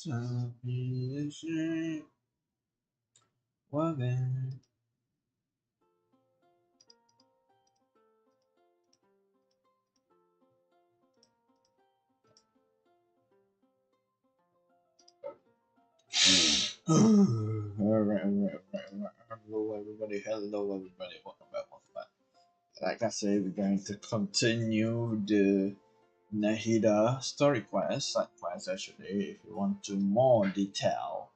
特别的是，我们 alright. Hello, everybody. Hello, everybody. Welcome back. Welcome back. Like I said, we're going to continue the Nahida story quest, side quest actually, if you want to more detail.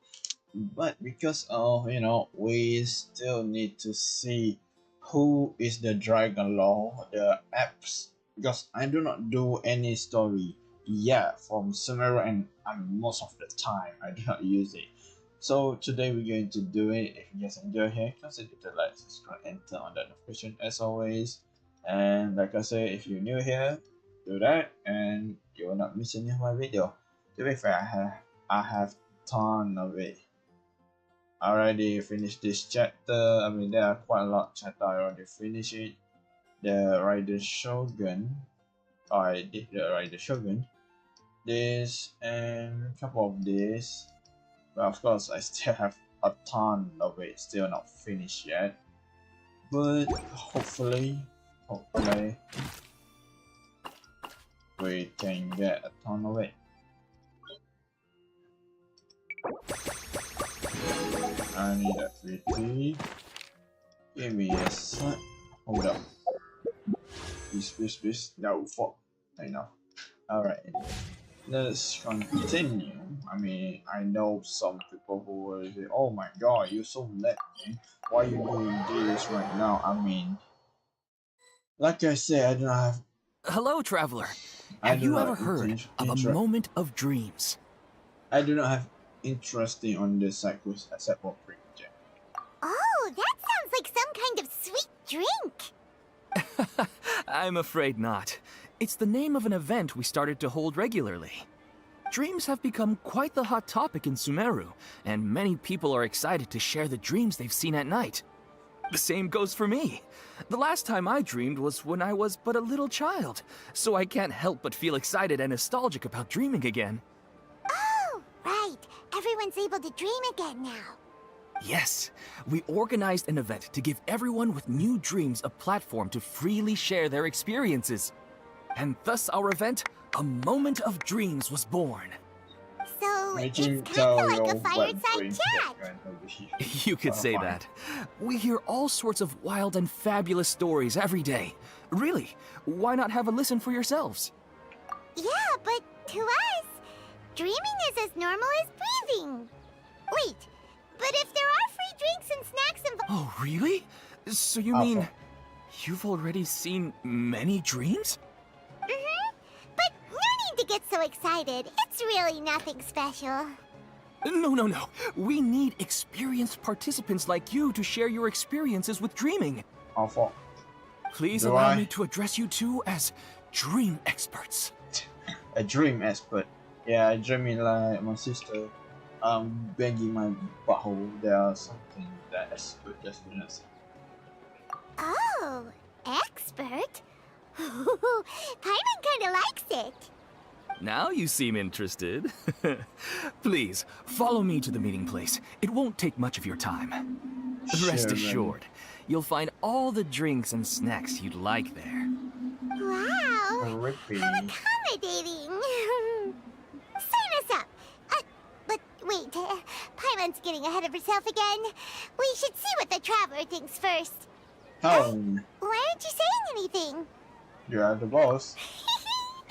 But because of, we still need to see who is the Dragon Law, the apps, because I do not do any story yet from Sumeru, and most of the time I do not use it. So today we're going to do it. If you guys enjoy here, consider to like, subscribe, and turn on that notification as always. And like I said, if you're new here, do that, and you will not miss any of my video. To be fair, I have ton of it. I already finished this chapter. I mean, there are quite a lot of chapter. I already finished it. The Rider Shogun. Oh, I did the Rider Shogun. This and a couple of this. But of course, I still have a ton of it still not finished yet. But hopefully, we can get a ton of it. I need a 3T. Give me a sec. Hold up. Please. No, fuck. I know. Alright. Let's continue. I mean, I know some people who will say, oh my god, you're so late, man. Why are you doing this right now? I mean, like I said, I do not have. Hello, traveler. I Have do you not ever heard of a inter- moment of dreams? I do not have interesting on this side quest except for project. Oh, that sounds like some kind of sweet drink. I'm afraid not. It's the name of an event we started to hold regularly. Dreams have become quite the hot topic in Sumeru, and many people are excited to share the dreams they've seen at night. The same goes for me. The last time I dreamed was when I was but a little child, so I can't help but feel excited and nostalgic about dreaming again. Oh, right. Everyone's able to dream again now. Yes, we organized an event to give everyone with new dreams a platform to freely share their experiences. And thus our event, A Moment of Dreams, was born. So, it's Making kind tell of like your a fireside web chat. You could say fine. that. We hear all sorts of wild and fabulous stories every day. Really, why not have a listen for yourselves? Yeah, but to us, dreaming is as normal as breathing. Wait, but if there are free drinks and snacks involved... Oh, really? So you mean you've already seen many dreams? Mm-hmm. But no need to get so excited. It's really nothing special. No. We need experienced participants like you to share your experiences with dreaming. Awful. Please Do allow I? me to address you two as dream experts. A dream expert. Yeah, I dreaming like my sister banging my butthole. There's something that expert just didn't say. Oh, expert? Paimon kinda likes it. Now you seem interested. Please, follow me to the meeting place. It won't take much of your time. Rest Sure, assured, you'll find all the drinks and snacks you'd like there. Wow, Creepy. how accommodating. Sign us up. But wait, Paimon's getting ahead of herself again. We should see what the traveler thinks first. Oh, Why aren't you saying anything? you are the boss.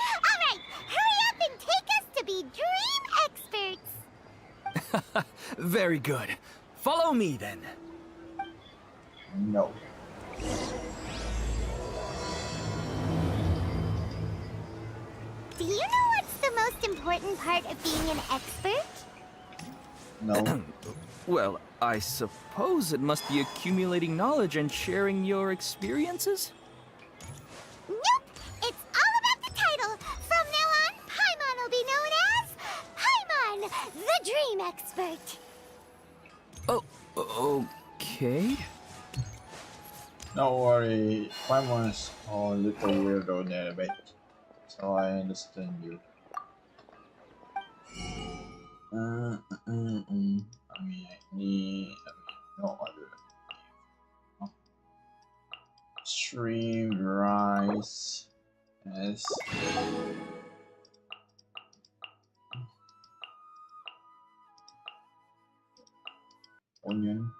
Alright, hurry up and take us to be dream experts. Very good. Follow me then. No. Do you know what's the most important part of being an expert? No. Well, I suppose it must be accumulating knowledge and sharing your experiences? Nope! It's all about the title. From now on, Paimon will be known as Paimon, the Dream Expert. Oh, okay. Don't worry. Paimon's a little weirdo there, a bit. So I understand you. I mean, I need. No other. Stream rice as onion.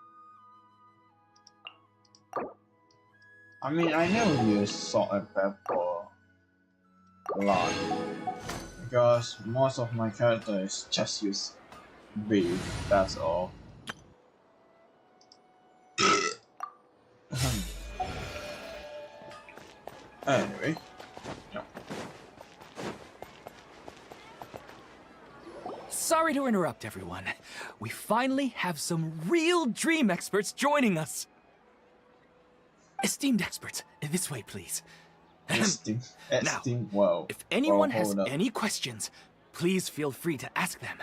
I mean, I never use salt and pepper a lot because most of my characters just use beef. That's all. Anyway, yeah. Sorry to interrupt, everyone. We finally have some real dream experts joining us. Esteemed experts, this way, please. Now, Wow. if anyone has Hold up. any questions, please feel free to ask them.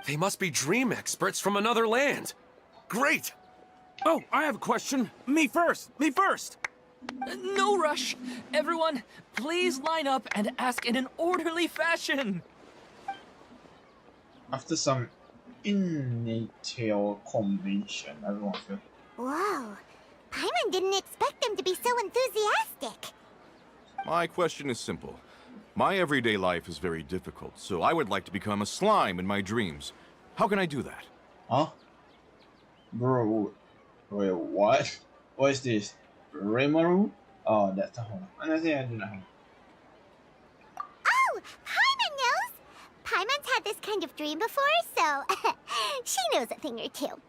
They must be dream experts from another land. Great! Oh, I have a question. Me first! Me first! No rush. Everyone, please line up and ask in an orderly fashion. After some initial convention, everyone feels. Whoa. Paimon didn't expect them to be so enthusiastic. My question is simple. My everyday life is very difficult, so I would like to become a slime in my dreams. How can I do that? Huh? Bro, wait, what? What is this? Rimaru? Oh, that's a home. And I think I do not have. Oh, Paimon knows. Paimon's had this kind of dream before, so she knows a thing or two.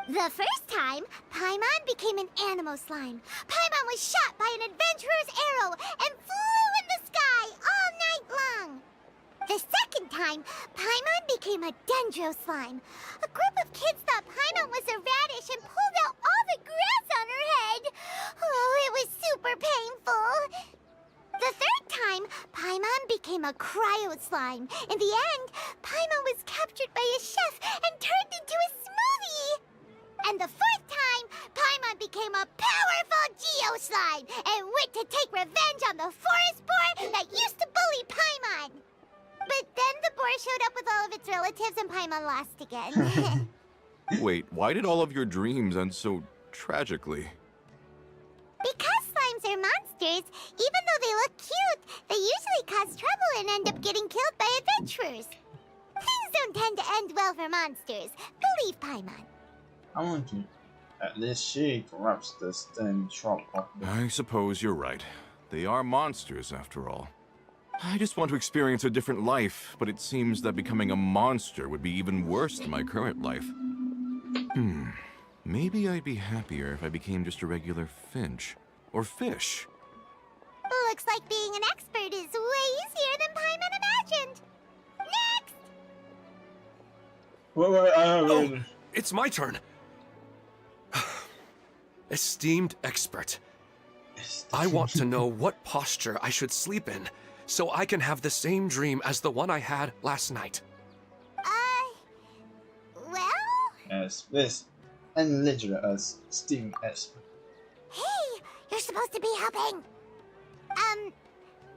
The first time, Paimon became an animal slime. Paimon was shot by an adventurer's arrow and flew in the sky all night long. The second time, Paimon became a dendro slime. A group of kids thought Paimon was a radish and pulled out all the grass on her head. Oh, it was super painful. The third time, Paimon became a cryo slime. In the end, Paimon was captured by a chef and turned into a smoothie. And the fourth time, Paimon became a powerful Geo slime and went to take revenge on the forest boar that used to bully Paimon. But then the boar showed up with all of its relatives and Paimon lost again. Wait, why did all of your dreams end so tragically? Because slimes are monsters, even though they look cute, they usually cause trouble and end up getting killed by adventurers. Things don't tend to end well for monsters. Believe Paimon. I want to. At least she corrupts the stem shop of the. I suppose you're right. They are monsters, after all. I just want to experience a different life, but it seems that becoming a monster would be even worse than my current life. Maybe I'd be happier if I became just a regular finch. Or fish. Looks like being an expert is way easier than Paimon imagined. Next! Wait, Oh, it's my turn. Esteemed expert, I want to know what posture I should sleep in so I can have the same dream as the one I had last night. Well? As this, and literally as Steam expert. Hey, you're supposed to be helping.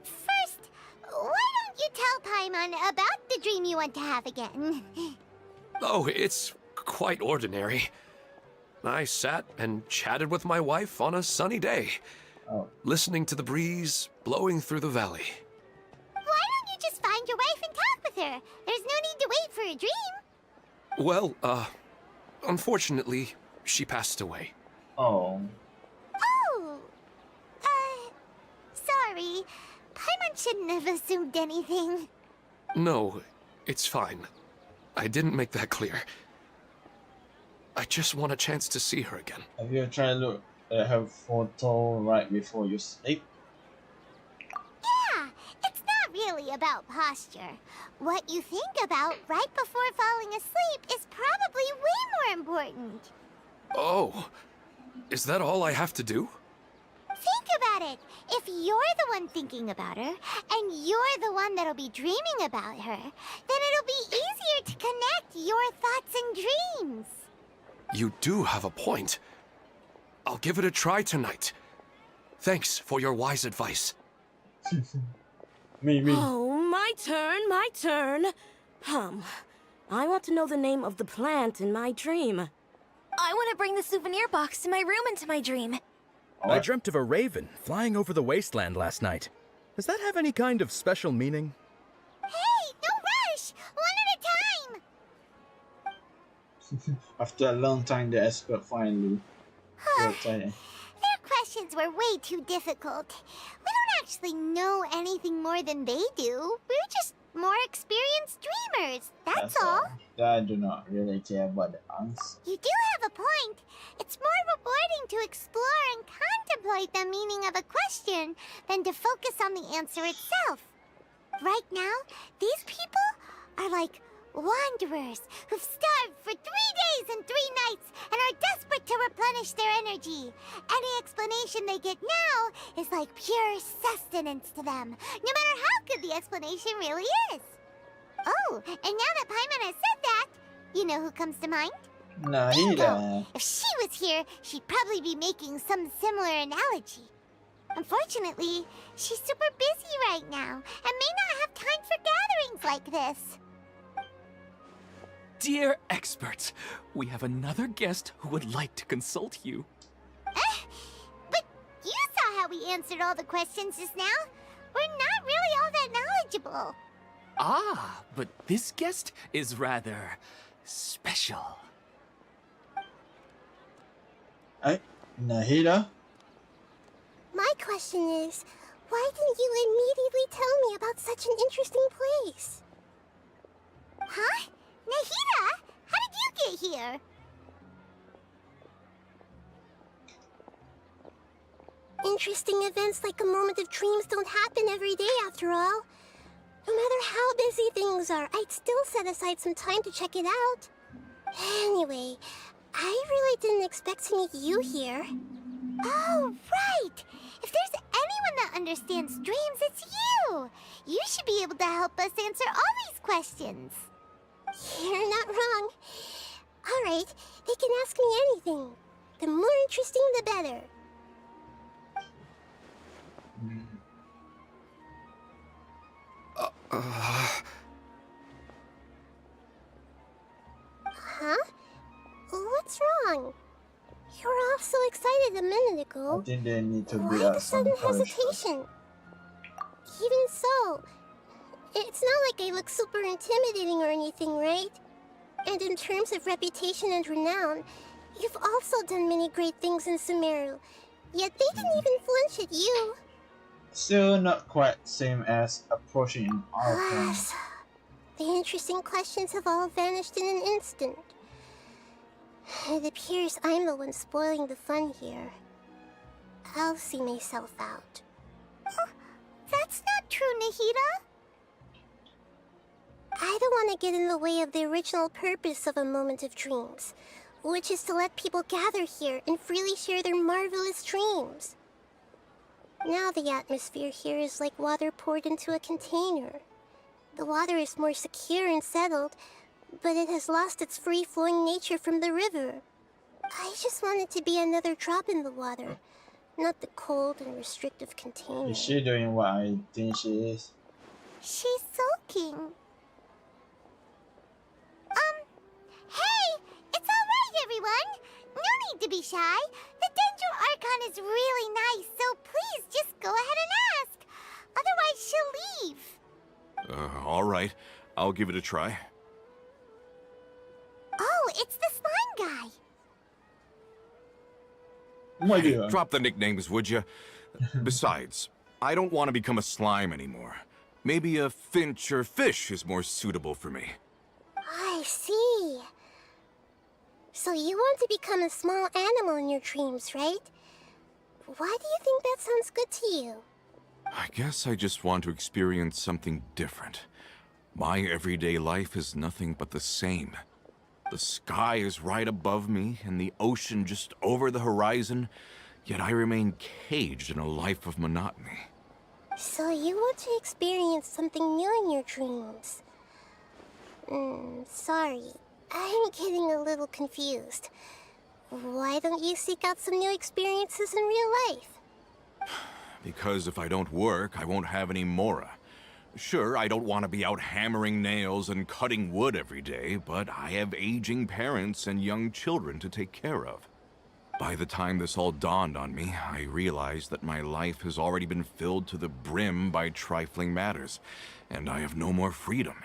First, why don't you tell Paimon about the dream you want to have again? Oh, it's quite ordinary. I sat and chatted with my wife on a sunny day, Oh, listening to the breeze blowing through the valley. Why don't you just find your wife and talk with her? There's no need to wait for a dream. Well, unfortunately, she passed away. oh, Oh, sorry. Paimon shouldn't have assumed anything. No, it's fine. I didn't make that clear. I just want a chance to see her again. have you tried to look at her photo right before you sleep? Yeah, it's not really about posture. What you think about right before falling asleep is probably way more important. Oh, is that all I have to do? Think about it. If you're the one thinking about her, and you're the one that'll be dreaming about her, then it'll be easier to connect your thoughts and dreams. You do have a point. I'll give it a try tonight. Thanks for your wise advice. Me. Oh, my turn, my turn. I want to know the name of the plant in my dream. I want to bring the souvenir box to my room into my dream. I dreamt of a raven flying over the wasteland last night. Does that have any kind of special meaning? Hey, no rush! One at a time! After a long time, the expert finally will tell you. Their questions were way too difficult. We don't actually know anything more than they do. We're just more experienced dreamers. That's all. I do not really care about the answer. You do have a point. It's more rewarding to explore and contemplate the meaning of a question than to focus on the answer itself. Right now, these people are like wanderers who've starved for 3 days and 3 nights and are desperate to replenish their energy. Any explanation they get now is like pure sustenance to them, no matter how good the explanation really is. Oh, and now that Paimon has said that, you know who comes to mind? Nahida. If she was here, she'd probably be making some similar analogy. Unfortunately, she's super busy right now and may not have time for gatherings like this. Dear expert, we have another guest who would like to consult you. But you saw how we answered all the questions just now. We're not really all that knowledgeable. Ah, but this guest is rather special. Nahida? My question is, why didn't you immediately tell me about such an interesting place? Huh? Nahida? How did you get here? Interesting events like a moment of dreams don't happen every day after all. No matter how busy things are, I'd still set aside some time to check it out. Anyway, I really didn't expect to meet you here. Oh, right! If there's anyone that understands dreams, it's you! You should be able to help us answer all these questions. You're not wrong. Alright, they can ask me anything. The more interesting, the better. Huh? What's wrong? You were all so excited a minute ago. I think they need to Why be the sudden hesitation? Even so, it's not like I look super intimidating or anything, right? And in terms of reputation and renown, you've also done many great things in Sumeru. Yet they didn't even flinch at you. Still not quite same as approaching in our time. Alas, the interesting questions have all vanished in an instant. It appears I'm the one spoiling the fun here. I'll see myself out. Oh, that's not true, Nahida. I don't want to get in the way of the original purpose of a moment of dreams, which is to let people gather here and freely share their marvelous dreams. Now the atmosphere here is like water poured into a container. The water is more secure and settled, but it has lost its free-flowing nature from the river. I just want it to be another drop in the water, not the cold and restrictive container. Is she doing what I think she is? She's sulking. Hey! It's alright, everyone! No need to be shy. The Dendro Archon is really nice, so please just go ahead and ask. Otherwise, she'll leave. Alright. I'll give it a try. Oh, it's the slime guy. Oh my Hey, god. drop the nicknames, would you? Besides, I don't want to become a slime anymore. Maybe a finch or fish is more suitable for me. I see. So you want to become a small animal in your dreams, right? Why do you think that sounds good to you? I guess I just want to experience something different. My everyday life is nothing but the same. The sky is right above me and the ocean just over the horizon, yet I remain caged in a life of monotony. So you want to experience something new in your dreams? Sorry. I'm getting a little confused. Why don't you seek out some new experiences in real life? Because if I don't work, I won't have any mora. Sure, I don't want to be out hammering nails and cutting wood every day, but I have aging parents and young children to take care of. By the time this all dawned on me, I realized that my life has already been filled to the brim by trifling matters, and I have no more freedom.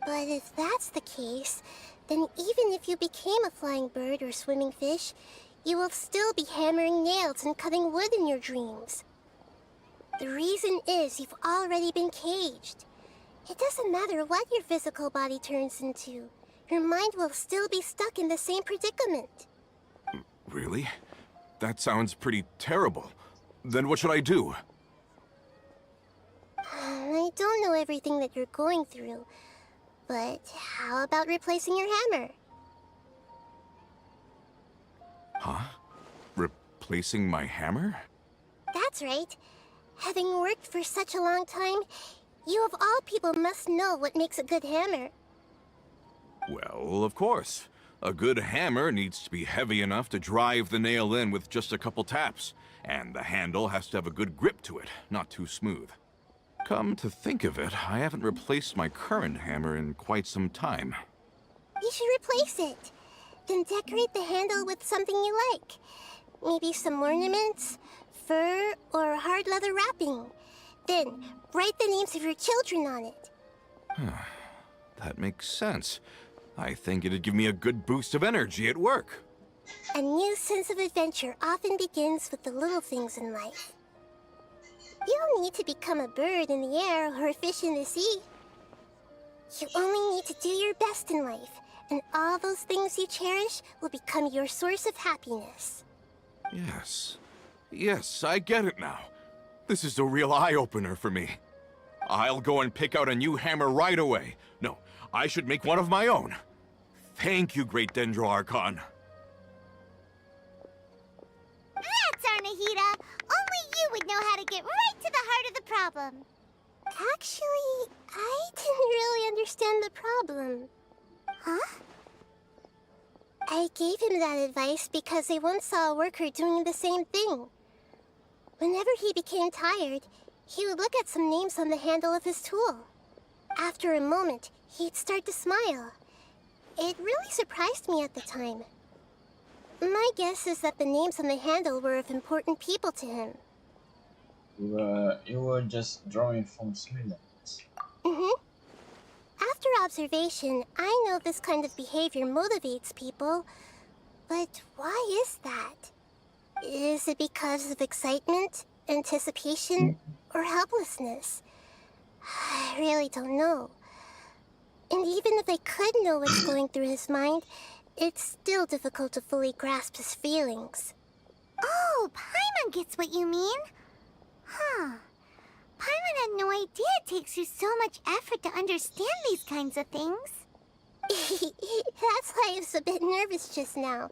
But if that's the case, then even if you became a flying bird or swimming fish, you will still be hammering nails and cutting wood in your dreams. The reason is you've already been caged. It doesn't matter what your physical body turns into. Your mind will still be stuck in the same predicament. Really? That sounds pretty terrible. Then what should I do? I don't know everything that you're going through, but how about replacing your hammer? Huh? Replacing my hammer? That's right. Having worked for such a long time, you of all people must know what makes a good hammer. Well, of course. A good hammer needs to be heavy enough to drive the nail in with just a couple taps, and the handle has to have a good grip to it, not too smooth. Come to think of it, I haven't replaced my current hammer in quite some time. You should replace it. Then decorate the handle with something you like. Maybe some ornaments, fur, or hard leather wrapping. Then, write the names of your children on it. That makes sense. I think it'd give me a good boost of energy at work. A new sense of adventure often begins with the little things in life. You don't need to become a bird in the air or a fish in the sea. You only need to do your best in life, and all those things you cherish will become your source of happiness. Yes. Yes, I get it now. This is a real eye-opener for me. I'll go and pick out a new hammer right away. No, I should make one of my own. Thank you, Great Dendro Archon. That's our Nahida! Only you would know how to get right to the heart of the problem. Actually, I didn't really understand the problem. Huh? I gave him that advice because I once saw a worker doing the same thing. Whenever he became tired, he would look at some names on the handle of his tool. After a moment, he'd start to smile. It really surprised me at the time. My guess is that the names on the handle were of important people to him. You were just drawing from similarities. After observation, I know this kind of behavior motivates people. But why is that? Is it because of excitement, anticipation, or helplessness? I really don't know. And even if I could know what's going through his mind, it's still difficult to fully grasp his feelings. Oh, Paimon gets what you mean. Huh. Paimon had no idea it takes you so much effort to understand these kinds of things. That's why I was a bit nervous just now.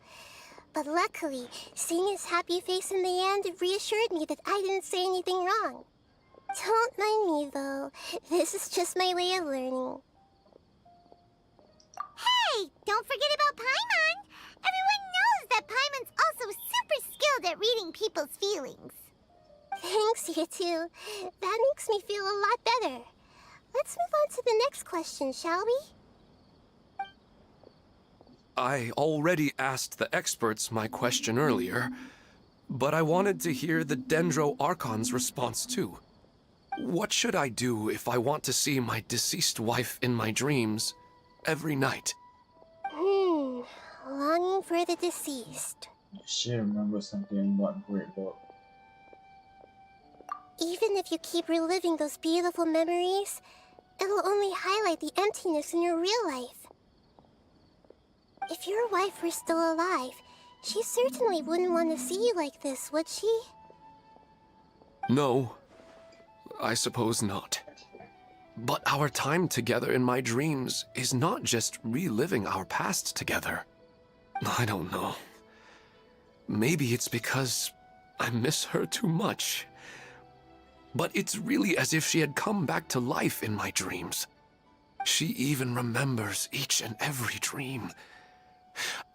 But luckily, seeing his happy face in the end reassured me that I didn't say anything wrong. Don't mind me, though. This is just my way of learning. Hey, don't forget about Paimon! Everyone knows that Paimon's also super skilled at reading people's feelings. Thanks, you two. That makes me feel a lot better. Let's move on to the next question, shall we? I already asked the experts my question earlier, but I wanted to hear the Dendro Archon's response too. What should I do if I want to see my deceased wife in my dreams every night? Longing for the deceased. She remembers something about Great Book. Even if you keep reliving those beautiful memories, it'll only highlight the emptiness in your real life. If your wife were still alive, she certainly wouldn't want to see you like this, would she? No, I suppose not. But our time together in my dreams is not just reliving our past together. I don't know. Maybe it's because I miss her too much. But it's really as if she had come back to life in my dreams. She even remembers each and every dream.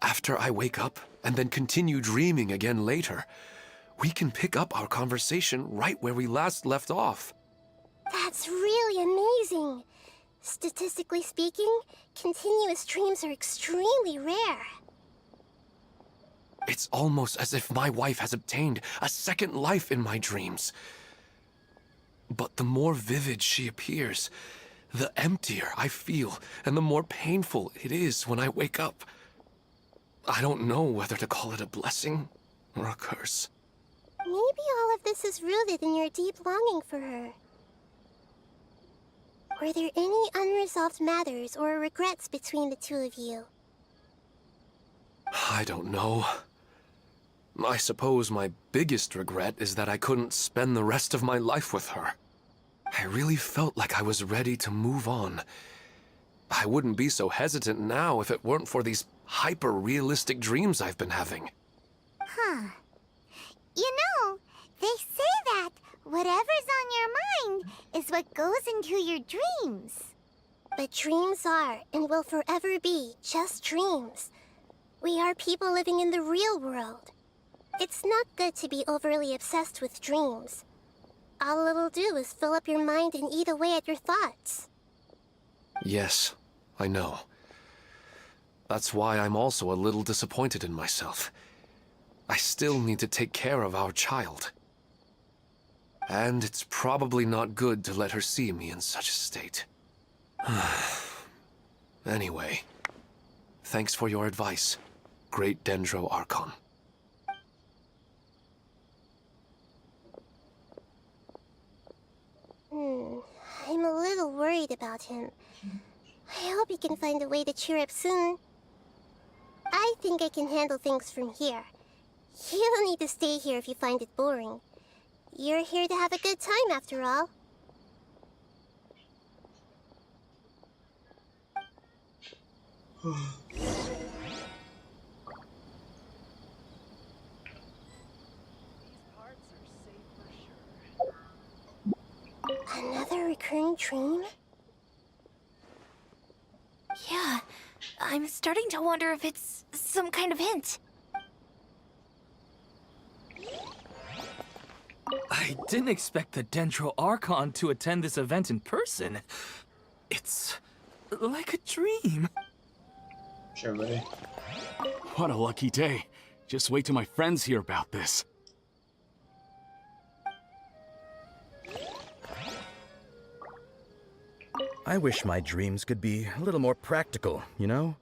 After I wake up and then continue dreaming again later, we can pick up our conversation right where we last left off. That's really surprising. Statistically speaking, continuous dreams are extremely rare. It's almost as if my wife has obtained a second life in my dreams. But the more vivid she appears, the emptier I feel, and the more painful it is when I wake up. I don't know whether to call it a blessing or a curse. Maybe all of this is rooted in your deep longing for her. Were there any unresolved matters or regrets between the two of you? I don't know. I suppose my biggest regret is that I couldn't spend the rest of my life with her. I really felt like I was ready to move on. I wouldn't be so hesitant now if it weren't for these hyper-realistic dreams I've been having. Huh. You know, they say that whatever's on your mind is what goes into your dreams. But dreams are, and will forever be, just dreams. We are people living in the real world. It's not good to be overly obsessed with dreams. All it'll do is fill up your mind and eat away at your thoughts. Yes, I know. That's why I'm also a little disappointed in myself. I still need to take care of our child. And it's probably not good to let her see me in such a state. Anyway, thanks for your advice, Great Dendro Archon. I'm a little worried about him. I hope he can find a way to cheer up soon. I think I can handle things from here. You don't need to stay here if you find it boring. You're here to have a good time, after all. Another recurring dream? Yeah, I'm starting to wonder if it's some kind of hint. I didn't expect the Dendro Archon to attend this event in person. It's like a dream. Sure, buddy. What a lucky day. Just wait till my friends hear about this. I wish my dreams could be a little more practical, you know?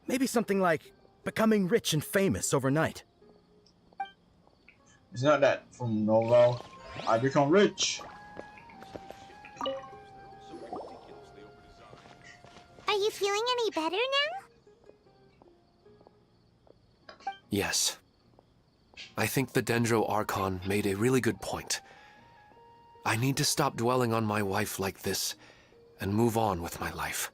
Maybe something like becoming rich and famous overnight. It's not that from novel. I become rich. Are you feeling any better now? Yes. I think the Dendro Archon made a really good point. I need to stop dwelling on my wife like this and move on with my life.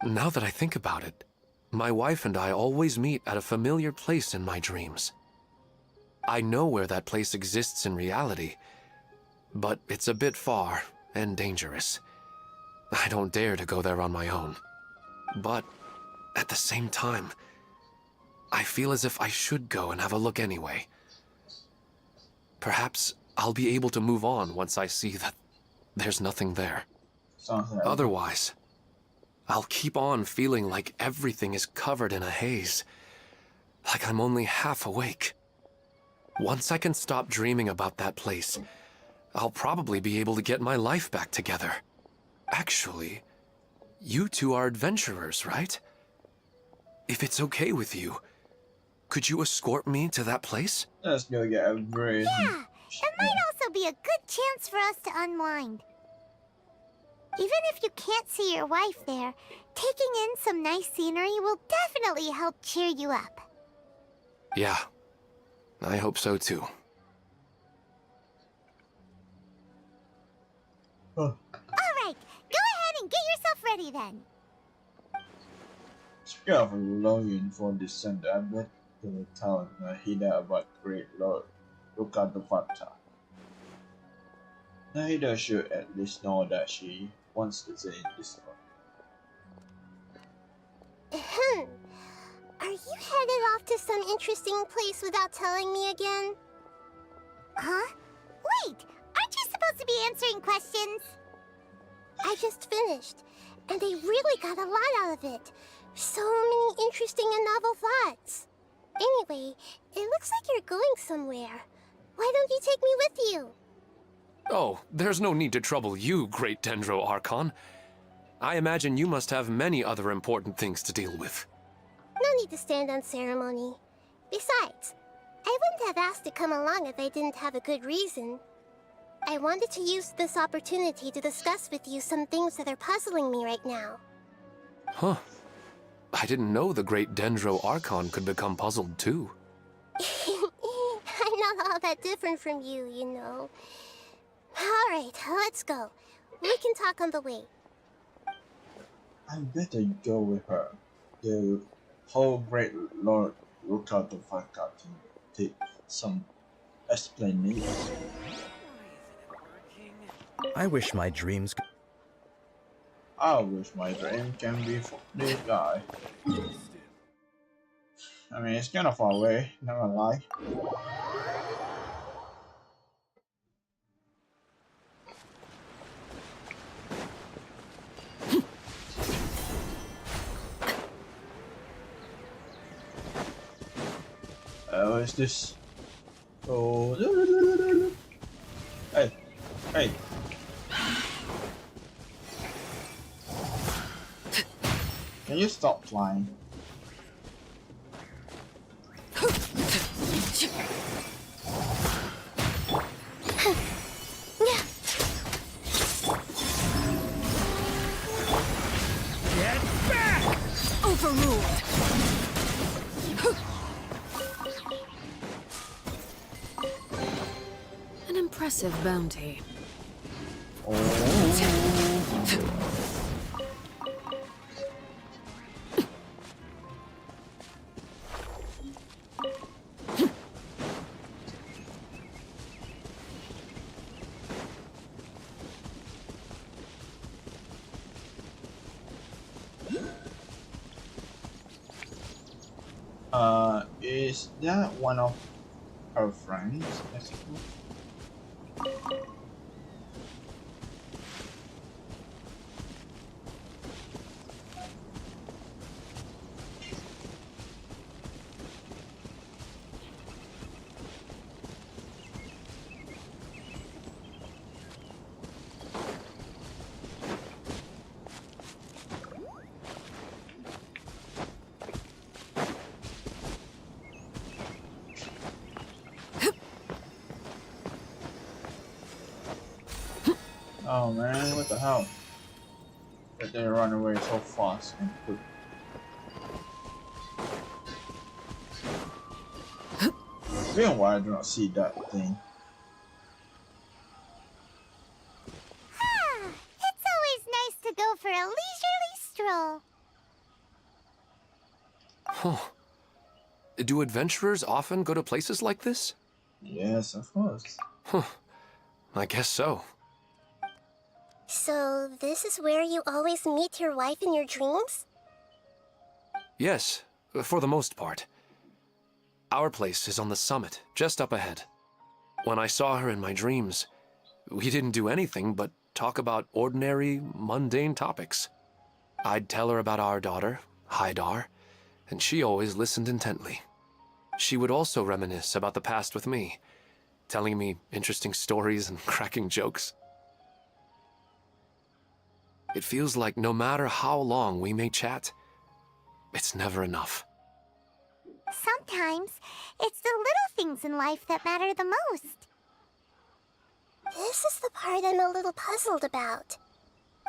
Now that I think about it, my wife and I always meet at a familiar place in my dreams. I know where that place exists in reality, but it's a bit far and dangerous. I don't dare to go there on my own. But at the same time, I feel as if I should go and have a look anyway. Perhaps I'll be able to move on once I see that there's nothing there. Sounds like Otherwise, I'll keep on feeling like everything is covered in a haze. Like I'm only half awake. Once I can stop dreaming about that place, I'll probably be able to get my life back together. Actually, you two are adventurers, right? If it's okay with you, could you escort me to that place? let's go get a brain. Yeah, it might also be a good chance for us to unwind. Even if you can't see your wife there, taking in some nice scenery will definitely help cheer you up. Yeah, I hope so too. Oh. Alright, go ahead and get yourself ready then. Speaking of longing for descent, I bet to tell Nahida about Great Lord Lukadovata. Nahida should at least know that she wants to stay in this world. Are you headed off to some interesting place without telling me again? Huh? Wait, aren't you supposed to be answering questions? I just finished, and I really got a lot out of it. So many interesting and novel thoughts. Anyway, it looks like you're going somewhere. Why don't you take me with you? Oh, there's no need to trouble you, Great Dendro Archon. I imagine you must have many other important things to deal with. No need to stand on ceremony. Besides, I wouldn't have asked to come along if I didn't have a good reason. I wanted to use this opportunity to discuss with you some things that are puzzling me right now. Huh. I didn't know the Great Dendro Archon could become puzzled too. I'm not all that different from you, you know. Alright, let's go. We can talk on the way. I better go with her. The whole Great Lord looked out the fuck out and take some explanation. I wish my dreams could... I wish my dream can be for this guy. I mean, it's kind of far away, not gonna lie. What is this? Oh, hey, hey. Can you stop flying? Get back! Overruled. An impressive bounty. Is that one of her friends? I suppose? Oh man, what the hell? That they run away so fast and quick. It's been a while I do not see that thing. It's always nice to go for a leisurely stroll. Huh. Do adventurers often go to places like this? Yes, of course. Huh. I guess so. So, this is where you always meet your wife in your dreams? Yes, for the most part. Our place is on the summit, just up ahead. When I saw her in my dreams, we didn't do anything but talk about ordinary, mundane topics. I'd tell her about our daughter, Haidar, and she always listened intently. She would also reminisce about the past with me, telling me interesting stories and cracking jokes. It feels like no matter how long we may chat, it's never enough. Sometimes, it's the little things in life that matter the most. This is the part I'm a little puzzled about.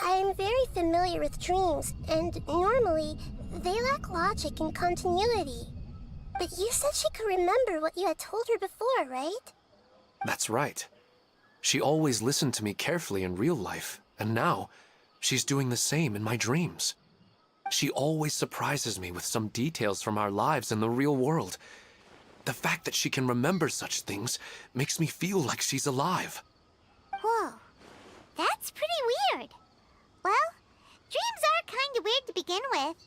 I'm very familiar with dreams, and normally, they lack logic and continuity. But you said she could remember what you had told her before, right? That's right. She always listened to me carefully in real life, and now, she's doing the same in my dreams. She always surprises me with some details from our lives in the real world. The fact that she can remember such things makes me feel like she's alive. Whoa, that's pretty weird. Well, dreams are kind of weird to begin with.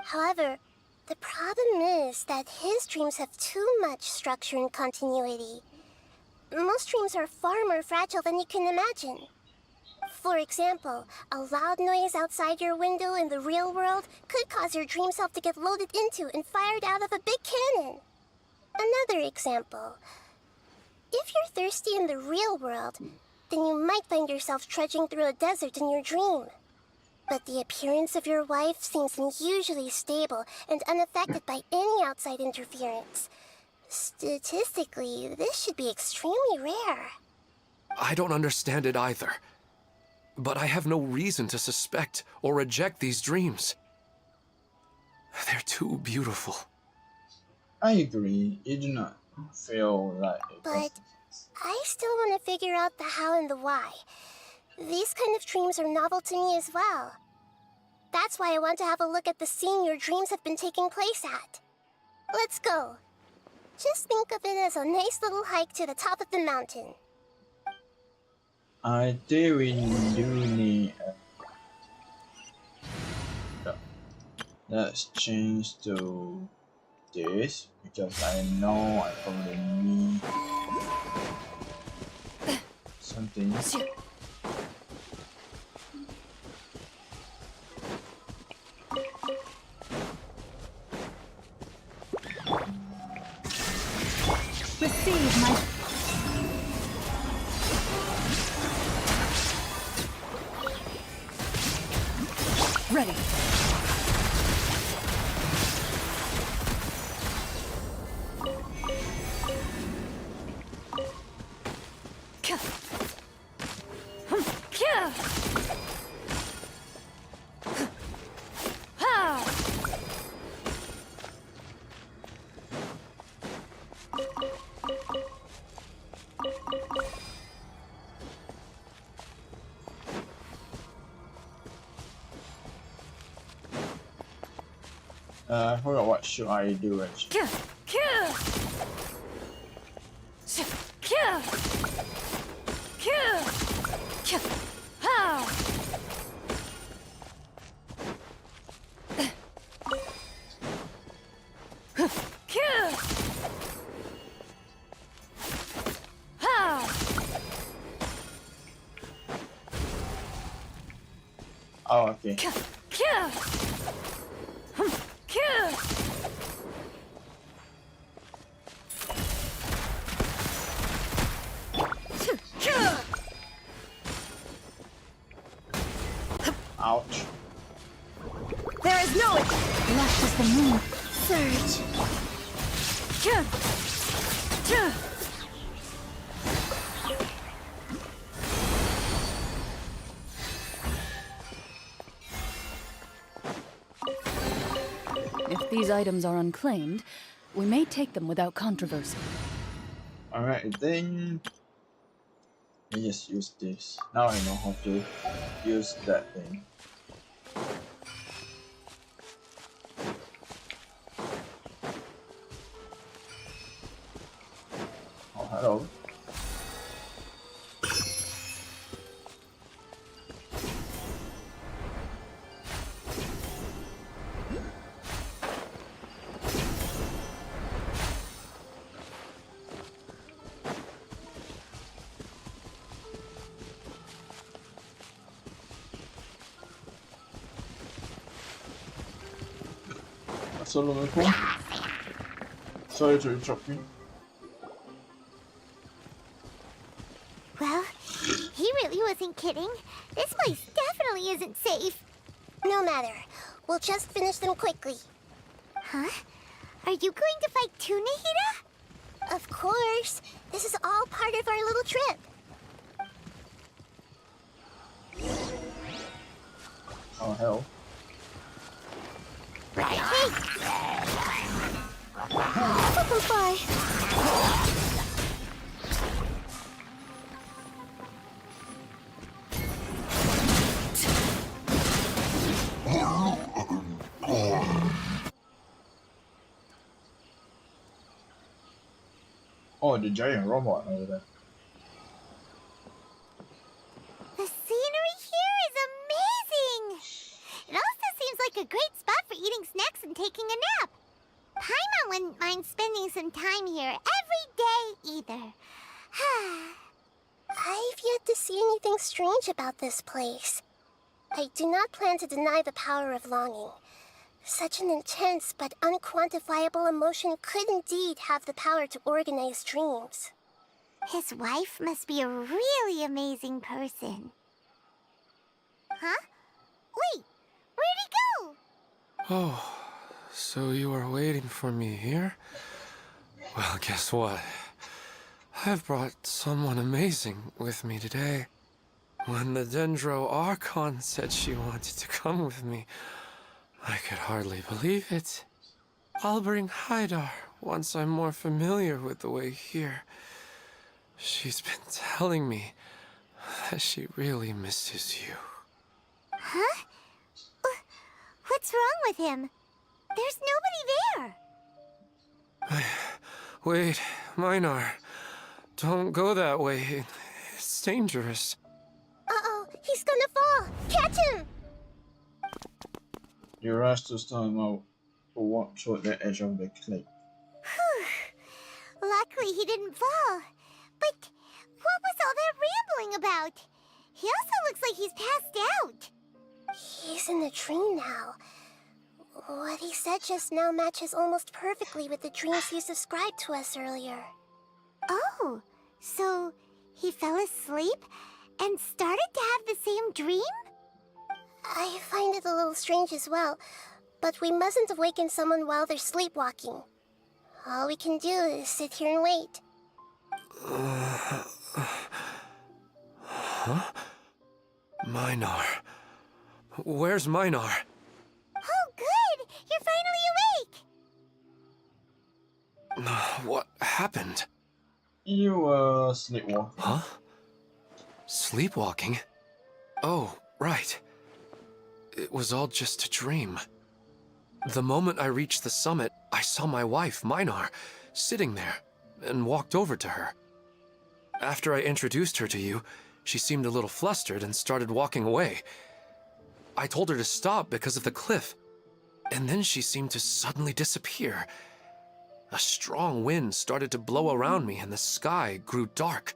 However, the problem is that his dreams have too much structure and continuity. Most dreams are far more fragile than you can imagine. For example, a loud noise outside your window in the real world could cause your dream self to get loaded into and fired out of a big cannon. Another example. If you're thirsty in the real world, then you might find yourself trudging through a desert in your dream. But the appearance of your wife seems unusually stable and unaffected by any outside interference. Statistically, this should be extremely rare. I don't understand it either. But I have no reason to suspect or reject these dreams. They're too beautiful. I agree. You do not feel like it. But I still want to figure out the how and the why. These kind of dreams are novel to me as well. That's why I want to have a look at the scene your dreams have been taking place at. Let's go. Just think of it as a nice little hike to the top of the mountain. I think we do need. Let's change to this because I know I probably need something. Receive my... Ready. Hold on, what should I do actually? Oh, okay. Ouch. There is no... Left is the moon. Surge. If these items are unclaimed, we may take them without controversy. Alright, then I just use this. Now I know how to use that thing. Oh, hello. Assalamualaikum. Sorry to interrupt you. Well, he really wasn't kidding. This place definitely isn't safe. No matter. We'll just finish them quickly. Huh? Are you going to fight too, Nahida? Of course. This is all part of our little trip. Oh, hell. Hey! Bye. Oh, the giant robot over there. The scenery here is amazing! It also seems like a great spot for eating snacks and taking a nap. Paimon wouldn't mind spending some time here every day either. I've yet to see anything strange about this place. I do not plan to deny the power of longing. Such an intense but unquantifiable emotion could indeed have the power to organize dreams. His wife must be a really amazing person. Huh? Wait, where'd he go? Oh, so you were waiting for me here? Well, guess what? I've brought someone amazing with me today. When the Dendro Archon said she wanted to come with me, I could hardly believe it. I'll bring Haidar once I'm more familiar with the way here. She's been telling me that she really misses you. Huh? What's wrong with him? There's nobody there. Wait, Minar. Don't go that way. It's dangerous. Uh-oh, he's gonna fall! Catch him! You rushed to storm out to walk toward the edge of the cliff. Whew. Luckily he didn't fall. But what was all that rambling about? He also looks like he's passed out. He's in the dream now. What he said just now matches almost perfectly with the dreams he described to us earlier. Oh, so he fell asleep and started to have the same dream? I find it a little strange as well, but we mustn't awaken someone while they're sleepwalking. All we can do is sit here and wait. Huh? Minar. Where's Minar? Oh, good! You're finally awake! What happened? You were sleepwalking. Huh? Sleepwalking? Oh, right. It was all just a dream. The moment I reached the summit, I saw my wife, Minar, sitting there, and walked over to her. After I introduced her to you, she seemed a little flustered and started walking away. I told her to stop because of the cliff, and then she seemed to suddenly disappear. A strong wind started to blow around me and the sky grew dark.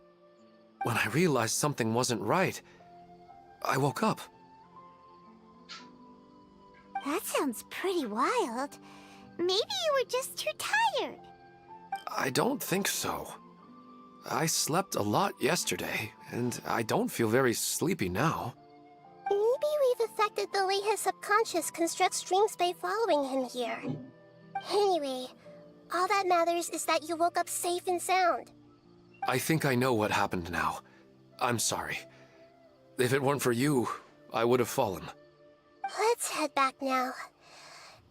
When I realized something wasn't right, I woke up. That sounds pretty wild. Maybe you were just too tired. I don't think so. I slept a lot yesterday, and I don't feel very sleepy now. Maybe we've affected the way his subconscious constructs dreams by following him here. Anyway, all that matters is that you woke up safe and sound. I think I know what happened now. I'm sorry. If it weren't for you, I would have fallen. Let's head back now.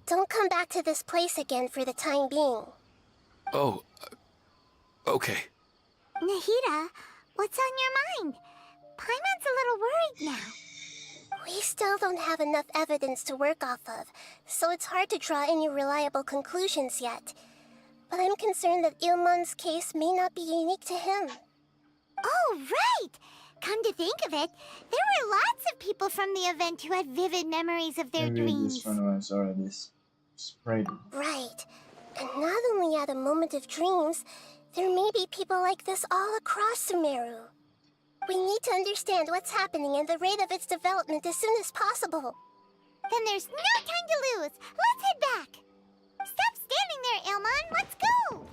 Don't come back to this place again for the time being. Oh, okay. Nahida, what's on your mind? Paimon's a little worried now. We still don't have enough evidence to work off of, so it's hard to draw any reliable conclusions yet. But I'm concerned that Ilmon's case may not be unique to him. Oh, right! Come to think of it, there were lots of people from the event who had vivid memories of their Maybe dreams. this one was already spreading. Right. And not only at a moment of dreams, there may be people like this all across Sumeru. We need to understand what's happening and the rate of its development as soon as possible. Then there's no time to lose. Let's head back. Stop standing there, Ilmon. Let's go.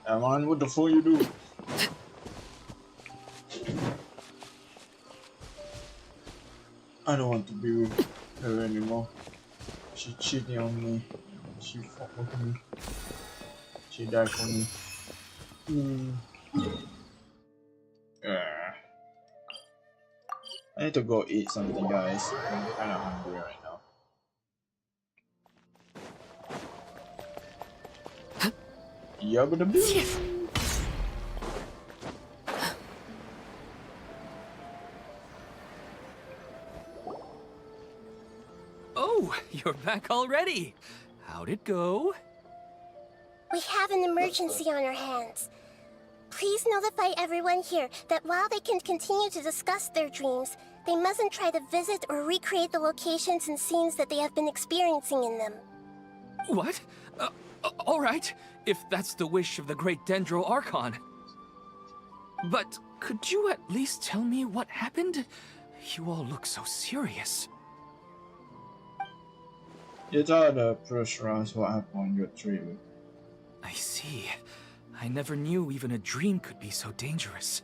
Come on, what the fuck you do? I don't want to be with her anymore. She cheated on me. She fucked with me. She died for me. I need to go eat something, guys. I'm kind of hungry right now. Yabba dabba. Oh, you're back already. How'd it go? We have an emergency on our hands. Please notify everyone here that while they can continue to discuss their dreams, they mustn't try to visit or recreate the locations and scenes that they have been experiencing in them. What? All right, if that's the wish of the great Dendro Archon. But could you at least tell me what happened? You all look so serious. You thought the first round what happened on your trip. I see. I never knew even a dream could be so dangerous.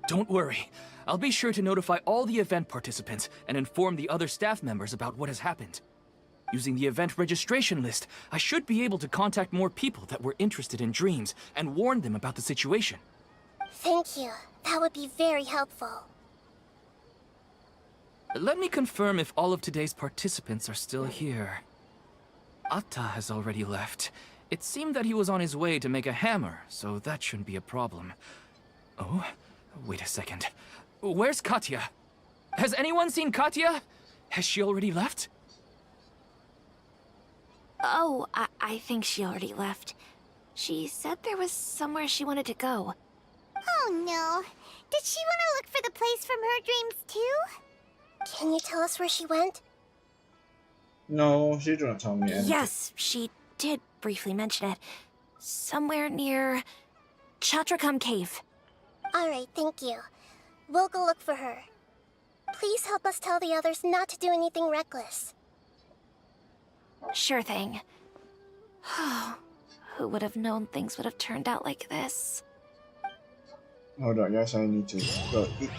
Don't worry. I'll be sure to notify all the event participants and inform the other staff members about what has happened. Using the event registration list, I should be able to contact more people that were interested in dreams and warn them about the situation. Thank you. That would be very helpful. Let me confirm if all of today's participants are still here. Atta has already left. It seemed that he was on his way to make a hammer, so that shouldn't be a problem. Oh, wait a second. Where's Katya? Has anyone seen Katya? Has she already left? Oh, I think she already left. She said there was somewhere she wanted to go. Oh no. Did she want to look for the place from her dreams too? Can you tell us where she went? No, she didn't tell me anything. Yes, she did briefly mention it. Somewhere near Chatrakam Cave. Alright, thank you. We'll go look for her. Please help us tell the others not to do anything reckless. Sure thing. Who would have known things would have turned out like this? Hold on, guys, I need to go eat.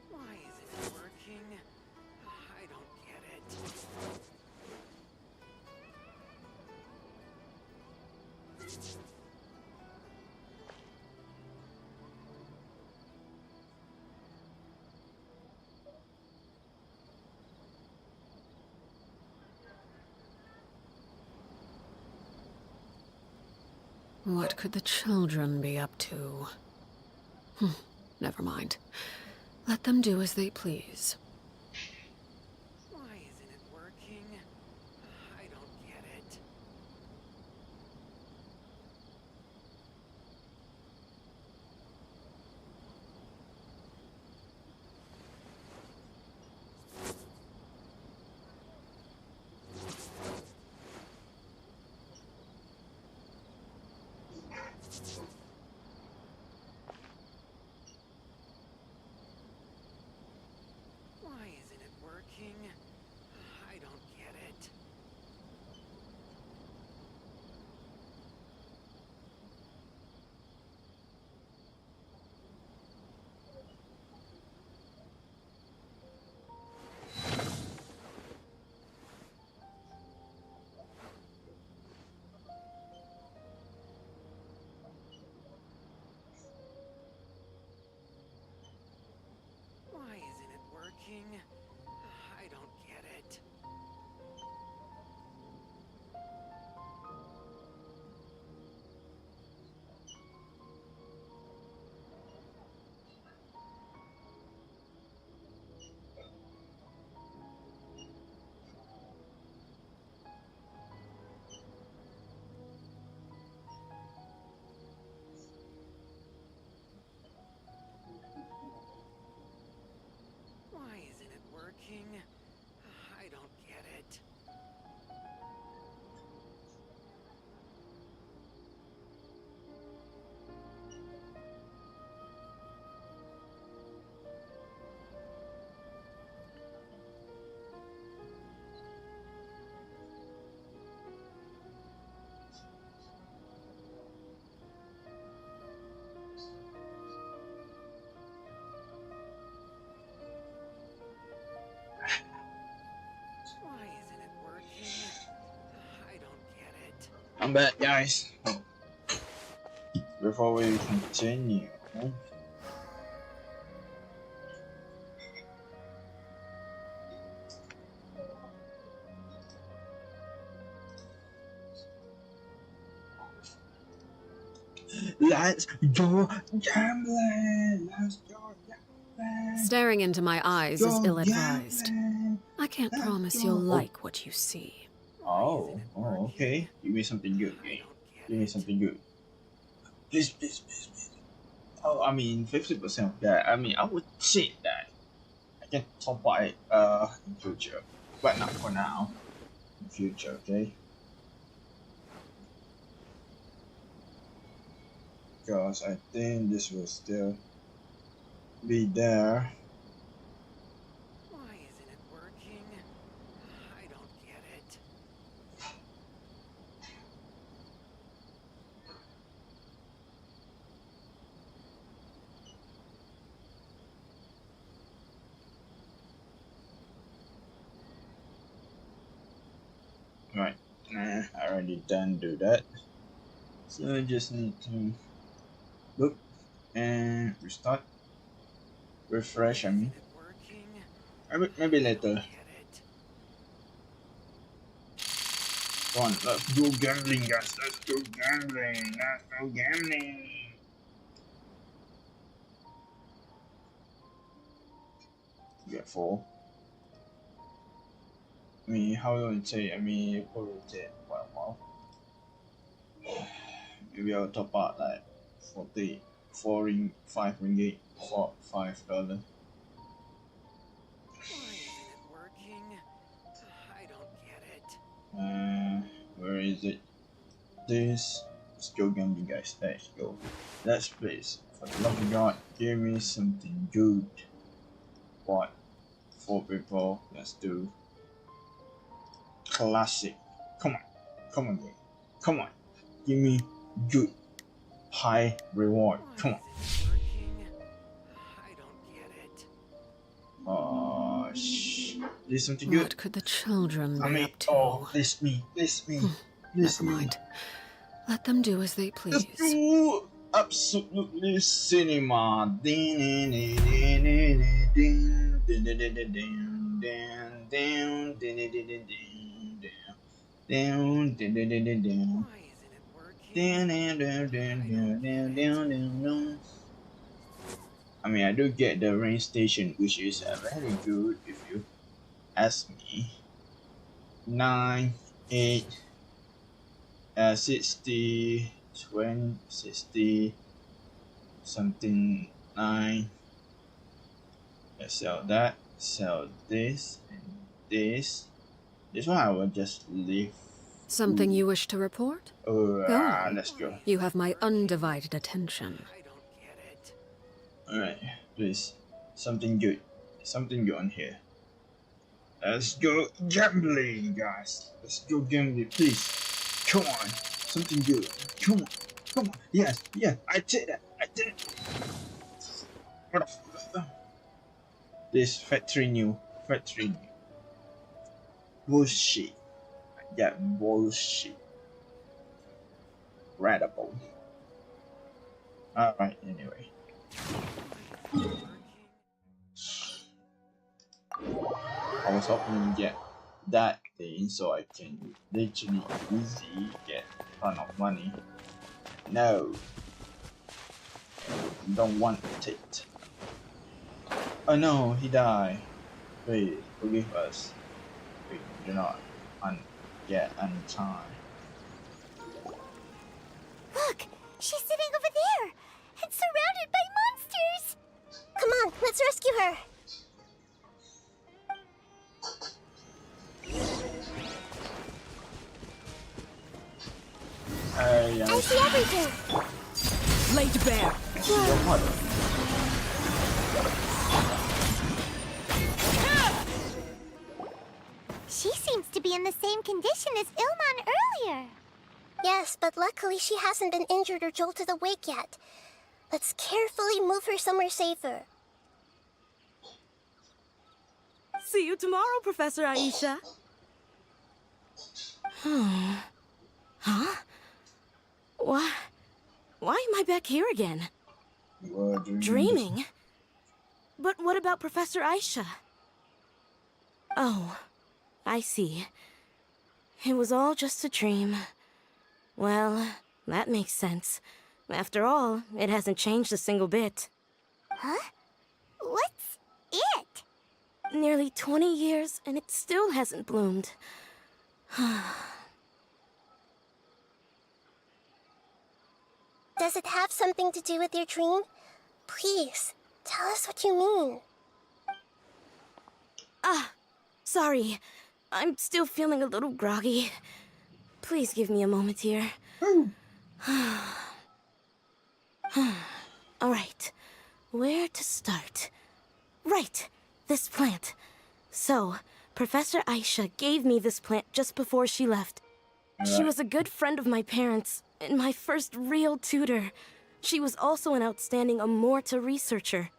Why isn't it working? I don't get it. What could the children be up to? Never mind. Let them do as they please. Why isn't it working? I don't get it. Why isn't it working? I don't get it. Why isn't it working? I don't get it. Why isn't it working? I don't get it. Why isn't it working? I don't get it. I'm back, guys. Before we continue, let's go gambling. Let's go gambling. Staring into my eyes is Go ill-advised. gambling. I can't promise you'll like what you see. Oh, okay. Give me something good, game. Give me something good. Please, please, please, please. Oh, I mean, 50% of that. I mean, I would say that I can top up it in future, but not for now. In future, okay? Because I think this will still be there. Why isn't it working? I don't get it. Right. Nah, I already done do that. So I just need to look and restart. Refresh, I mean. Isn't it working? Maybe later. Get it. Come on, let's go gambling, guys. Let's go gambling. Let's go gambling. Get 4. I mean, how long it take? I mean, it probably take quite a while. Maybe I'll top up like 5 ringgit for $5. Why isn't it working? I don't get it. Where is it? This. Let's go gambling, guys. Let's go. Let's please. For the love of God, give me something good. What? 4 people. Let's do classic. Come on. Come on, game. Come on. Give me good. High reward. Come on. Why isn't it working? I don't get it. This is something good. What could the children I be mean, up to? oh, this me. Never mind. Let them do as they please. Let's do absolutely cinema. Why isn't it working? I mean, I do get the rain station, which is very good if you ask me. 9, 8, 60, 20, 60, something 9. Let's sell that, sell this, and this. This one I will just leave. Something you wish to report? Oh, Go on. let's go. You have my undivided attention. I don't get it. Alright, please. Something good. Something good on here. Let's go gambling, guys. Let's go gambling, please. Come on. Something good. Come on. Come on. Yes, yes. I did it. I did it. What the f. This factory new. Factory new. Bullshit. Yeah, bullshit. Radical. Alright, anyway. I was hoping to get that thing so I can literally easy get a ton of money. No. Don't want it. Oh no, he died. Please, forgive us. We do not get any time. Look! She's sitting over there! And surrounded by monsters! Come on, let's rescue her! I see everything! Lay to bear! She seems to be in the same condition as Ilman earlier. Yes, but luckily she hasn't been injured or jolted awake yet. Let's carefully move her somewhere safer. See you tomorrow, Professor Aisha. Huh? Why am I back here again? Dreaming? But what about Professor Aisha? Oh, I see. It was all just a dream. Well, that makes sense. After all, it hasn't changed a single bit. Huh? What's it? Nearly 20 years, and it still hasn't bloomed. Does it have something to do with your dream? Please, tell us what you mean. Sorry. I'm still feeling a little groggy. Please give me a moment here. Alright, where to start? Right, this plant. So, Professor Aisha gave me this plant just before she left. She was a good friend of my parents, and my first real tutor. She was also an outstanding Amorta researcher.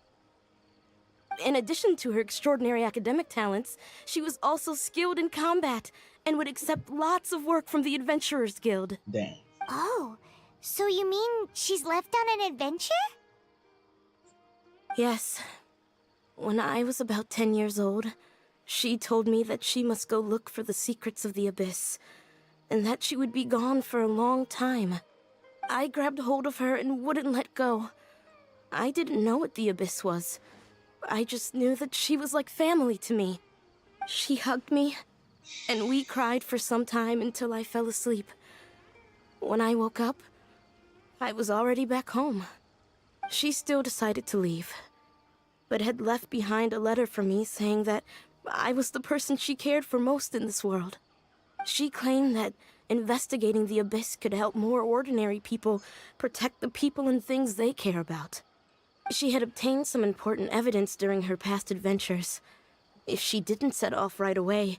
In addition to her extraordinary academic talents, she was also skilled in combat and would accept lots of work from the Adventurers Guild. Damn. Oh, so you mean she's left on an adventure? Yes. When I was about 10 years old, she told me that she must go look for the secrets of the Abyss, and that she would be gone for a long time. I grabbed hold of her and wouldn't let go. I didn't know what the Abyss was. I just knew that she was like family to me. She hugged me, and we cried for some time until I fell asleep. When I woke up, I was already back home. She still decided to leave, but had left behind a letter for me saying that I was the person she cared for most in this world. She claimed that investigating the Abyss could help more ordinary people protect the people and things they care about. She had obtained some important evidence during her past adventures. If she didn't set off right away,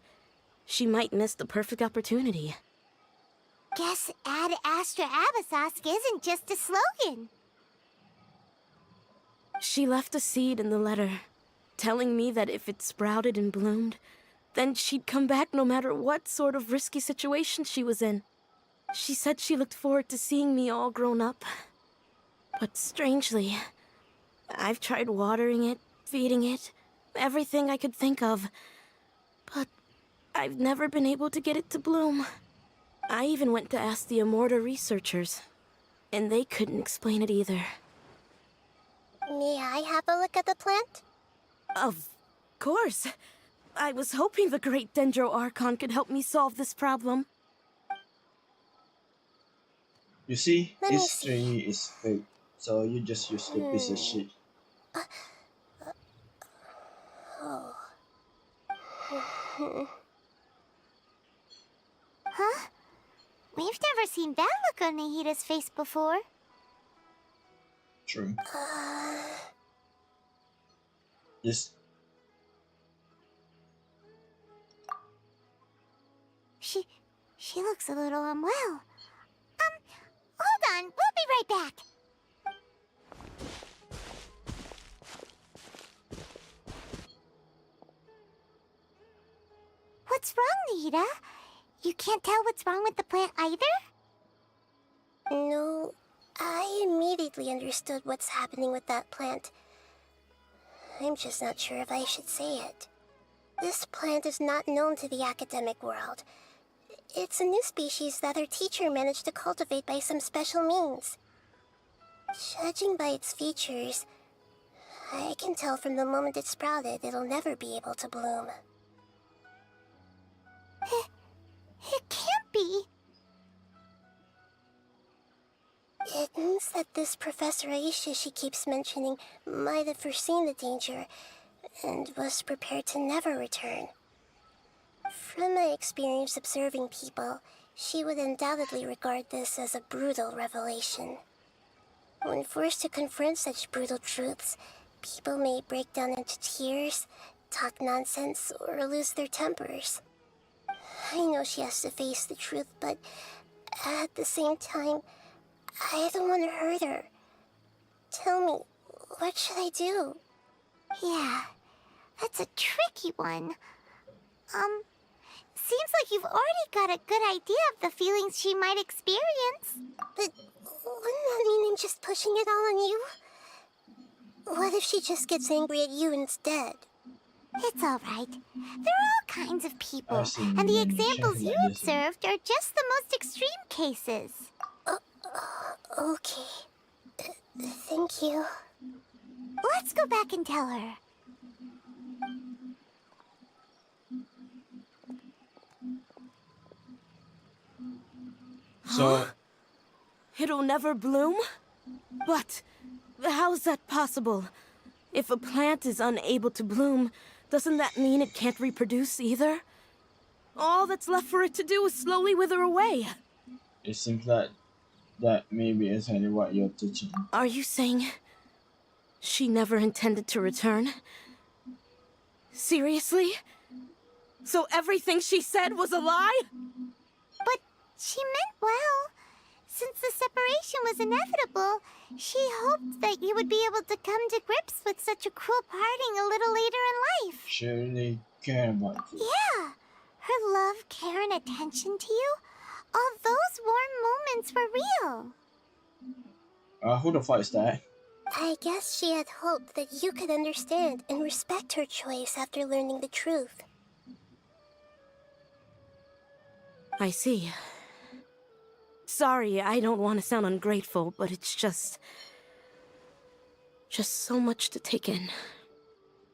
she might miss the perfect opportunity. Guess Ad Astra Abyssosque isn't just a slogan. She left a seed in the letter, telling me that if it sprouted and bloomed, then she'd come back no matter what sort of risky situation she was in. She said she looked forward to seeing me all grown up. But strangely, I've tried watering it, feeding it, everything I could think of. But I've never been able to get it to bloom. I even went to ask the Amorta researchers, and they couldn't explain it either. May I have a look at the plant? Of course. I was hoping the great Dendro Archon could help me solve this problem. You see, Let me history is fake, so you just use the piece of shit. Oh. Huh? We've never seen that look on Nahida's face before. True. Yes. She looks a little unwell. Hold on, we'll be right back. What's wrong, Nahida? You can't tell what's wrong with the plant either? No, I immediately understood what's happening with that plant. I'm just not sure if I should say it. This plant is not known to the academic world. It's a new species that our teacher managed to cultivate by some special means. Judging by its features, I can tell from the moment it sprouted it'll never be able to bloom. It can't be. It means that this Professor Aisha she keeps mentioning might have foreseen the danger and was prepared to never return. From my experience observing people, she would undoubtedly regard this as a brutal revelation. When forced to confront such brutal truths, people may break down into tears, talk nonsense, or lose their tempers. I know she has to face the truth, but at the same time, I don't want to hurt her. Tell me, what should I do? Yeah, that's a tricky one. Seems like you've already got a good idea of the feelings she might experience. But wouldn't that mean I'm just pushing it all on you? What if she just gets angry at you instead? It's all right. There are all kinds of people, and the examples you observed are just the most extreme cases. Okay. Thank you. Let's go back and tell her. So It'll never bloom? But how's that possible? If a plant is unable to bloom, doesn't that mean it can't reproduce either? All that's left for it to do is slowly wither away. it seems like that maybe is exactly what you're teaching. Are you saying she never intended to return? Seriously? So everything she said was a lie? But she meant well. Since the separation was inevitable, she hoped that you would be able to come to grips with such a cruel parting a little later in life. She really cared about you. Yeah. Her love, care, and attention to you, all those warm moments were real. Who the fuck is that? I guess she had hoped that you could understand and respect her choice after learning the truth. I see. Sorry, I don't want to sound ungrateful, but it's just so much to take in.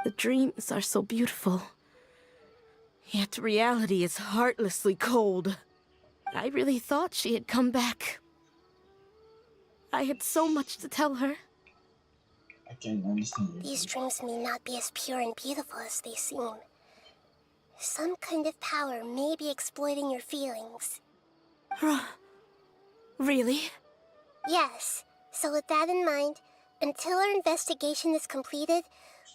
The dreams are so beautiful. Yet reality is heartlessly cold. I really thought she had come back. I had so much to tell her. I can't understand you. These dreams may not be as pure and beautiful as they seem. Some kind of power may be exploiting your feelings. Really? Yes. So with that in mind, until our investigation is completed,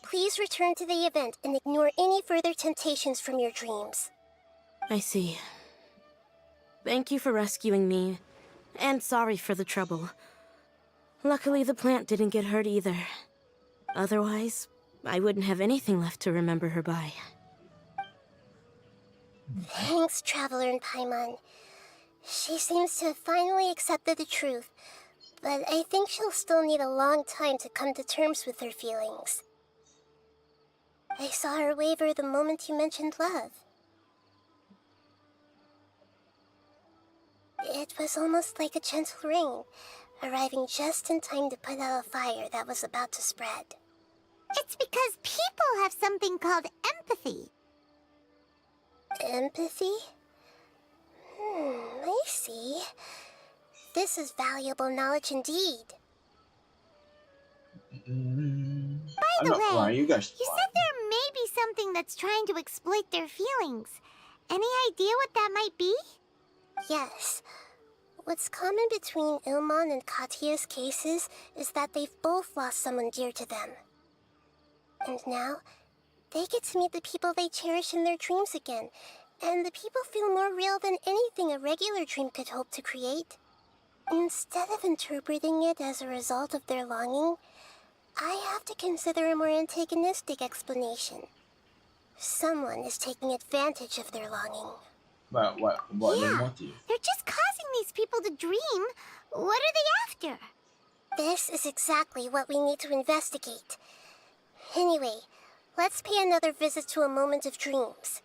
please return to the event and ignore any further temptations from your dreams. I see. Thank you for rescuing me, and sorry for the trouble. Luckily, the plant didn't get hurt either. Otherwise, I wouldn't have anything left to remember her by. Thanks, Traveler and Paimon. She seems to have finally accepted the truth, but I think she'll still need a long time to come to terms with her feelings. I saw her waver the moment you mentioned love. It was almost like a gentle rain, arriving just in time to put out a fire that was about to spread. It's because people have something called empathy. Empathy? I see. This is valuable knowledge indeed. By the way, you said there may be something that's trying to exploit their feelings. Any idea what that might be? Yes. What's common between Ilmon and Katia's cases is that they've both lost someone dear to them. And now, they get to meet the people they cherish in their dreams again, and the people feel more real than anything a regular dream could hope to create. Instead of interpreting it as a result of their longing, I have to consider a more antagonistic explanation. Someone is taking advantage of their longing. But what the motive? They're just causing these people to dream. What are they after? This is exactly what we need to investigate. Anyway, let's pay another visit to a moment of dreams.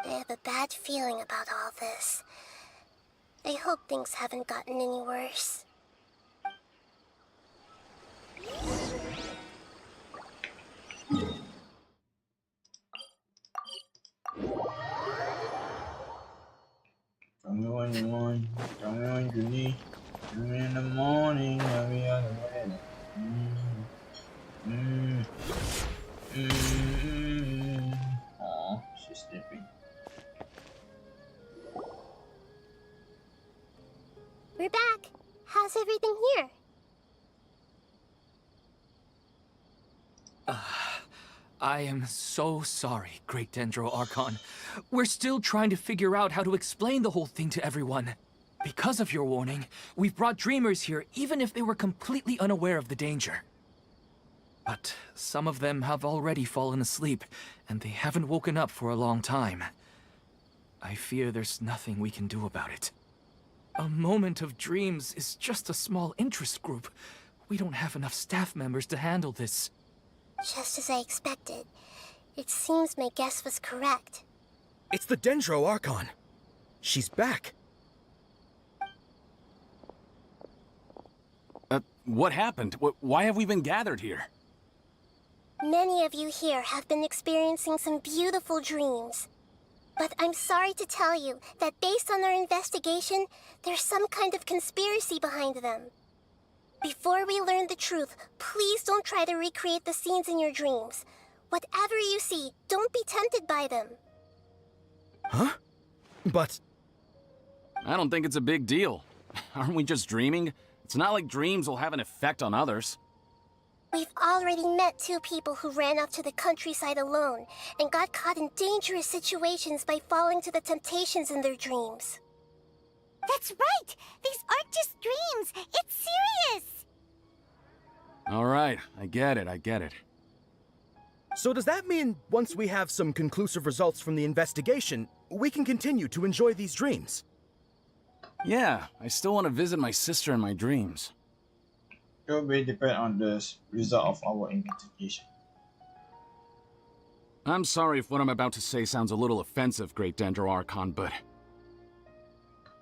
I have a bad feeling about all this. I hope things haven't gotten any worse. Tell me when you want, tell me when you need. Tell me in the morning, I'll be on the way. Aw, she's sleeping. We're back. How's everything here? I am so sorry, Great Dendro Archon. We're still trying to figure out how to explain the whole thing to everyone. Because of your warning, we've brought dreamers here even if they were completely unaware of the danger. But some of them have already fallen asleep, and they haven't woken up for a long time. I fear there's nothing we can do about it. A moment of dreams is just a small interest group. We don't have enough staff members to handle this. Just as I expected. It seems my guess was correct. It's the Dendro Archon. She's back. What happened? Why have we been gathered here? Many of you here have been experiencing some beautiful dreams. But I'm sorry to tell you that based on our investigation, there's some kind of conspiracy behind them. Before we learn the truth, please don't try to recreate the scenes in your dreams. Whatever you see, don't be tempted by them. Huh? But... I don't think it's a big deal. Aren't we just dreaming? It's not like dreams will have an effect on others. We've already met 2 people who ran off to the countryside alone and got caught in dangerous situations by falling to the temptations in their dreams. That's right! These aren't just dreams! It's serious! Alright, I get it. So does that mean once we have some conclusive results from the investigation, we can continue to enjoy these dreams? Yeah, I still want to visit my sister in my dreams. It will be depend on the result of our investigation. I'm sorry if what I'm about to say sounds a little offensive, Great Dendro Archon, but...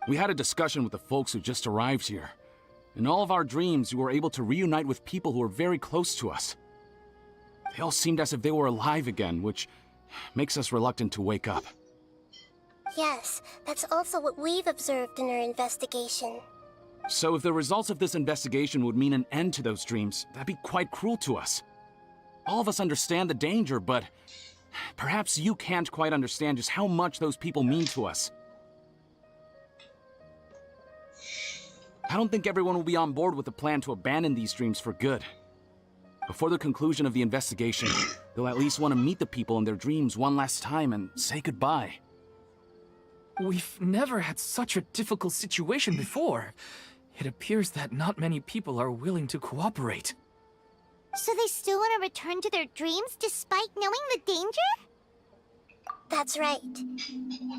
we had a discussion with the folks who just arrived here. In all of our dreams, we were able to reunite with people who were very close to us. They all seemed as if they were alive again, which makes us reluctant to wake up. Yes, that's also what we've observed in our investigation. So if the results of this investigation would mean an end to those dreams, that'd be quite cruel to us. All of us understand the danger, but perhaps you can't quite understand just how much those people mean to us. I don't think everyone will be on board with the plan to abandon these dreams for good. Before the conclusion of the investigation, they'll at least want to meet the people in their dreams one last time and say goodbye. We've never had such a difficult situation before. It appears that not many people are willing to cooperate. So they still want to return to their dreams despite knowing the danger? That's right.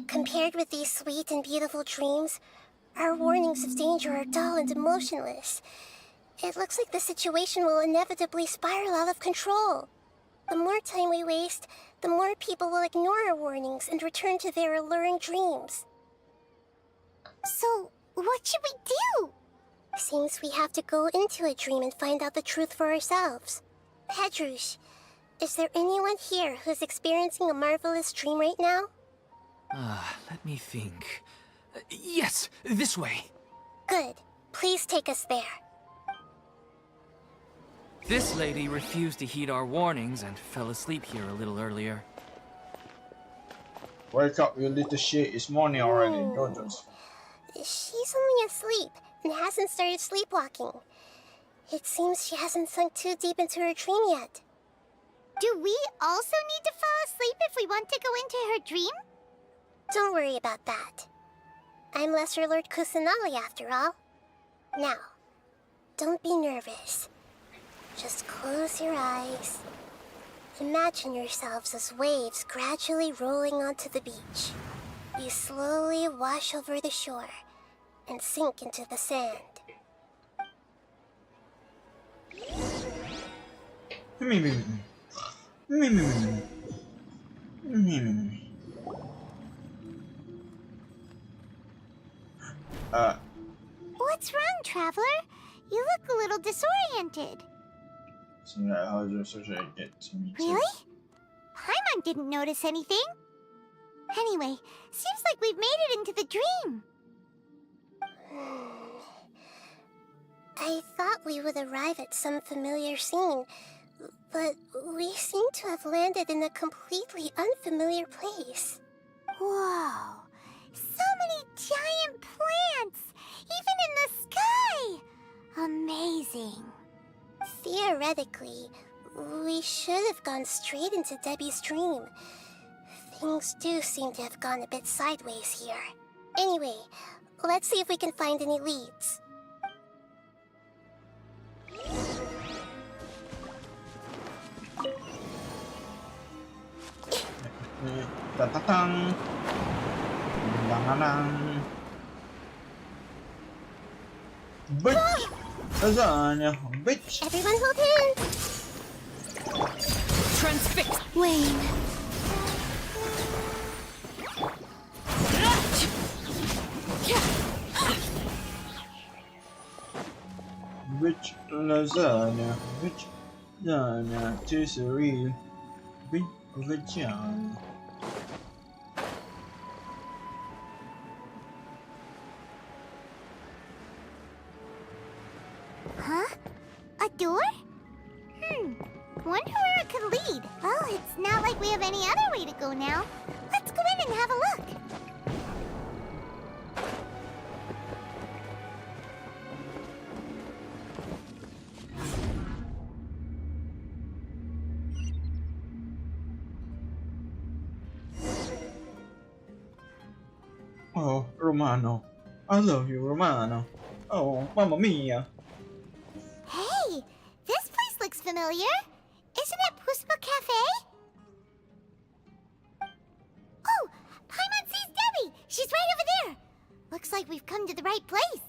Compared with these sweet and beautiful dreams, our warnings of danger are dull and emotionless. It looks like the situation will inevitably spiral out of control. The more time we waste, the more people will ignore our warnings and return to their alluring dreams. So, what should we do? Seems we have to go into a dream and find out the truth for ourselves. Pedrush, is there anyone here who's experiencing a marvelous dream right now? Let me think. Yes, this way. Good. Please take us there. This lady refused to heed our warnings and fell asleep here a little earlier. Wake up, you little shit. It's morning already. Jojo's. She's only asleep and hasn't started sleepwalking. It seems she hasn't sunk too deep into her dream yet. Do we also need to fall asleep if we want to go into her dream? Don't worry about that. I'm Lesser Lord Kusanali after all. Now, don't be nervous. Just close your eyes. Imagine yourselves as waves gradually rolling onto the beach. You slowly wash over the shore and sink into the sand. What's wrong, Traveler? You look a little disoriented. So how does it get to me? Really? Paimon didn't notice anything. Anyway, seems like we've made it into the dream. I thought we would arrive at some familiar scene, but we seem to have landed in a completely unfamiliar place. Whoa! So many giant plants! Even in the sky! Amazing. Theoretically, we should have gone straight into Debbie's dream. Things do seem to have gone a bit sideways here. Anyway, let's see if we can find any leads. Ta-ta-tang. Dang-a-dang. Bitch! Lasagna, bitch! Everyone hold hands! Transfix! Wayne. Bitch lasagna, bitch lasagna, too surreal, bitch vagina. door? Wonder where it could lead. Well, it's not like we have any other way to go now. Let's go in and have a look. Oh, Romano. I love you, Romano. Oh, Mamma Mia. Hey, this place looks familiar. Isn't it Puspa Cafe? Oh, Paimon sees Debbie. She's right over there. Looks like we've come to the right place.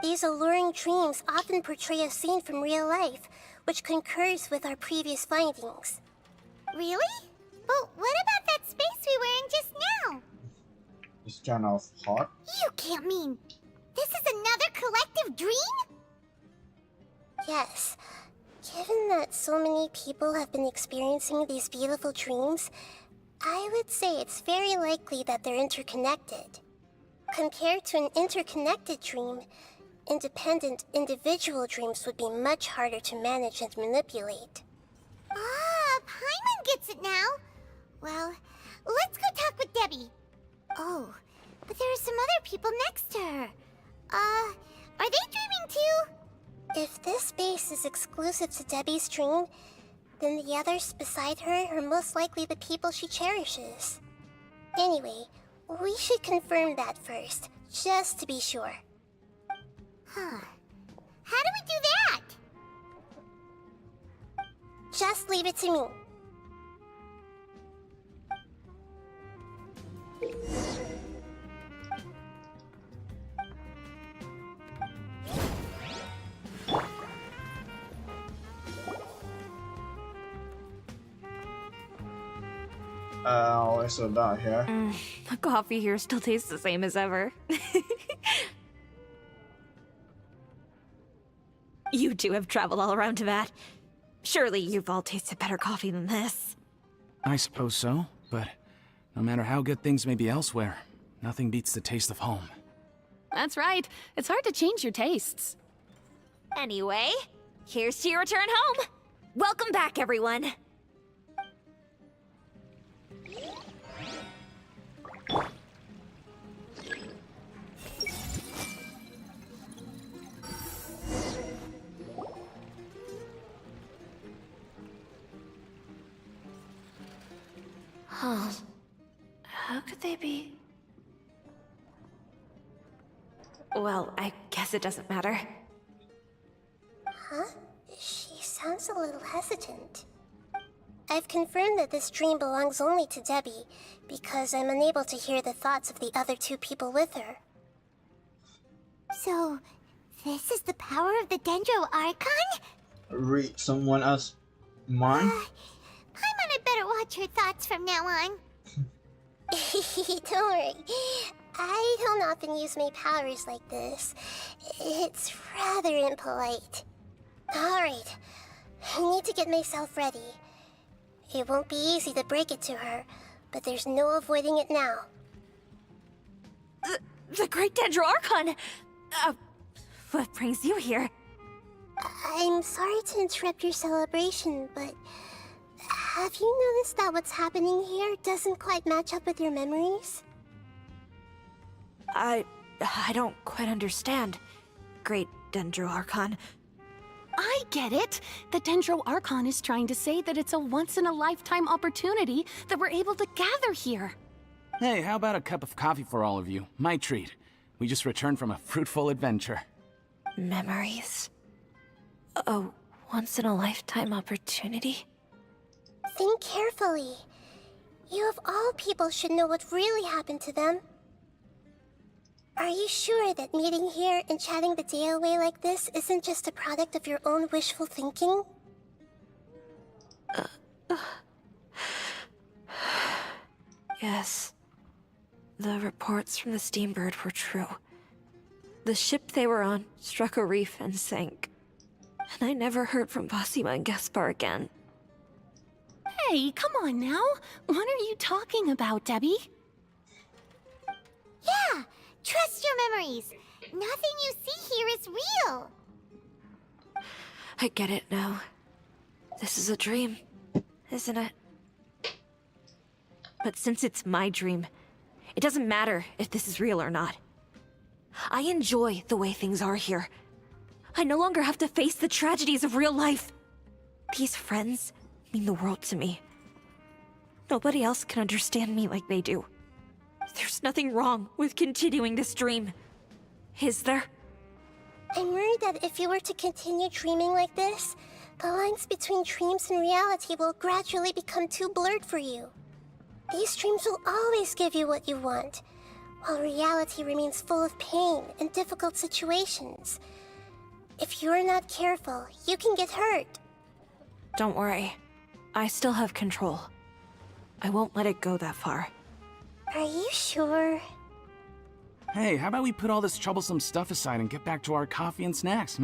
These alluring dreams often portray a scene from real life, which concurs with our previous findings. Really? But what about that space we were in just now? It's kind of hot. You can't mean this is another collective dream? Yes. Given that so many people have been experiencing these beautiful dreams, I would say it's very likely that they're interconnected. Compared to an interconnected dream, independent individual dreams would be much harder to manage and manipulate. Ah, Paimon gets it now. Well, let's go talk with Debbie. Oh, but there are some other people next to her. Are they dreaming too? If this space is exclusive to Debbie's dream, then the others beside her are most likely the people she cherishes. Anyway, we should confirm that first, just to be sure. Huh. How do we do that? Just leave it to me. It's a dot here. The coffee here still tastes the same as ever. You two have traveled all around Tibet. Surely you've all tasted better coffee than this. I suppose so, but no matter how good things may be elsewhere, nothing beats the taste of home. That's right. It's hard to change your tastes. Anyway, here's to your return home. Welcome back, everyone. Huh. How could they be? Well, I guess it doesn't matter. Huh? She sounds a little hesitant. I've confirmed that this dream belongs only to Debbie, because I'm unable to hear the thoughts of the other two people with her. So, this is the power of the Dendro Archon? Read someone else's mind? Paimon had better watch her thoughts from now on. Don't worry. I don't often use my powers like this. It's rather impolite. Alright, I need to get myself ready. It won't be easy to break it to her, but there's no avoiding it now. The Great Dendro Archon! What brings you here? I'm sorry to interrupt your celebration, but have you noticed that what's happening here doesn't quite match up with your memories? I don't quite understand, Great Dendro Archon. I get it. The Dendro Archon is trying to say that it's a once-in-a-lifetime opportunity that we're able to gather here. Hey, how about a cup of coffee for all of you? My treat. We just returned from a fruitful adventure. Memories? A once-in-a-lifetime opportunity? Think carefully. You of all people should know what really happened to them. Are you sure that meeting here and chatting the day away like this isn't just a product of your own wishful thinking? Yes. The reports from the Steambird were true. The ship they were on struck a reef and sank. And I never heard from Basima and Gaspar again. Hey, come on now. What are you talking about, Debbie? Yeah, trust your memories. Nothing you see here is real. I get it now. This is a dream, isn't it? But since it's my dream, it doesn't matter if this is real or not. I enjoy the way things are here. I no longer have to face the tragedies of real life. These friends mean the world to me. Nobody else can understand me like they do. There's nothing wrong with continuing this dream. Is there? I'm worried that if you were to continue dreaming like this, the lines between dreams and reality will gradually become too blurred for you. These dreams will always give you what you want, while reality remains full of pain and difficult situations. If you're not careful, you can get hurt. Don't worry. I still have control. I won't let it go that far. Are you sure? Hey, how about we put all this troublesome stuff aside and get back to our coffee and snacks,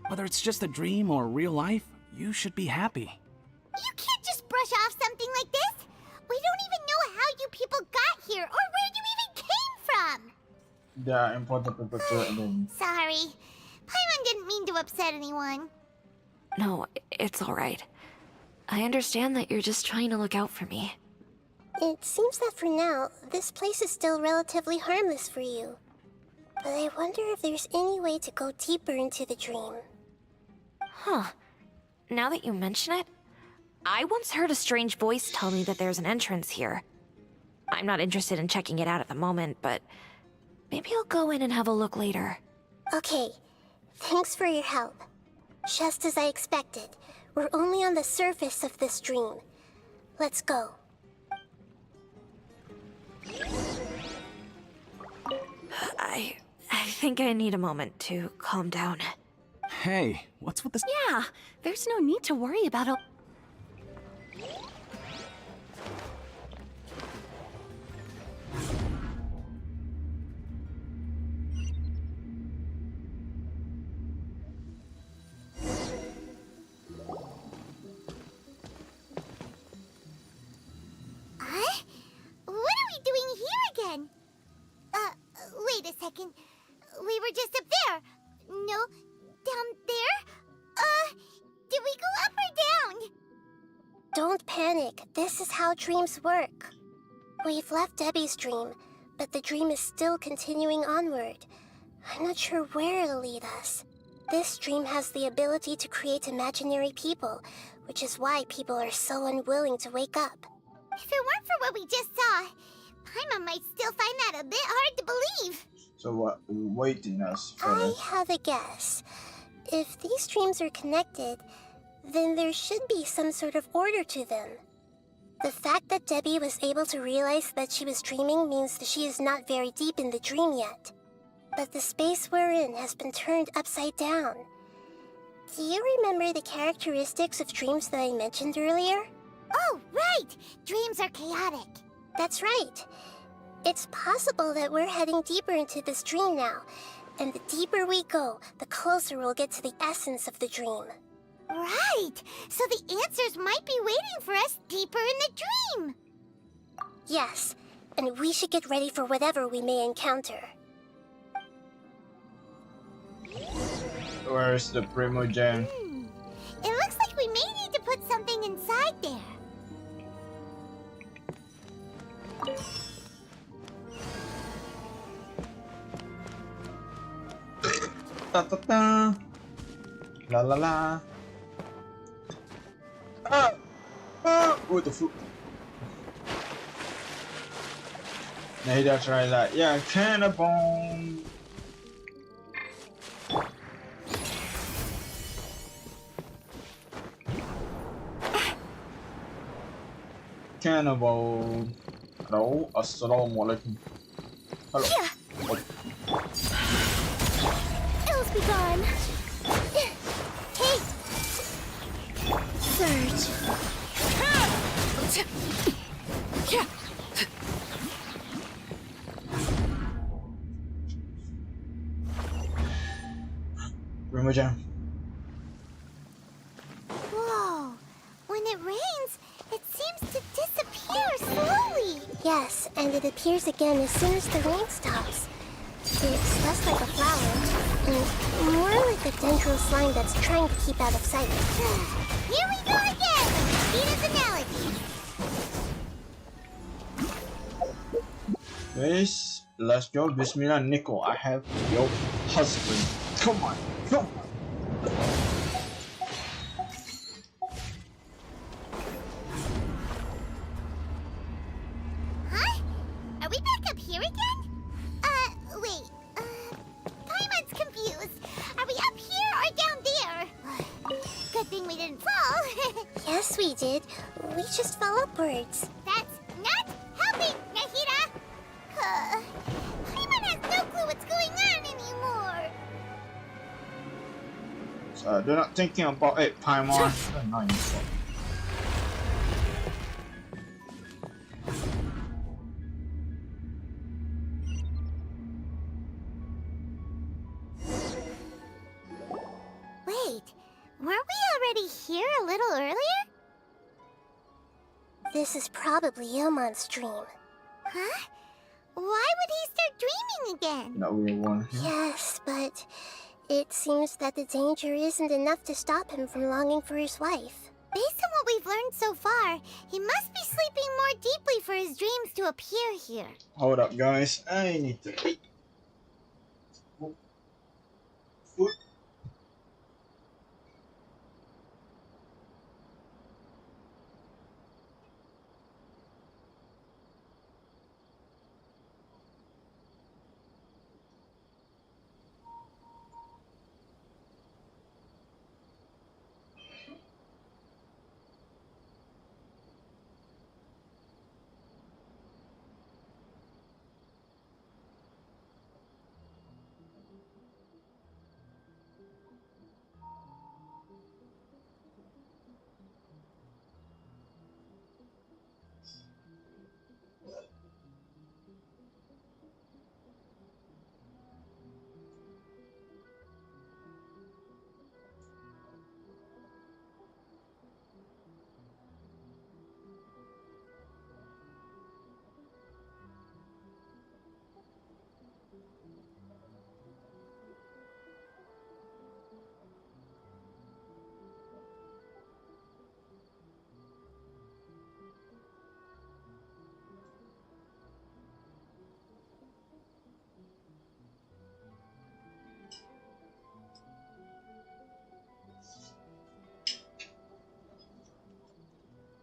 Whether it's just a dream or real life, you should be happy. You can't just brush off something like this. We don't even know how you people got here or where you even came from. Yeah, important people too, and then Sorry. Paimon didn't mean to upset anyone. No, it's alright. I understand that you're just trying to look out for me. It seems that for now, this place is still relatively harmless for you. But I wonder if there's any way to go deeper into the dream. Huh. Now that you mention it, I once heard a strange voice tell me that there's an entrance here. I'm not interested in checking it out at the moment, but maybe I'll go in and have a look later. Okay, thanks for your help. Just as I expected, we're only on the surface of this dream. Let's go. I think I need a moment to calm down. Hey, what's with this? Yeah, there's no need to worry about it. Huh? What are we doing here again? Wait a second. We were just up there. No, down there? Did we go up or down? Don't panic. This is how dreams work. We've left Debbie's dream, but the dream is still continuing onward. I'm not sure where it'll lead us. This dream has the ability to create imaginary people, which is why people are so unwilling to wake up. If it weren't for what we just saw, Paimon might still find that a bit hard to believe. so what waiting us for I have a guess. If these dreams are connected, then there should be some sort of order to them. The fact that Debbie was able to realize that she was dreaming means that she is not very deep in the dream yet. But the space we're in has been turned upside down. Do you remember the characteristics of dreams that I mentioned earlier? Oh, right! Dreams are chaotic. That's right. It's possible that we're heading deeper into this dream now, and the deeper we go, the closer we'll get to the essence of the dream. Right! So the answers might be waiting for us deeper in the dream! Yes, and we should get ready for whatever we may encounter. Where's the Primogen? It looks like we may need to put something inside there. Ta ta ta. La la la. Ah! Ah! What the fuck? Nahida, try that. Yeah, cannonball. Cannonball. Hello, assalamualaikum. Hello. Yeah. Ills be gone. Hey! Surge. Primogen. Whoa. When it rains, it seems to disappear slowly. Yes, and it appears again as soon as the rain stops. It's less like a flower, and more like a dendro slime that's trying to keep out of sight. Here we go again! Nahita's analogy. Guys, let's go. Bismillah, Nico. I have your husband. Come on, come on. Huh? Are we back up here again? Wait. Paimon's confused. Are we up here or down there? Good thing we didn't fall. Yes, we did. We just fell upwards. That's not helping, Nahida! Paimon has no clue what's going on anymore. So they're not thinking about it, Paimon. Annoying. Wait, weren't we already here a little earlier? This is probably Ilmon's dream. Huh? Why would he start dreaming again? That weird one. Yes, but it seems that the danger isn't enough to stop him from longing for his wife. Based on what we've learned so far, he must be sleeping more deeply for his dreams to appear here. Hold up, guys. I need to eat. Food.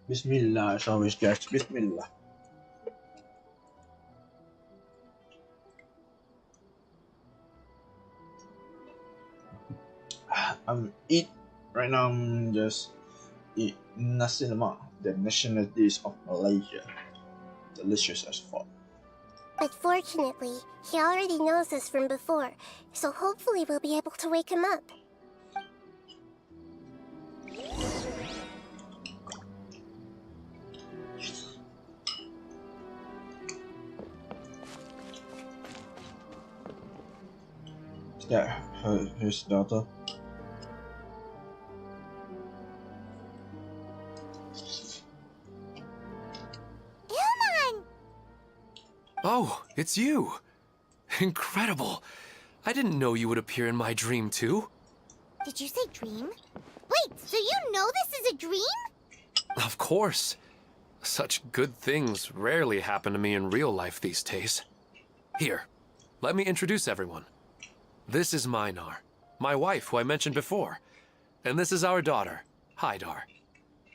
Bismillah, as always, guys. Bismillah. I'm eat right now. I'm just eat nasi lemak, the national dish of Malaysia. Delicious as fuck. But fortunately, he already knows this from before, so hopefully we'll be able to wake him up. Is that his daughter? Ilmon! Oh, it's you! Incredible! I didn't know you would appear in my dream, too. Did you say dream? Wait, so you know this is a dream? Of course. Such good things rarely happen to me in real life these days. Here, let me introduce everyone. This is Minar, my wife who I mentioned before. And this is our daughter, Hydar.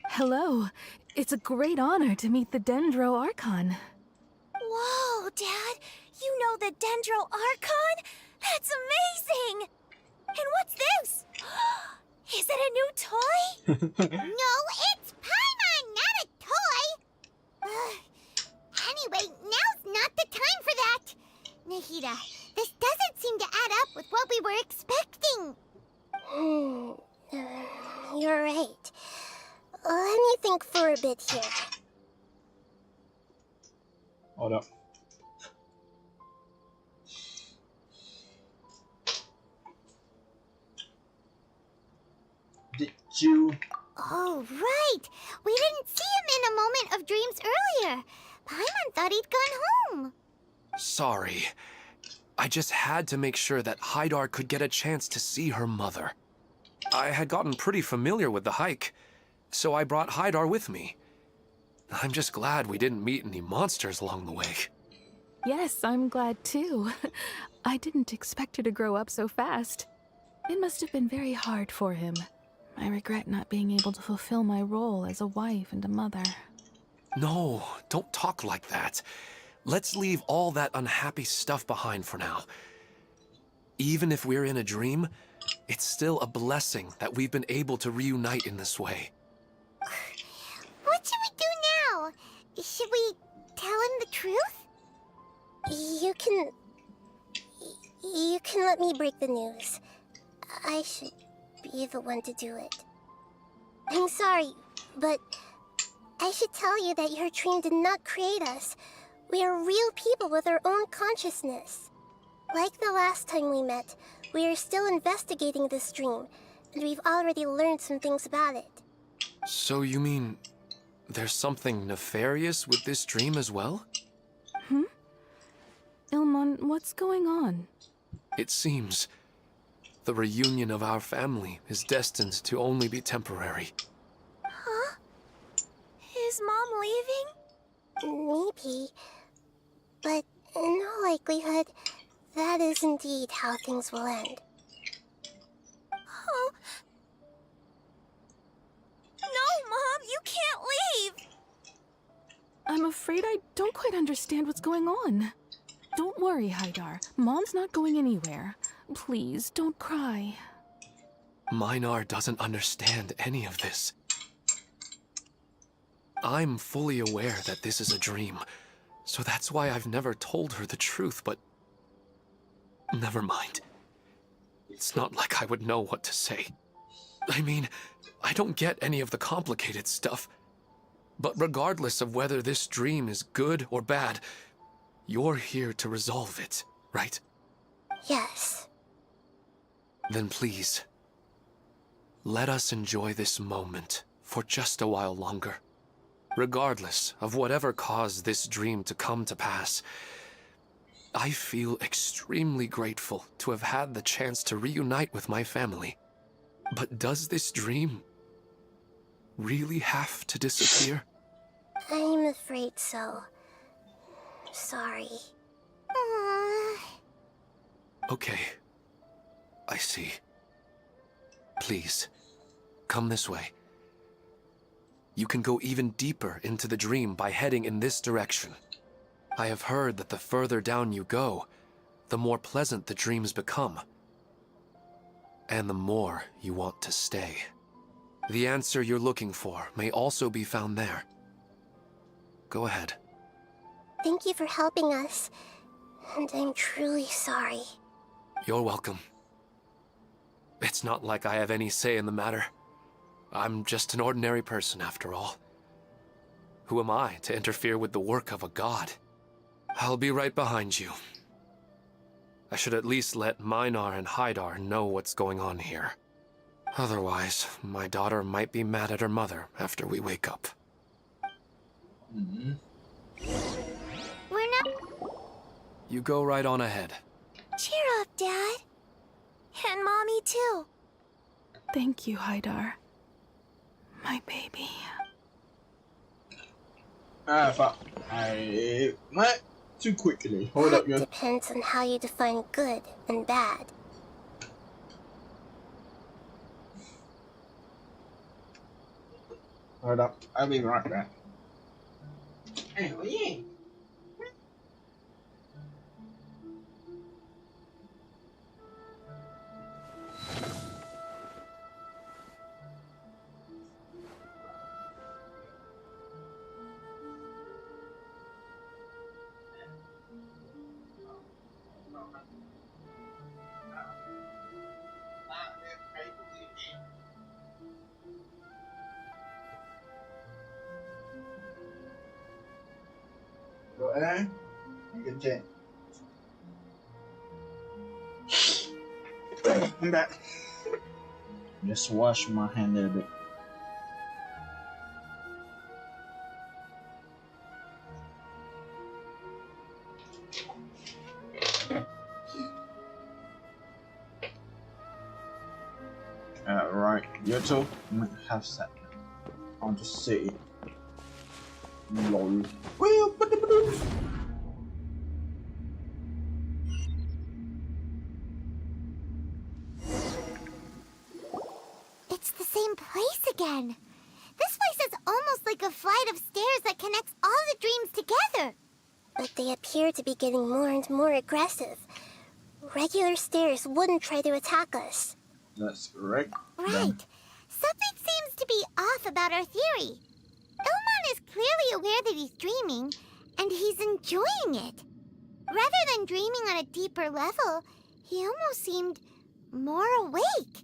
Hello. It's a great honor to meet the Dendro Archon. Whoa, Dad! You know the Dendro Archon? That's amazing! And what's this? Is it a new toy? No, it's Paimon, not a toy! Anyway, now's not the time for that! Nahida, this doesn't seem to add up with what we were expecting. You're right. Let me think for a bit here. Hold up. Did you? Oh, right! We didn't see him in a moment of dreams earlier. Paimon thought he'd gone home. Sorry. I just had to make sure that Haidar could get a chance to see her mother. I had gotten pretty familiar with the hike, so I brought Haidar with me. I'm just glad we didn't meet any monsters along the way. Yes, I'm glad too. I didn't expect her to grow up so fast. It must have been very hard for him. I regret not being able to fulfill my role as a wife and a mother. No, don't talk like that. Let's leave all that unhappy stuff behind for now. Even if we're in a dream, it's still a blessing that we've been able to reunite in this way. What should we do now? Should we tell him the truth? You can let me break the news. I should be the one to do it. I'm sorry, but I should tell you that your dream did not create us. We are real people with our own consciousness. Like the last time we met, we are still investigating this dream, and we've already learned some things about it. So you mean there's something nefarious with this dream as well? Ilmon, what's going on? It seems the reunion of our family is destined to only be temporary. Huh? Is Mom leaving? Maybe. But in all likelihood, that is indeed how things will end. Oh. No, Mom, you can't leave! I'm afraid I don't quite understand what's going on. Don't worry, Haidar. Mom's not going anywhere. Please, don't cry. Minar doesn't understand any of this. I'm fully aware that this is a dream, so that's why I've never told her the truth, but never mind. It's not like I would know what to say. I mean, I don't get any of the complicated stuff. But regardless of whether this dream is good or bad, you're here to resolve it, right? Yes. Then please, let us enjoy this moment for just a while longer. Regardless of whatever caused this dream to come to pass, I feel extremely grateful to have had the chance to reunite with my family. But does this dream really have to disappear? I'm afraid so. Sorry. Okay. I see. Please, come this way. You can go even deeper into the dream by heading in this direction. I have heard that the further down you go, the more pleasant the dreams become. And the more you want to stay. The answer you're looking for may also be found there. Go ahead. Thank you for helping us, and I'm truly sorry. You're welcome. It's not like I have any say in the matter. I'm just an ordinary person, after all. Who am I to interfere with the work of a god? I'll be right behind you. I should at least let Minar and Haidar know what's going on here. Otherwise, my daughter might be mad at her mother after we wake up. We're not... You go right on ahead. Cheer up, Dad. And Mommy, too. Thank you, Haidar. My baby. Fuck. I went too quickly. Hold up, yo. Depends on how you define good and bad. Hold up. I'll be right back. Hey, what are you? Go ahead. Good job. I'm back. Just wash my hand a little bit. You too have said. I'll just say it. LOL. It's the same place again. This place is almost like a flight of stairs that connects all the dreams together. But they appear to be getting more and more aggressive. Regular stairs wouldn't try to attack us. That's correct. Right. Then. Something seems to be off about our theory. Ilmon is clearly aware that he's dreaming, and he's enjoying it. Rather than dreaming on a deeper level, he almost seemed more awake.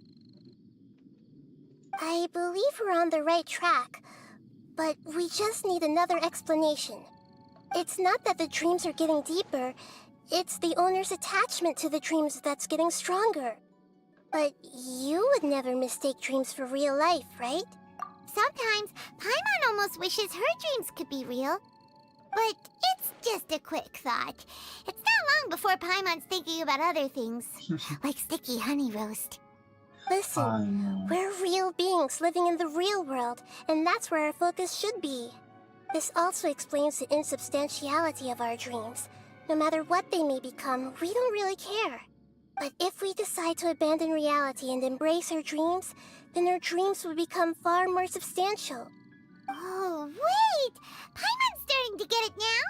I believe we're on the right track, but we just need another explanation. It's not that the dreams are getting deeper, it's the owner's attachment to the dreams that's getting stronger. But you would never mistake dreams for real life, right? Sometimes, Paimon almost wishes her dreams could be real. But it's just a quick thought. It's not long before Paimon's thinking about other things, like sticky honey roast. Listen, we're real beings living in the real world, and that's where our focus should be. This also explains the insubstantiality of our dreams. No matter what they may become, we don't really care. But if we decide to abandon reality and embrace our dreams, then our dreams will become far more substantial. Oh, wait! Paimon's starting to get it now?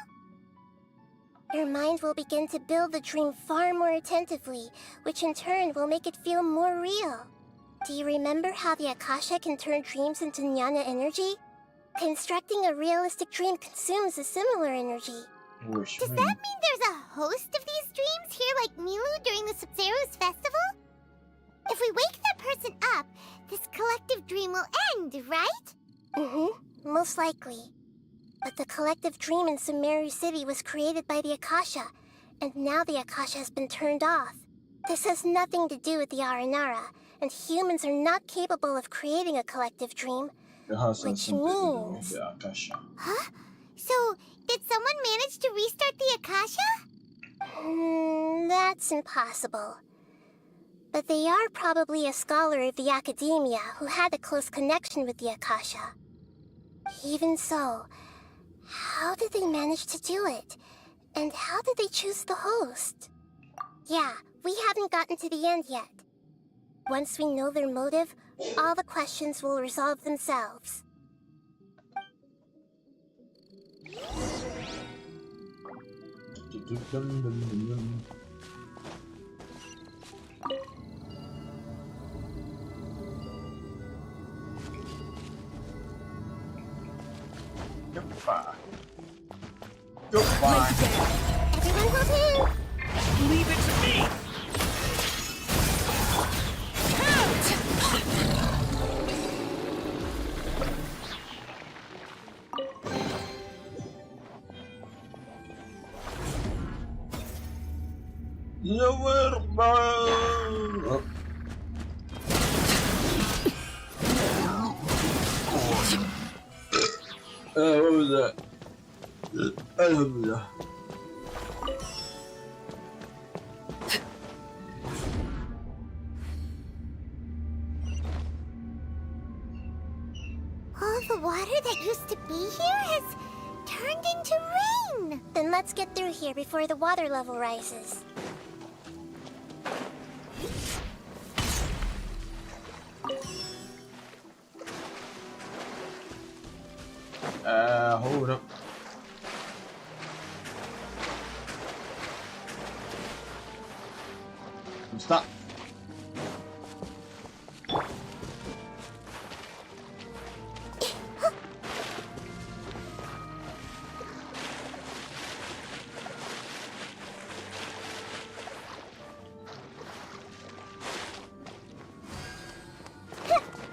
Your mind will begin to build the dream far more attentively, which in turn will make it feel more real. Do you remember how the Akasha can turn dreams into jnana energy? Constructing a realistic dream consumes a similar energy. Does that mean there's a host of these dreams here like Milu during the Sub-Zero's festival? If we wake that person up, this collective dream will end, right? Mm-hmm, most likely. But the collective dream in Sumeru City was created by the Akasha, and now the Akasha has been turned off. This has nothing to do with the Aranara, and humans are not capable of creating a collective dream, which means... Huh? So, did someone manage to restart the Akasha? That's impossible. But they are probably a scholar of the Academia who had a close connection with the Akasha. Even so, how did they manage to do it? And how did they choose the host? Yeah, we haven't gotten to the end yet. Once we know their motive, all the questions will resolve themselves. Goodbye. Goodbye. Everyone hold in! Leave it to me! What was that? Alhamdulillah. All the water that used to be here has turned into rain! Then let's get through here before the water level rises. Hold up. Stop.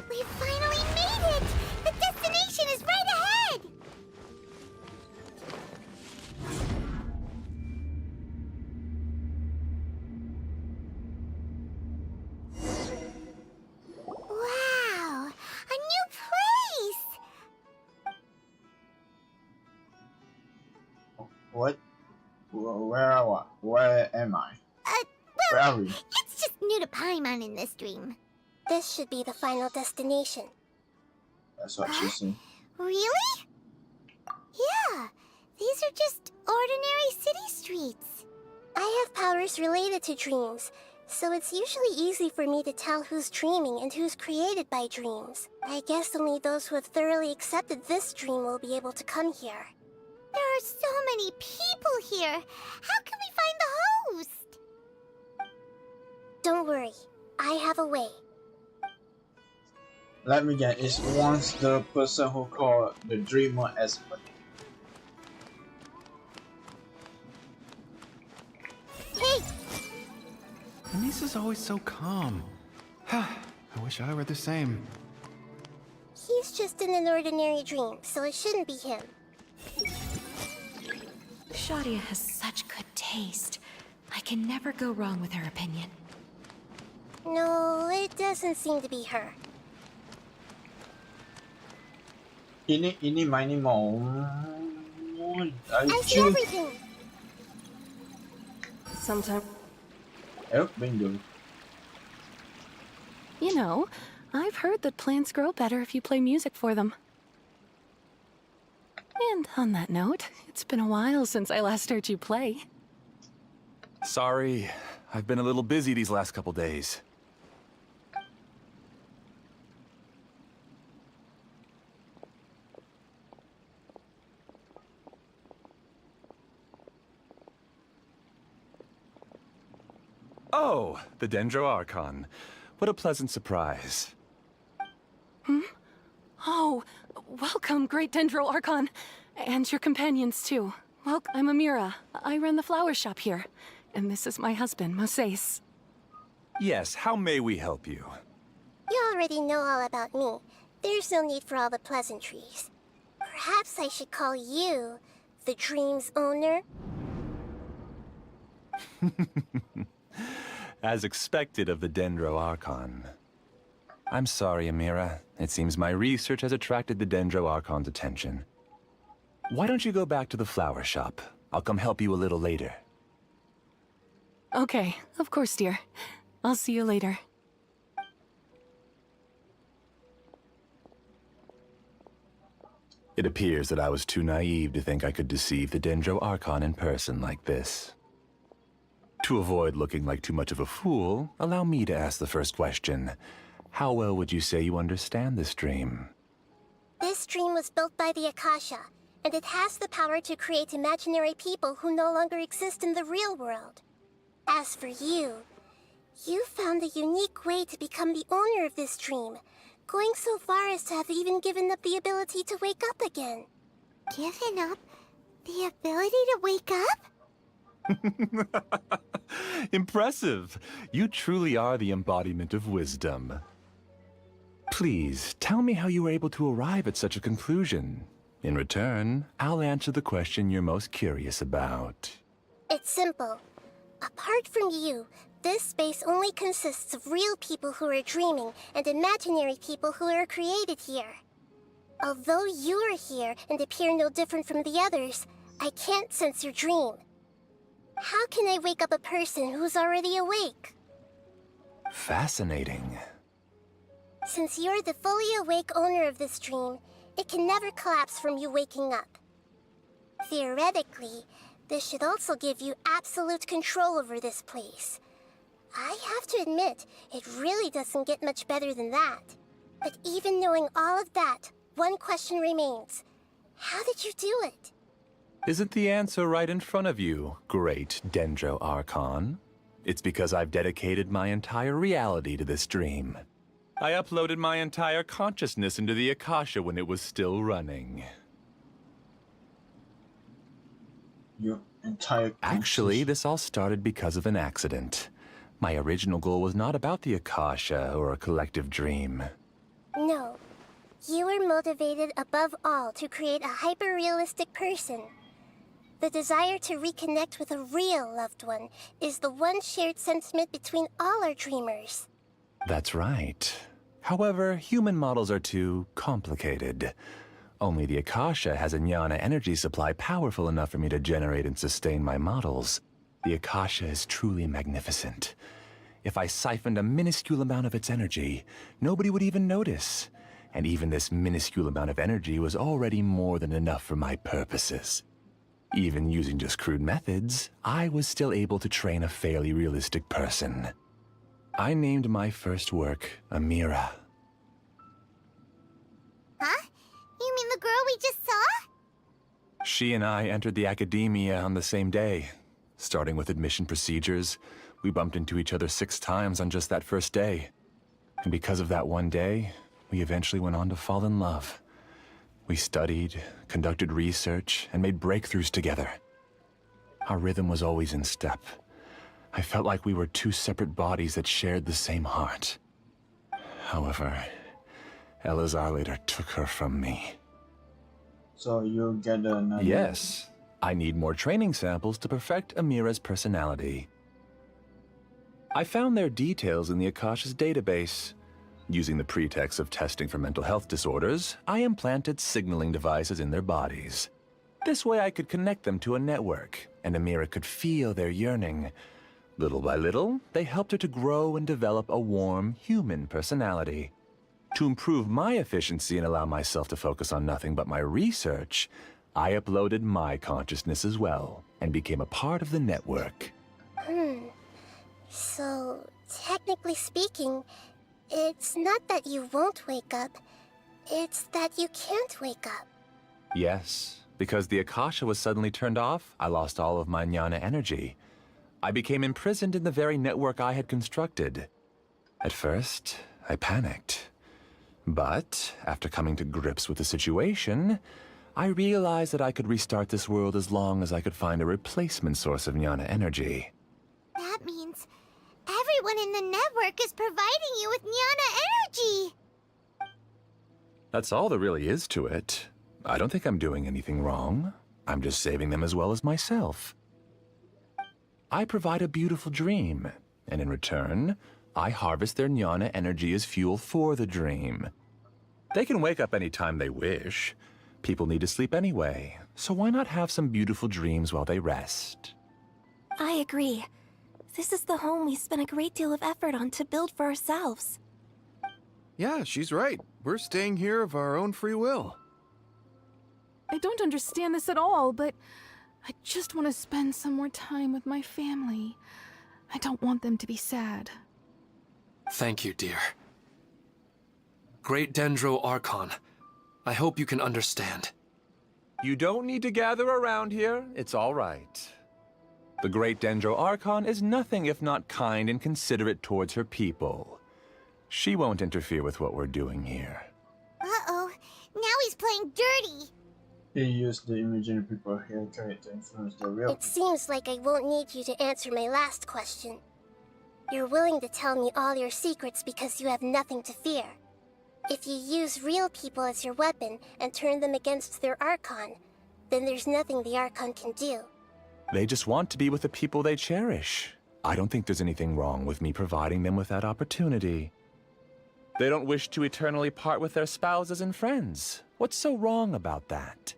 We finally made it! The destination is right ahead! Wow! A new place! What? Where am I? Where are we? It's just new to Paimon in this dream. This should be the final destination. That's what she said. Really? Yeah, these are just ordinary city streets. I have powers related to dreams, so it's usually easy for me to tell who's dreaming and who's created by dreams. I guess only those who have thoroughly accepted this dream will be able to come here. There are so many people here. How can we find the host? Don't worry, I have a way. Let me get. It's once the person who called the dreamer expert. Hey! Anisa's always so calm. I wish I were the same. He's just in an ordinary dream, so it shouldn't be him. Shadia has such good taste. I can never go wrong with her opinion. No, it doesn't seem to be her. Ini mini mo. I see everything! Sometimes. Oh, bingo. You know, I've heard that plants grow better if you play music for them. And on that note, it's been a while since I last heard you play. Sorry, I've been a little busy these last couple days. Oh, the Dendro Archon. What a pleasant surprise. Oh, welcome, Great Dendro Archon. And your companions, too. Well, I'm Amira. I run the flower shop here. And this is my husband, Moses. Yes, how may we help you? You already know all about me. There's no need for all the pleasantries. Perhaps I should call you the dream's owner? As expected of the Dendro Archon. I'm sorry, Amira. It seems my research has attracted the Dendro Archon's attention. Why don't you go back to the flower shop? I'll come help you a little later. Okay, of course, dear. I'll see you later. It appears that I was too naive to think I could deceive the Dendro Archon in person like this. To avoid looking like too much of a fool, allow me to ask the first question. How well would you say you understand this dream? This dream was built by the Akasha, and it has the power to create imaginary people who no longer exist in the real world. As for you, you found a unique way to become the owner of this dream, going so far as to have even given up the ability to wake up again. Given up the ability to wake up? Impressive! You truly are the embodiment of wisdom. Please, tell me how you were able to arrive at such a conclusion. In return, I'll answer the question you're most curious about. It's simple. Apart from you, this space only consists of real people who are dreaming and imaginary people who are created here. Although you are here and appear no different from the others, I can't sense your dream. How can I wake up a person who's already awake? Fascinating. Since you're the fully awake owner of this dream, it can never collapse from you waking up. Theoretically, this should also give you absolute control over this place. I have to admit, it really doesn't get much better than that. But even knowing all of that, one question remains. How did you do it? Isn't the answer right in front of you, great Dendro Archon? It's because I've dedicated my entire reality to this dream. I uploaded my entire consciousness into the Akasha when it was still running. Your entire Actually, this all started because of an accident. My original goal was not about the Akasha or a collective dream. No. You were motivated above all to create a hyper-realistic person. The desire to reconnect with a real loved one is the one shared sentiment between all our dreamers. That's right. However, human models are too complicated. Only the Akasha has a jnana energy supply powerful enough for me to generate and sustain my models. The Akasha is truly magnificent. If I siphoned a minuscule amount of its energy, nobody would even notice. And even this minuscule amount of energy was already more than enough for my purposes. Even using just crude methods, I was still able to train a fairly realistic person. I named my first work Amira. Huh? You mean the girl we just saw? She and I entered the academia on the same day. Starting with admission procedures, we bumped into each other 6 times on just that first day. And because of that one day, we eventually went on to fall in love. We studied, conducted research, and made breakthroughs together. Our rhythm was always in step. I felt like we were 2 separate bodies that shared the same heart. However, Elazar later took her from me. So you get another... Yes. I need more training samples to perfect Amira's personality. I found their details in the Akasha's database. Using the pretext of testing for mental health disorders, I implanted signaling devices in their bodies. This way I could connect them to a network, and Amira could feel their yearning. Little by little, they helped her to grow and develop a warm, human personality. To improve my efficiency and allow myself to focus on nothing but my research, I uploaded my consciousness as well, and became a part of the network. So, technically speaking, it's not that you won't wake up, it's that you can't wake up. Yes, because the Akasha was suddenly turned off, I lost all of my jnana energy. I became imprisoned in the very network I had constructed. At first, I panicked. But, after coming to grips with the situation, I realized that I could restart this world as long as I could find a replacement source of jnana energy. That means everyone in the network is providing you with jnana energy! That's all there really is to it. I don't think I'm doing anything wrong. I'm just saving them as well as myself. I provide a beautiful dream, and in return, I harvest their jnana energy as fuel for the dream. They can wake up any time they wish. People need to sleep anyway, so why not have some beautiful dreams while they rest? I agree. This is the home we spent a great deal of effort on to build for ourselves. Yeah, she's right. We're staying here of our own free will. I don't understand this at all, but I just want to spend some more time with my family. I don't want them to be sad. Thank you, dear. Great Dendro Archon, I hope you can understand. You don't need to gather around here. It's all right. The Great Dendro Archon is nothing if not kind and considerate towards her people. She won't interfere with what we're doing here. Uh-oh, now he's playing dirty! He used the imaginary people here to influence the real. It seems like I won't need you to answer my last question. You're willing to tell me all your secrets because you have nothing to fear. If you use real people as your weapon and turn them against their Archon, then there's nothing the Archon can do. They just want to be with the people they cherish. I don't think there's anything wrong with me providing them with that opportunity. They don't wish to eternally part with their spouses and friends. What's so wrong about that?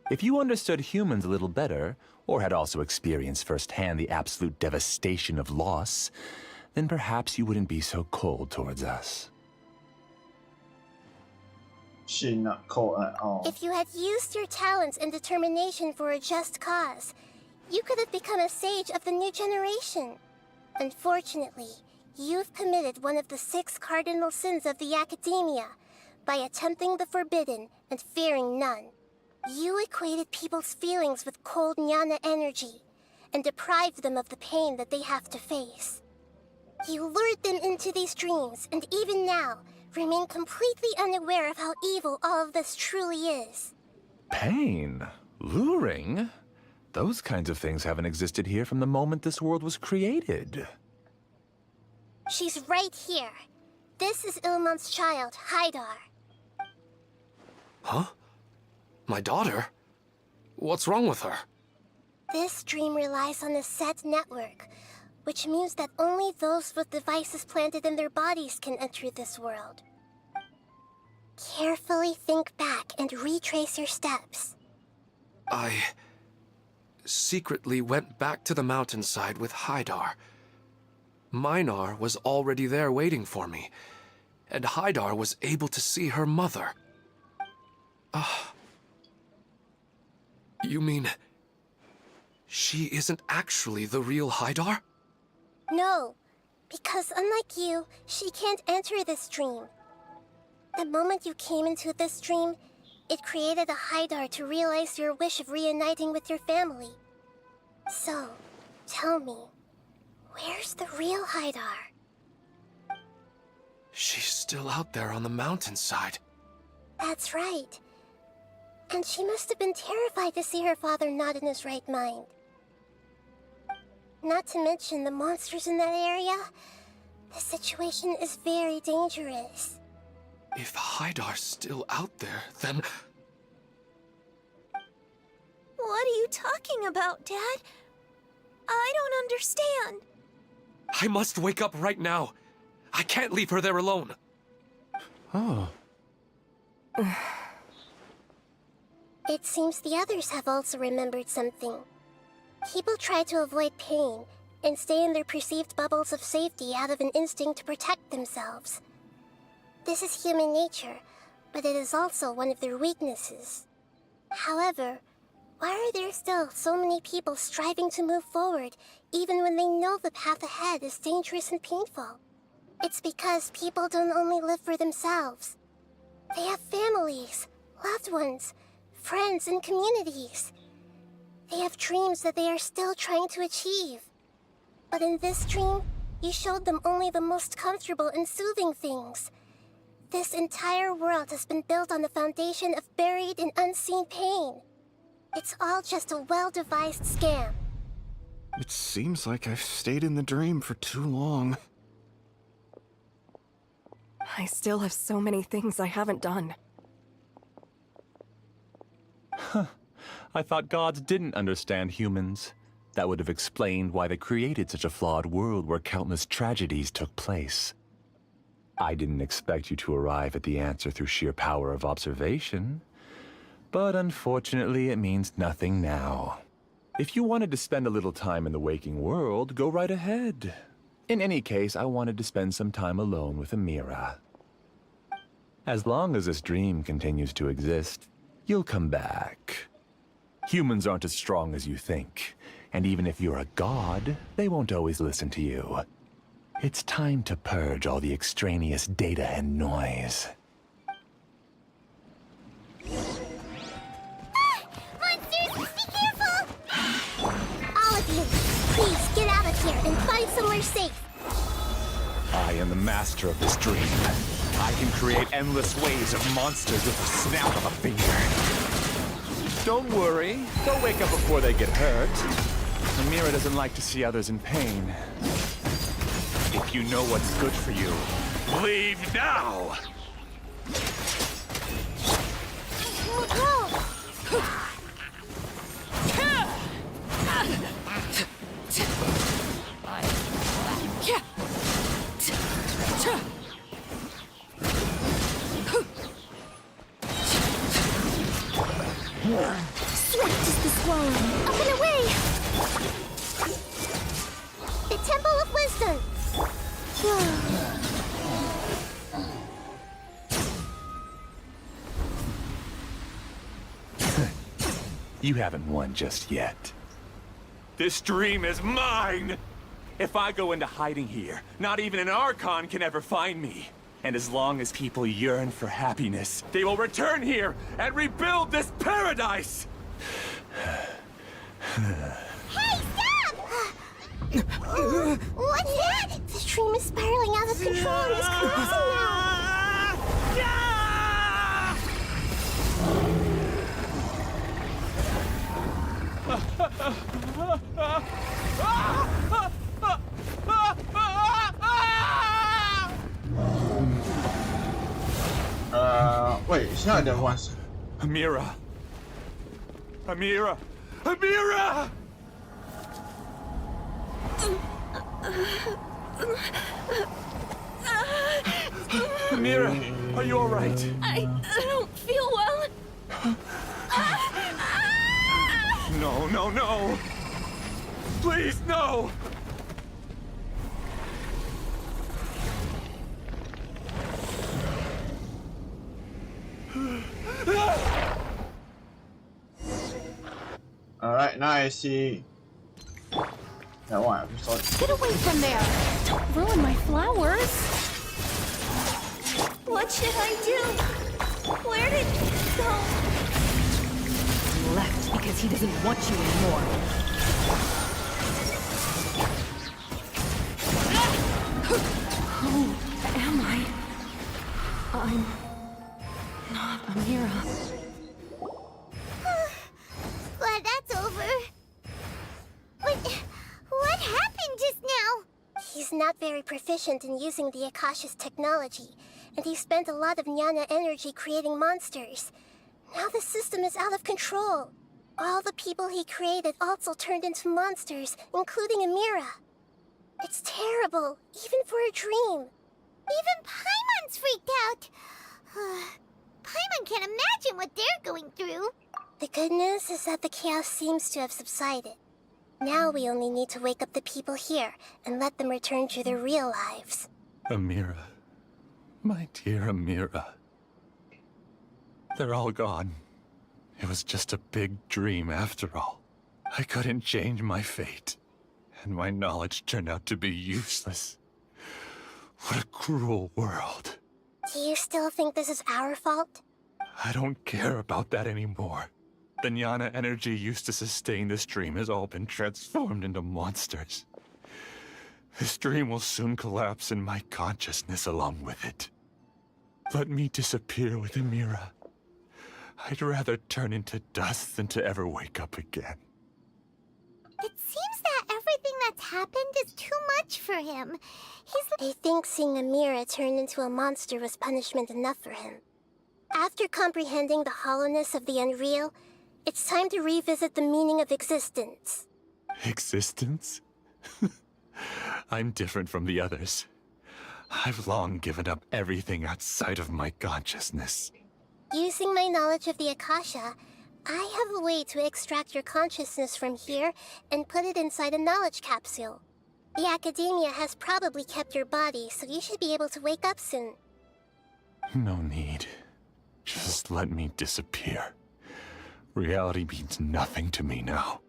If you understood humans a little better, or had also experienced firsthand the absolute devastation of loss, then perhaps you wouldn't be so cold towards us. She's not cold at all. If you had used your talents and determination for a just cause, you could have become a sage of the new generation. Unfortunately, you've committed one of the 6 cardinal sins of the Academia by attempting the forbidden and fearing none. You equated people's feelings with cold jnana energy and deprived them of the pain that they have to face. You lured them into these dreams, and even now, remain completely unaware of how evil all of this truly is. Pain? Luring? Those kinds of things haven't existed here from the moment this world was created. She's right here. This is Ilmon's child, Haidar. Huh? My daughter? What's wrong with her? This dream relies on a set network, which means that only those with devices planted in their bodies can enter this world. Carefully think back and retrace your steps. I secretly went back to the mountainside with Haidar. Minar was already there waiting for me, and Haidar was able to see her mother. You mean she isn't actually the real Haidar? No, because unlike you, she can't enter this dream. The moment you came into this dream, it created a Haidar to realize your wish of reuniting with your family. So, tell me, where's the real Haidar? She's still out there on the mountainside. That's right. And she must have been terrified to see her father not in his right mind. Not to mention the monsters in that area. The situation is very dangerous. If Haidar's still out there, then... What are you talking about, Dad? I don't understand. I must wake up right now. I can't leave her there alone. Oh. It seems the others have also remembered something. People try to avoid pain and stay in their perceived bubbles of safety out of an instinct to protect themselves. This is human nature, but it is also one of their weaknesses. However, why are there still so many people striving to move forward even when they know the path ahead is dangerous and painful? It's because people don't only live for themselves. They have families, loved ones, friends, and communities. They have dreams that they are still trying to achieve. But in this dream, you showed them only the most comfortable and soothing things. This entire world has been built on the foundation of buried and unseen pain. It's all just a well-devised scam. It seems like I've stayed in the dream for too long. I still have so many things I haven't done. I thought gods didn't understand humans. That would have explained why they created such a flawed world where countless tragedies took place. I didn't expect you to arrive at the answer through sheer power of observation. But unfortunately, it means nothing now. If you wanted to spend a little time in the waking world, go right ahead. In any case, I wanted to spend some time alone with Amira. As long as this dream continues to exist, you'll come back. Humans aren't as strong as you think, and even if you're a god, they won't always listen to you. It's time to purge all the extraneous data and noise. Monsters, be careful! All of you, please get out of here and find somewhere safe. I am the master of this dream. I can create endless waves of monsters with the snap of a finger. Don't worry, they'll wake up before they get hurt. Amira doesn't like to see others in pain. If you know what's good for you, leave now! Swift is the swallow. Up and away! The Temple of Wisdom! You haven't won just yet. This dream is mine! If I go into hiding here, not even an Archon can ever find me. And as long as people yearn for happiness, they will return here and rebuild this paradise! Hey, stop! What's that? The dream is spiraling out of control and is collapsing Wait, it's not that one. Amira! Amira! Amira! Amira, are you alright? I don't feel well. No, no, no! Please, no! Alright, now I see that one. Get away from there! Don't ruin my flowers! What should I do? Where did he go? He left because he doesn't want you anymore. Who am I? I'm not Amira. Glad that's over. What happened just now? He's not very proficient in using the Akasha's technology, and he spent a lot of Jnana energy creating monsters. Now the system is out of control. All the people he created also turned into monsters, including Amira. It's terrible, even for a dream. Even Paimon's freaked out. Paimon can't imagine what they're going through. The good news is that the chaos seems to have subsided. Now we only need to wake up the people here and let them return to their real lives. Amira. My dear Amira. They're all gone. It was just a big dream after all. I couldn't change my fate, and my knowledge turned out to be useless. What a cruel world. Do you still think this is our fault? I don't care about that anymore. The Jnana energy used to sustain this dream has all been transformed into monsters. This dream will soon collapse and my consciousness along with it. Let me disappear with Amira. I'd rather turn into dust than to ever wake up again. It seems that everything that's happened is too much for him. I think seeing Amira turn into a monster was punishment enough for him. After comprehending the hollowness of the unreal, it's time to revisit the meaning of existence. Existence? I'm different from the others. I've long given up everything outside of my consciousness. Using my knowledge of the Akasha, I have a way to extract your consciousness from here and put it inside a knowledge capsule. The Academia has probably kept your body, so you should be able to wake up soon. No need. Just let me disappear. Reality means nothing to me now.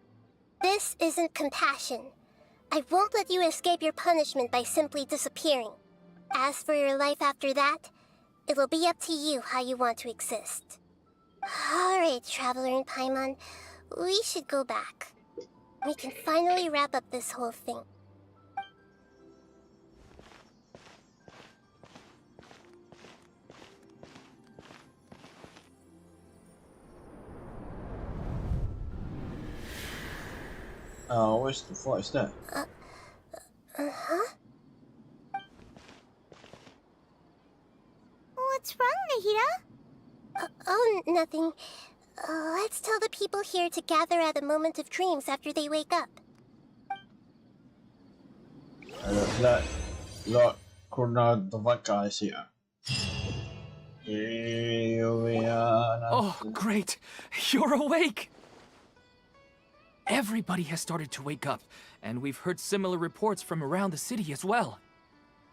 This isn't compassion. I won't let you escape your punishment by simply disappearing. As for your life after that, it'll be up to you how you want to exist. Alright, Traveler and Paimon, we should go back. We can finally wrap up this whole thing. Where's the flight? Is that? Uh-huh? What's wrong, Nahida? Oh, nothing. Let's tell the people here to gather at a moment of dreams after they wake up. Lord Kurnadovaca is here. Oh, great! You're awake! Everybody has started to wake up, and we've heard similar reports from around the city as well.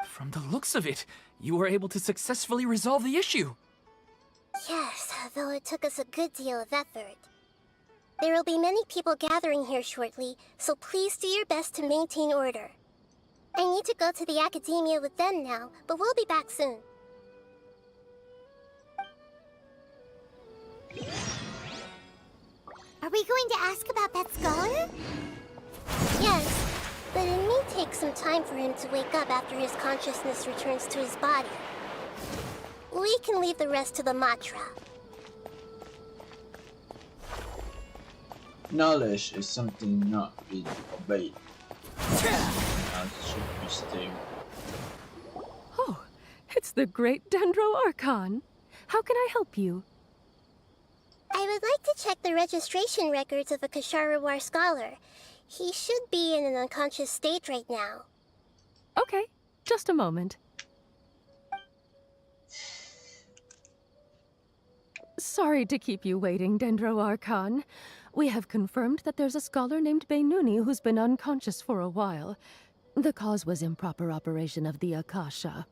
From the looks of it, you were able to successfully resolve the issue. Yes, though it took us a good deal of effort. There will be many people gathering here shortly, so please do your best to maintain order. I need to go to the Academia with them now, but we'll be back soon. Are we going to ask about that scholar? Yes, but it may take some time for him to wake up after his consciousness returns to his body. We can leave the rest to the Matra. Knowledge is something not being obeyed. It should be staying. Oh, it's the great Dendro Archon. How can I help you? I would like to check the registration records of a Kasharawar scholar. He should be in an unconscious state right now. Okay, just a moment. Sorry to keep you waiting, Dendro Archon. We have confirmed that there's a scholar named Beinuni who's been unconscious for a while. The cause was improper operation of the Akasha.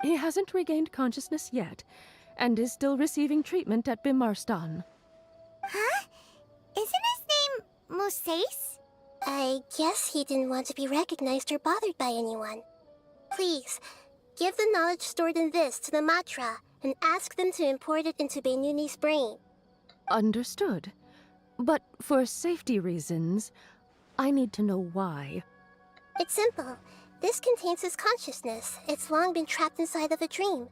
He hasn't regained consciousness yet, and is still receiving treatment at Bimarstan. Huh? Isn't Musace? I guess he didn't want to be recognized or bothered by anyone. Please, give the knowledge stored in this to the Matra and ask them to import it into Benuni's brain. Understood. But for safety reasons, I need to know why. It's simple. This contains his consciousness. It's long been trapped inside of a dream.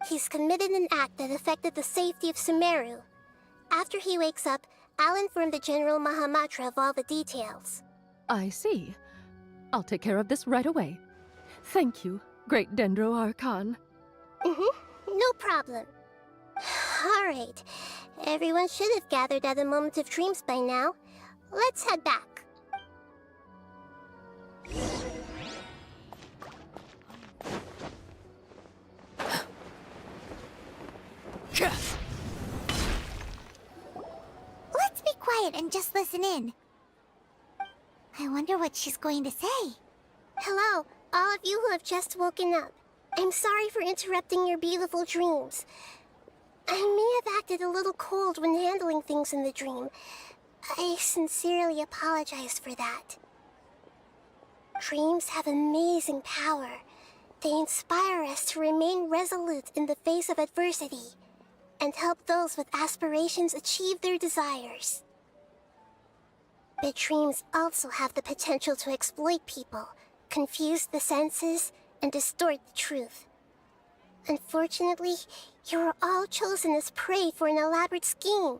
He's committed an act that affected the safety of Sumeru. After he wakes up, I'll inform the General Mahamatra of all the details. I see. I'll take care of this right away. Thank you, Great Dendro Archon. No problem. Alright. Everyone should have gathered at a Moment of Dreams by now. Let's head back. Let's be quiet and just listen in. I wonder what she's going to say. Hello, all of you who have just woken up. I'm sorry for interrupting your beautiful dreams. I may have acted a little cold when handling things in the dream. I sincerely apologize for that. Dreams have amazing power. They inspire us to remain resolute in the face of adversity and help those with aspirations achieve their desires. But dreams also have the potential to exploit people, confuse the senses, and distort the truth. Unfortunately, you are all chosen as prey for an elaborate scheme.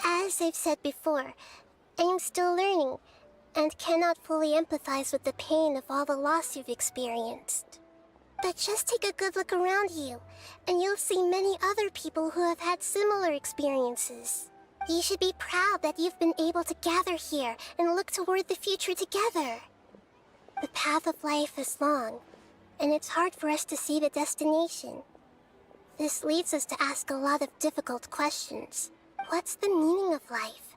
As I've said before, I am still learning, and cannot fully empathize with the pain of all the loss you've experienced. But just take a good look around you, and you'll see many other people who have had similar experiences. You should be proud that you've been able to gather here and look toward the future together. The path of life is long, and it's hard for us to see the destination. This leads us to ask a lot of difficult questions. What's the meaning of life?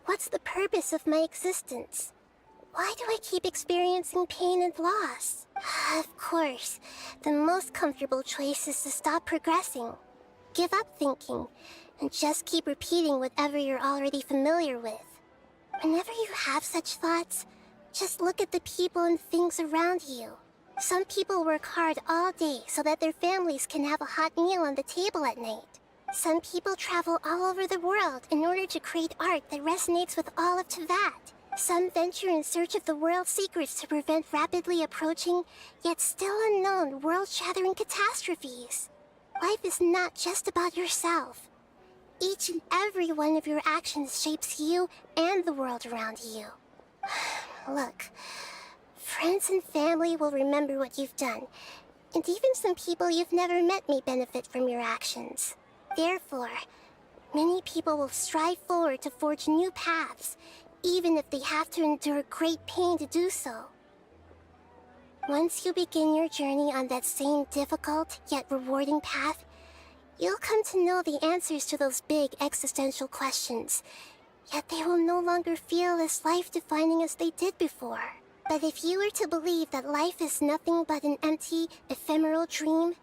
What's the purpose of my existence? Why do I keep experiencing pain and loss? Of course, the most comfortable choice is to stop progressing. Give up thinking, and just keep repeating whatever you're already familiar with. Whenever you have such thoughts, just look at the people and things around you. Some people work hard all day so that their families can have a hot meal on the table at night. Some people travel all over the world in order to create art that resonates with all of Teyvat. Some venture in search of the world's secrets to prevent rapidly approaching, yet still unknown, world-shattering catastrophes. Life is not just about yourself. Each and every one of your actions shapes you and the world around you. Look, friends and family will remember what you've done, and even some people you've never met may benefit from your actions. Therefore, many people will strive forward to forge new paths, even if they have to endure great pain to do so. Once you begin your journey on that same difficult yet rewarding path, you'll come to know the answers to those big existential questions, yet they will no longer feel as life-defining as they did before. But if you were to believe that life is nothing but an empty, ephemeral dream,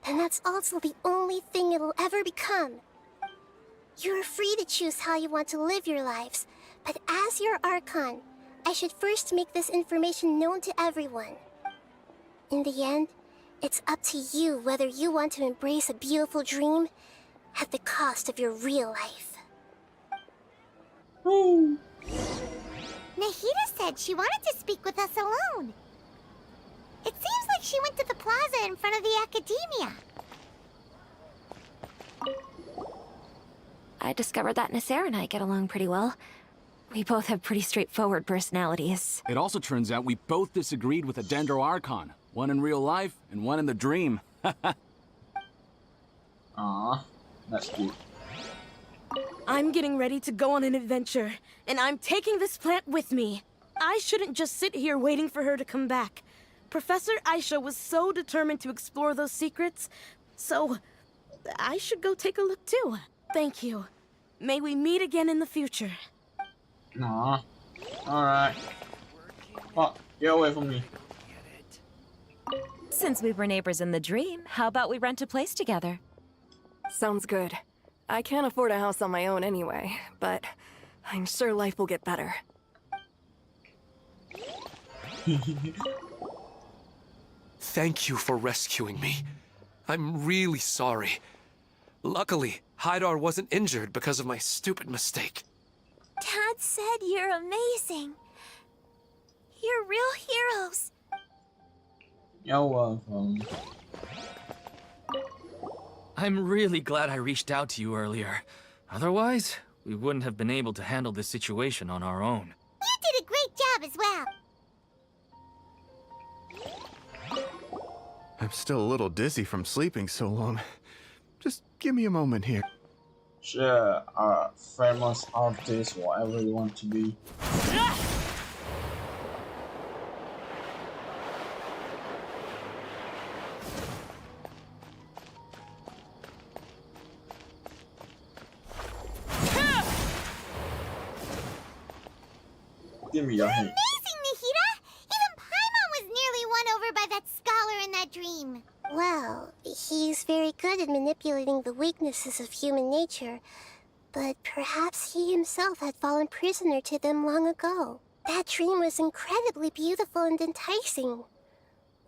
then that's also the only thing it'll ever become. You're free to choose how you want to live your lives, but as your Archon, I should first make this information known to everyone. In the end, it's up to you whether you want to embrace a beautiful dream at the cost of your real life. Nahida said she wanted to speak with us alone. It seems like she went to the plaza in front of the academia. I discovered that Nasser and I get along pretty well. We both have pretty straightforward personalities. It also turns out we both disagreed with a Dendro Archon. One in real life, and one in the dream. Aww, that's cute. I'm getting ready to go on an adventure, and I'm taking this plant with me. I shouldn't just sit here waiting for her to come back. Professor Aisha was so determined to explore those secrets, so I should go take a look too. Thank you. May we meet again in the future. Aww. Alright. Oh, get away from me. Since we were neighbors in the dream, how about we rent a place together? Sounds good. I can't afford a house on my own anyway, but I'm sure life will get better. Thank you for rescuing me. I'm really sorry. Luckily, Haidar wasn't injured because of my stupid mistake. Dad said you're amazing. You're real heroes. You're welcome. I'm really glad I reached out to you earlier. Otherwise, we wouldn't have been able to handle this situation on our own. You did a great job as well. I'm still a little dizzy from sleeping so long. Just give me a moment here. Sure, famous artist, whatever you want to be. Give me your hand. Amazing, Nahida! Even Paimon was nearly won over by that scholar in that dream. Well, he's very good at manipulating the weaknesses of human nature, but perhaps he himself had fallen prisoner to them long ago. That dream was incredibly beautiful and enticing.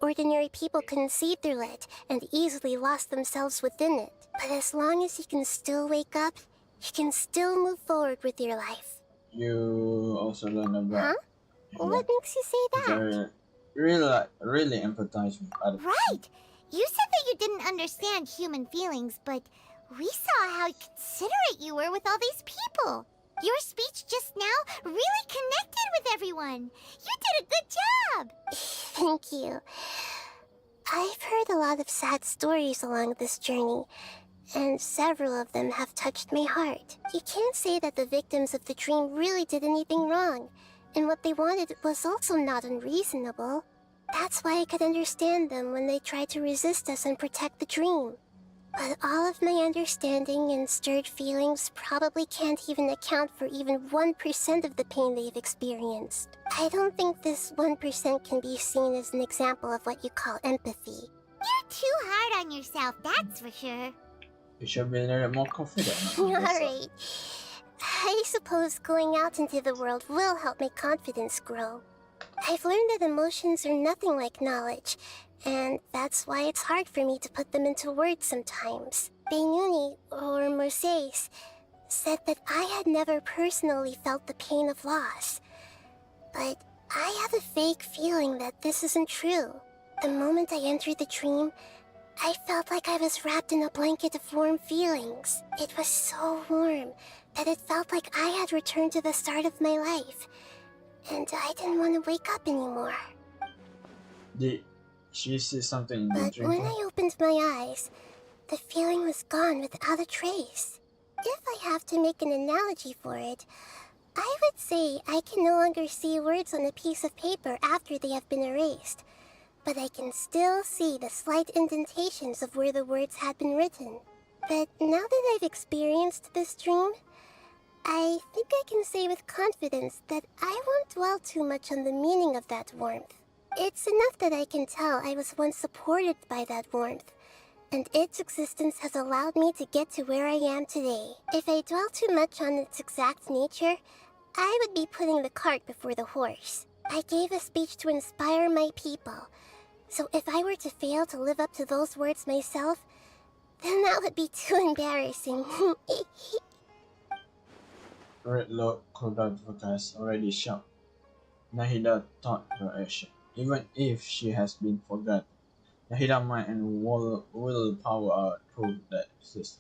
Ordinary people couldn't see through it and easily lost themselves within it. But as long as you can still wake up, you can still move forward with your life. You also learn about. Huh? What makes you say that? Really empathize with other people. Right! You said that you didn't understand human feelings, but we saw how considerate you were with all these people. Your speech just now really connected with everyone. You did a good job! Thank you. I've heard a lot of sad stories along this journey, and several of them have touched my heart. You can't say that the victims of the dream really did anything wrong, and what they wanted was also not unreasonable. That's why I could understand them when they tried to resist us and protect the dream. But all of my understanding and stirred feelings probably can't even account for even 1% of the pain they've experienced. I don't think this 1% can be seen as an example of what you call empathy. You're too hard on yourself, that's for sure. You should be a little more confident. Alright. I suppose going out into the world will help my confidence grow. I've learned that emotions are nothing like knowledge, and that's why it's hard for me to put them into words sometimes. Beinuni, or Mercedes, said that I had never personally felt the pain of loss. But I have a vague feeling that this isn't true. The moment I entered the dream, I felt like I was wrapped in a blanket of warm feelings. It was so warm that it felt like I had returned to the start of my life, and I didn't want to wake up anymore. Did she see something in the But dream? when I opened my eyes, the feeling was gone without a trace. If I have to make an analogy for it, I would say I can no longer see words on a piece of paper after they have been erased, but I can still see the slight indentations of where the words had been written. But now that I've experienced this dream, I think I can say with confidence that I won't dwell too much on the meaning of that warmth. It's enough that I can tell I was once supported by that warmth, and its existence has allowed me to get to where I am today. If I dwell too much on its exact nature, I would be putting the cart before the horse. I gave a speech to inspire my people, so if I were to fail to live up to those words myself, then that would be too embarrassing. Red Lord Kodak has already shown. Nahida thought her action, even if she has been forgotten. Nahida's mind and willpower are proof that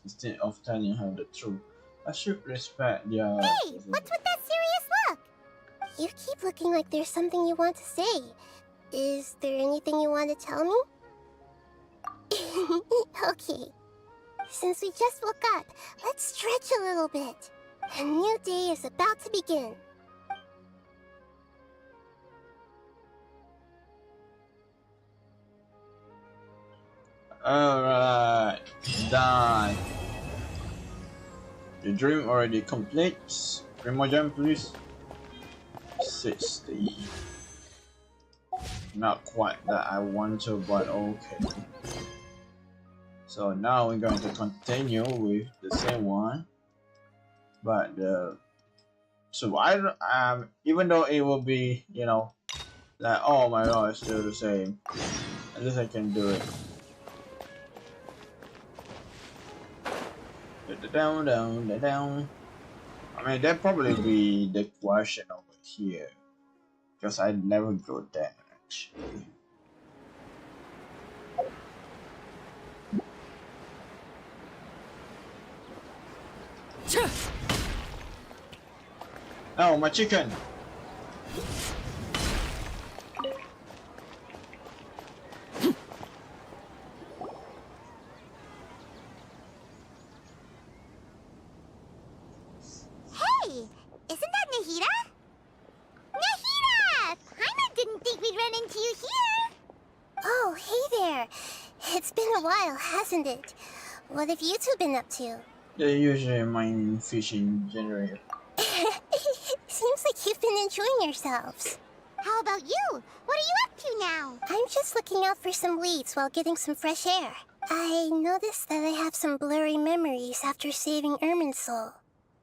instead of telling her the truth, I should respect their... Hey, what's with that serious look? You keep looking like there's something you want to say. Is there anything you want to tell me? Okay. Since we just woke up, let's stretch a little bit. A new day is about to begin. Alright, done. The dream already complete. 3 more gems, please. 60. Not quite that I want to, but okay. So now we're going to continue with the same one, but the So even though it will be, you know, like, oh my god, it's still the same. At least I can do it. Down, down, down. I mean, that probably be the question over here, because I never go there actually. Oh, my chicken! Hey, isn't that Nahida? Nahida! Paimon didn't think we'd run into you here. Oh, hey there. It's been a while, hasn't it? What have you two been up to? They usually mine fishing generator. Seems like you've been enjoying yourselves. How about you? What are you up to now? I'm just looking out for some leads while getting some fresh air. I noticed that I have some blurry memories after saving Ermin's soul.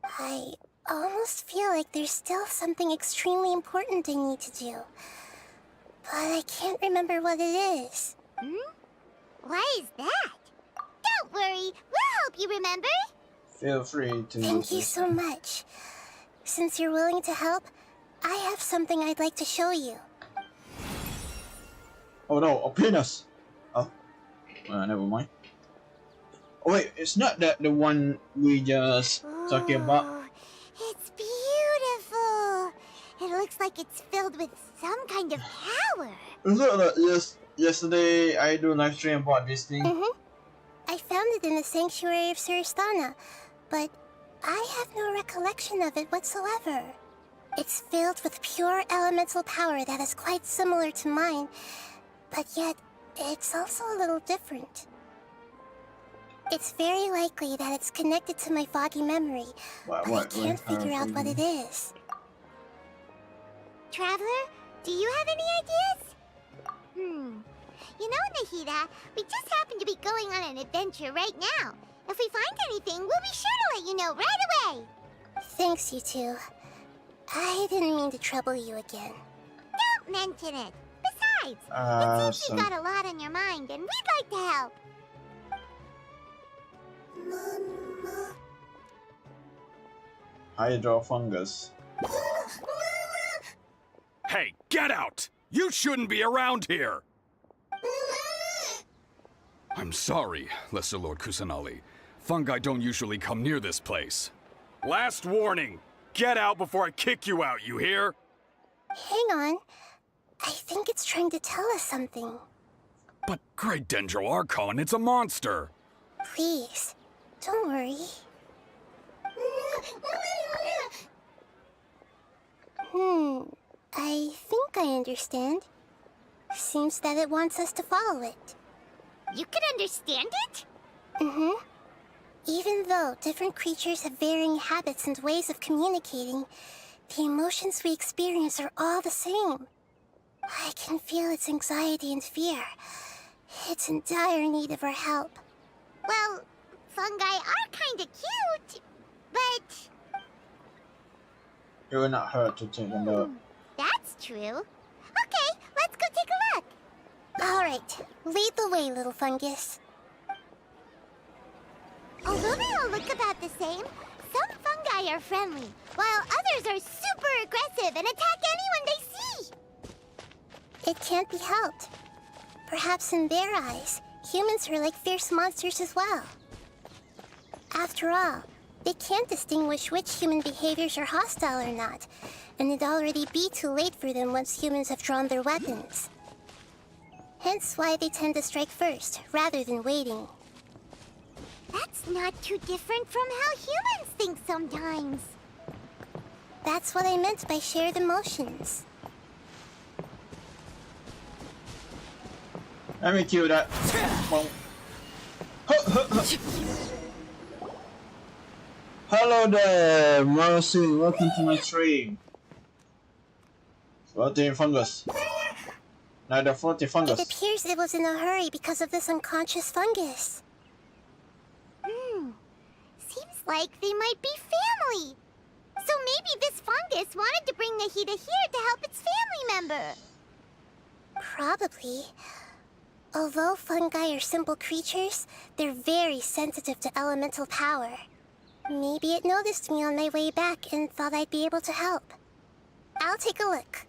I almost feel like there's still something extremely important I need to do. But I can't remember what it is. Why is that? Don't worry, we'll help you remember. Feel free to. Thank you so much. Since you're willing to help, I have something I'd like to show you. Oh no, a penis! Oh, never mind. Oh wait, it's not that the one we just talking about. It's beautiful. It looks like it's filled with some kind of power. Is it like yesterday I do live stream about this thing? I found it in the sanctuary of Suristana, but I have no recollection of it whatsoever. It's filled with pure elemental power that is quite similar to mine, but yet it's also a little different. It's very likely that it's connected to my foggy memory, but I can't figure out what it is. Traveler, do you have any ideas? You know, Nahida, we just happen to be going on an adventure right now. If we find anything, we'll be sure to let you know right away. Thanks, you two. I didn't mean to trouble you again. Don't mention it. Besides, it seems you've got a lot on your mind, and we'd like to help. Hydrofungus. Hey, get out! You shouldn't be around here! I'm sorry, Lesser Lord Kusanali. Fungi don't usually come near this place. Last warning! Get out before I kick you out, you hear? Hang on. I think it's trying to tell us something. But Great Dendro Archon, it's a monster! Please, don't worry. I think I understand. Seems that it wants us to follow it. You can understand it? Even though different creatures have varying habits and ways of communicating, the emotions we experience are all the same. I can feel its anxiety and fear. It's in dire need of our help. Well, fungi are kinda cute, but... It will not hurt to take a look. That's true. Okay, let's go take a look. Alright, lead the way, little fungus. Although they all look about the same, some fungi are friendly, while others are super aggressive and attack anyone they see. It can't be helped. Perhaps in their eyes, humans are like fierce monsters as well. After all, they can't distinguish which human behaviors are hostile or not, and it'd already be too late for them once humans have drawn their weapons. Hence why they tend to strike first, rather than waiting. That's not too different from how humans think sometimes. That's what I meant by shared emotions. Let me kill that. Hello there, Mercy. Welcome to my stream. Floating fungus. Neither floating fungus. It appears it was in a hurry because of this unconscious fungus. Seems like they might be family. So maybe this fungus Nahida here to help its family member. Probably. Although fungi are simple creatures, they're very sensitive to elemental power. Maybe it noticed me on my way back and thought I'd be able to help. I'll take a look.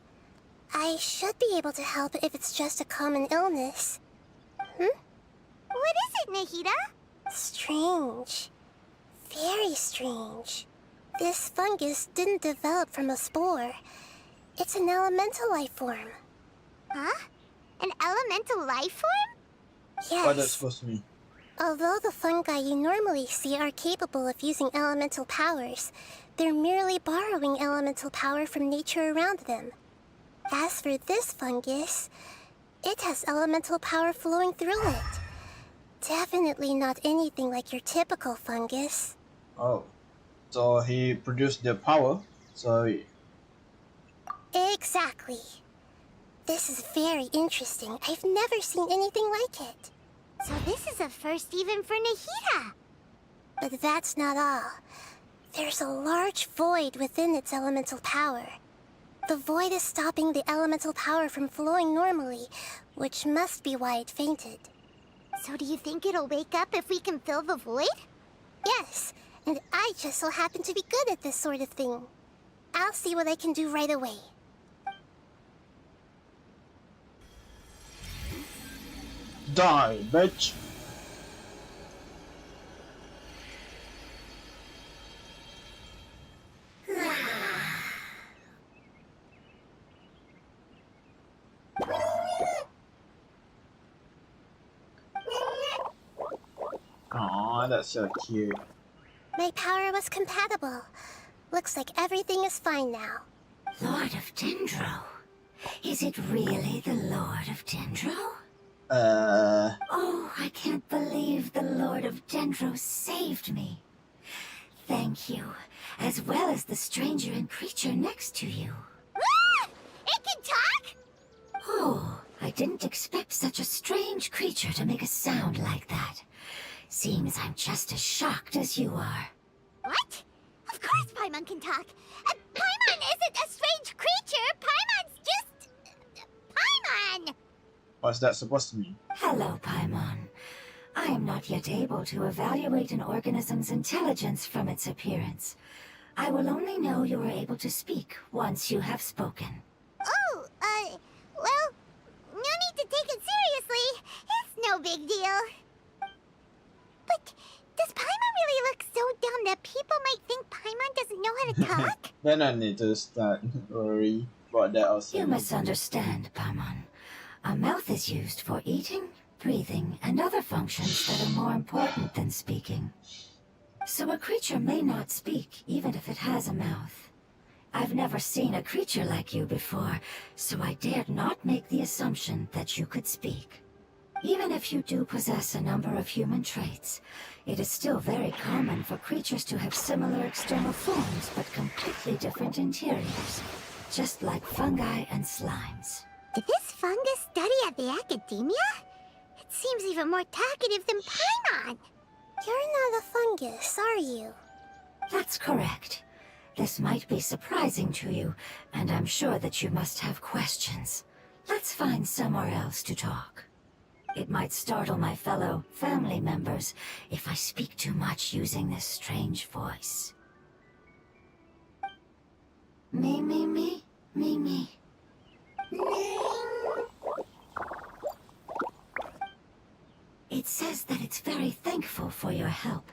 I should be able to help if it's just a common illness. What is it, Nahida? Strange. Very strange. This fungus didn't develop from a spore. It's an elemental life form. Huh? An elemental life form? Yes. What that's supposed to mean? Although the fungi you normally see are capable of using elemental powers, they're merely borrowing elemental power from nature around them. As for this fungus, it has elemental power flowing through it. Definitely not anything like your typical fungus. Oh. So he produced the power, so... Exactly. This is very interesting. I've never seen anything like it. So this is a first even for Nahida. But that's not all. There's a large void within its elemental power. The void is stopping the elemental power from flowing normally, which must be why it fainted. So do you think it'll wake up if we can fill the void? Yes, and I just so happen to be good at this sort of thing. I'll see what I can do right away. Die, bitch! Aw, that's so cute. My power was compatible. Looks like everything is fine now. Lord of Dendro? Is it really the Lord of Dendro? Oh, I can't believe the Lord of Dendro saved me. Thank you, as well as the stranger and creature next to you. Ah! It can talk? Oh, I didn't expect such a strange creature to make a sound like that. Seems I'm just as shocked as you are. What? Of course Paimon can talk. Paimon isn't a strange creature. Paimon's just... Paimon! What's that supposed to mean? Hello, Paimon. I am not yet able to evaluate an organism's intelligence from its appearance. I will only know you are able to speak once you have spoken. Oh, well, no need to take it seriously. It's no big deal. But does Paimon really look so dumb that people might think Paimon doesn't know how to talk? Then I need to start worry about that also. You must understand, Paimon. A mouth is used for eating, breathing, and other functions that are more important than speaking. So a creature may not speak, even if it has a mouth. I've never seen a creature like you before, so I dared not make the assumption that you could speak. Even if you do possess a number of human traits, it is still very common for creatures to have similar external forms but completely different interiors, just like fungi and slimes. Did this fungus study at the academia? It seems even more talkative than Paimon. You're not a fungus, are you? That's correct. This might be surprising to you, and I'm sure that you must have questions. Let's find somewhere else to talk. It might startle my fellow family members if I speak too much using this strange voice. Me, me, me, me, me. It says that it's very thankful for your help.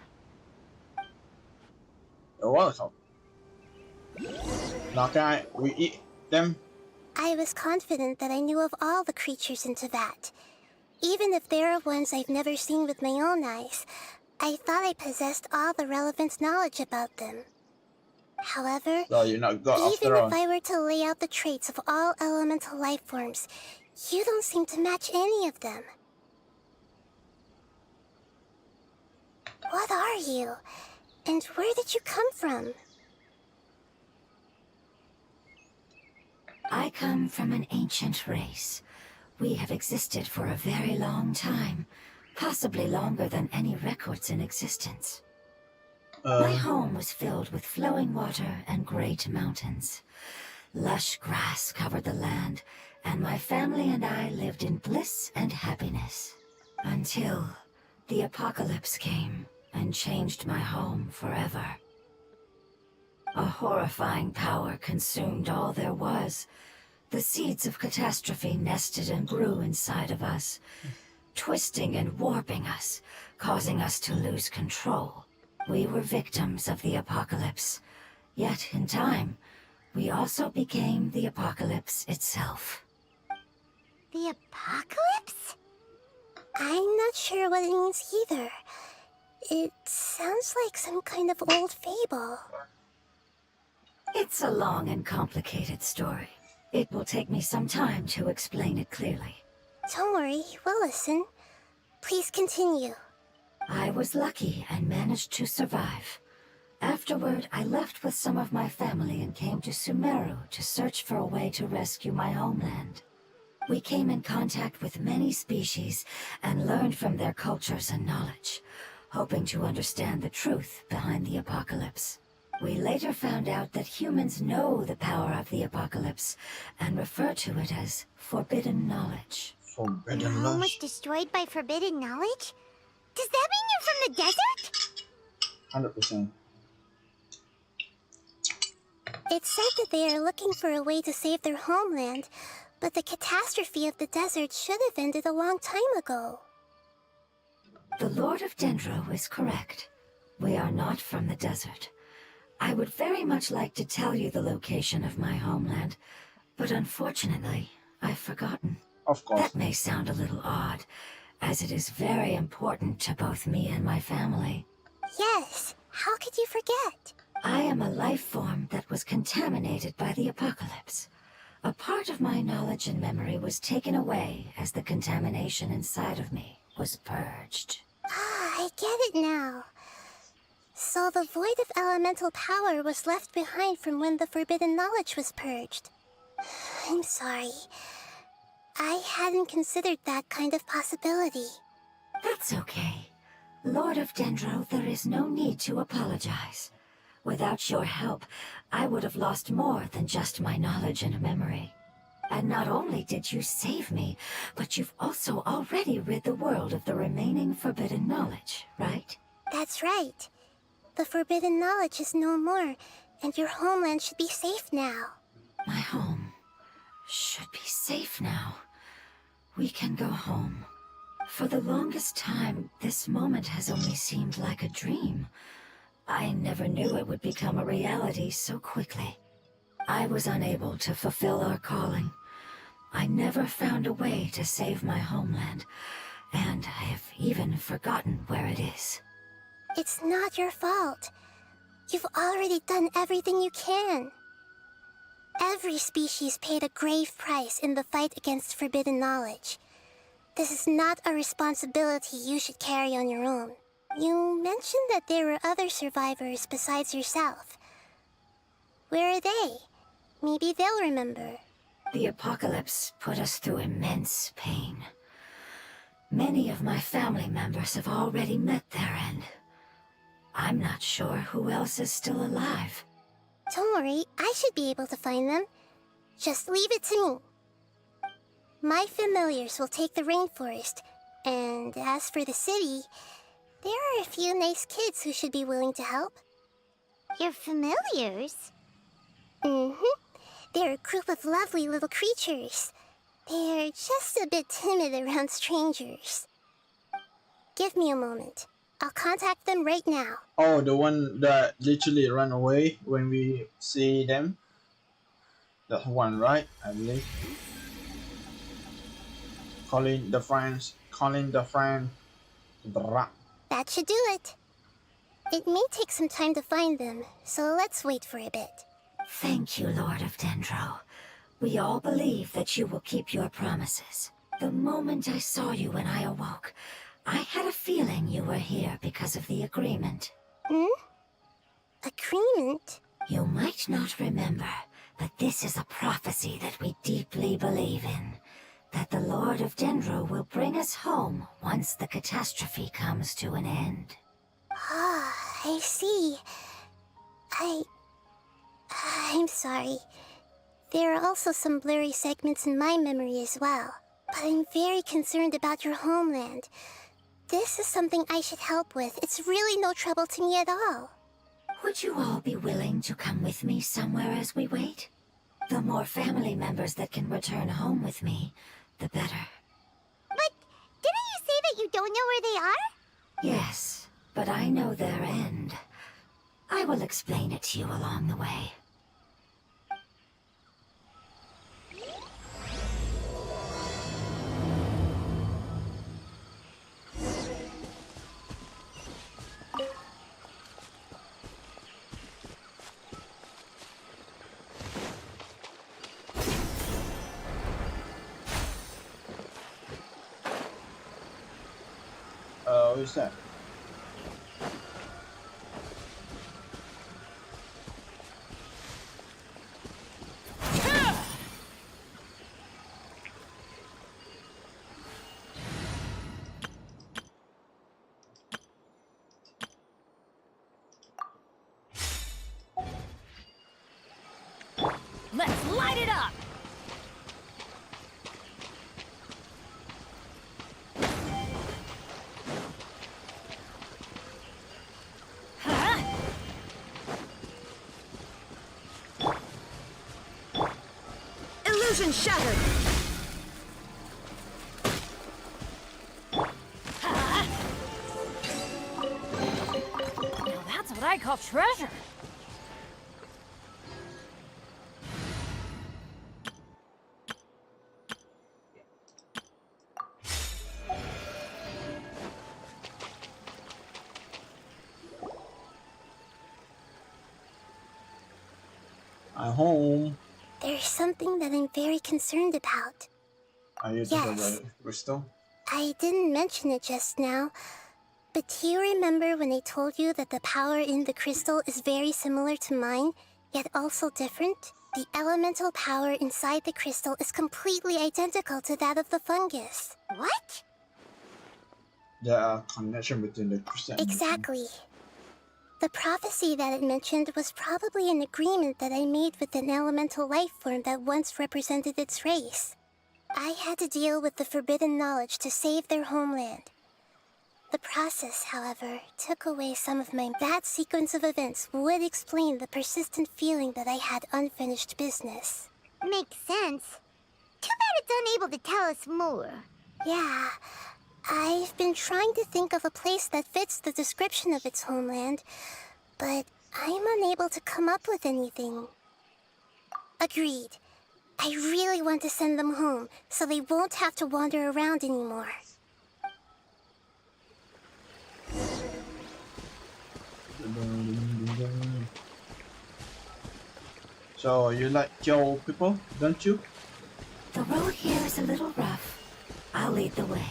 You're welcome. Now can we eat them? I was confident that I knew of all the creatures in Teyvat. Even if there are ones I've never seen with my own eyes, I thought I possessed all the relevant knowledge about them. However, So you're not good even after all. if I were to lay out the traits of all elemental life forms, you don't seem to match any of them. What are you? And where did you come from? I come from an ancient race. We have existed for a very long time, possibly longer than any records in existence. My home was filled with flowing water and great mountains. Lush grass covered the land, and my family and I lived in bliss and happiness. Until the apocalypse came and changed my home forever. A horrifying power consumed all there was. The seeds of catastrophe nested and grew inside of us, twisting and warping us, causing us to lose control. We were victims of the apocalypse, yet in time, we also became the apocalypse itself. The apocalypse? I'm not sure what it means either. It sounds like some kind of old fable. It's a long and complicated story. It will take me some time to explain it clearly. Don't worry, we'll listen. Please continue. I was lucky and managed to survive. Afterward, I left with some of my family and came to Sumeru to search for a way to rescue my homeland. We came in contact with many species and learned from their cultures and knowledge, hoping to understand the truth behind the apocalypse. We later found out that humans know the power of the apocalypse and refer to it as forbidden knowledge. Forbidden Your home was knowledge? destroyed by forbidden knowledge? Does that mean you're from the desert? 100%. It's said that they are looking for a way to save their homeland, but the catastrophe of the desert should have ended a long time ago. The Lord of Dendro is correct. We are not from the desert. I would very much like to tell you the location of my homeland, but unfortunately, I've forgotten. Of course. That may sound a little odd, as it is very important to both me and my family. Yes, how could you forget? I am a life form that was contaminated by the apocalypse. A part of my knowledge and memory was taken away as the contamination inside of me was purged. Ah, I get it now. So the void of elemental power was left behind from when the forbidden knowledge was purged. I'm sorry. I hadn't considered that kind of possibility. That's okay. Lord of Dendro, there is no need to apologize. Without your help, I would have lost more than just my knowledge and memory. And not only did you save me, but you've also already rid the world of the remaining forbidden knowledge, right? That's right. The forbidden knowledge is no more, and your homeland should be safe now. My home should be safe now. We can go home. For the longest time, this moment has only seemed like a dream. I never knew it would become a reality so quickly. I was unable to fulfill our calling. I never found a way to save my homeland, and I have even forgotten where it is. It's not your fault. You've already done everything you can. Every species paid a grave price in the fight against forbidden knowledge. This is not a responsibility you should carry on your own. You mentioned that there were other survivors besides yourself. Where are they? Maybe they'll remember. The apocalypse put us through immense pain. Many of my family members have already met their end. I'm not sure who else is still alive. Don't worry, I should be able to find them. Just leave it to me. My familiars will take the rainforest, and as for the city, there are a few nice kids who should be willing to help. Your familiars? Mm-hmm. They're a group of lovely little creatures. They're just a bit timid around strangers. Give me a moment. I'll contact them right now. Oh, the one that literally ran away when we see them? That one, right? I believe. Calling the friends. Blah. That should do it. It may take some time to find them, so let's wait for a bit. Thank you, Lord of Dendro. We all believe that you will keep your promises. The moment I saw you when I awoke, I had a feeling you were here because of the agreement. Agreement? You might not remember, but this is a prophecy that we deeply believe in. That the Lord of Dendro will bring us home once the catastrophe comes to an end. Ah, I see. I'm sorry. There are also some blurry segments in my memory as well. But I'm very concerned about your homeland. This is something I should help with. It's really no trouble to me at all. Would you all be willing to come with me somewhere as we wait? The more family members that can return home with me, the better. But didn't you say that you don't know where they are? Yes, but I know their end. I will explain it to you along the way. Who's that? Let's light it up! Illusion shattered! Now that's what I call treasure! I'm home. There's something that I'm very concerned about. Are you talking about crystal? I didn't mention it just now, but do you remember when I told you that the power in the crystal is very similar to mine, yet also different? The elemental power inside the crystal is completely identical to that of the fungus. What? There are connection between the crystal and Exactly. The prophecy that it mentioned was probably an agreement that I made with an elemental life form that once represented its race. I had to deal with the forbidden knowledge to save their homeland. The process, however, took away some of my that sequence of events would explain the persistent feeling that I had unfinished business. Makes sense. Too bad it's unable to tell us more. Yeah, I've been trying to think of a place that fits the description of its homeland, but I'm unable to come up with anything. Agreed. I really want to send them home, so they won't have to wander around anymore. So you like Joe people, don't you? The road here is a little rough. I'll lead the way.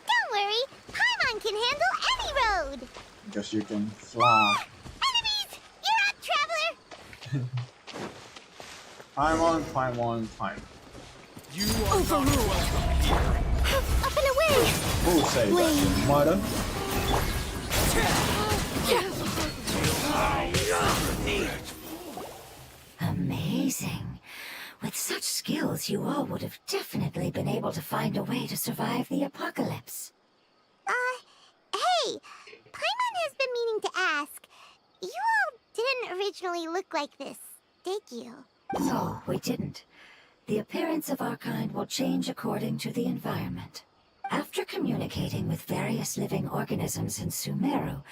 Don't worry, Paimon can handle any road! Because you can fly. Enemies! You're up, traveler! Paimon. You are not welcome here. Up and away! Who say that, your mother? Amazing. With such skills, you all would have definitely been able to find a way to survive the apocalypse. Hey! Paimon has been meaning to ask. You all didn't originally look like this, did you? No, we didn't. The appearance of our kind will change according to the environment. After communicating with various living organisms in Sumeru,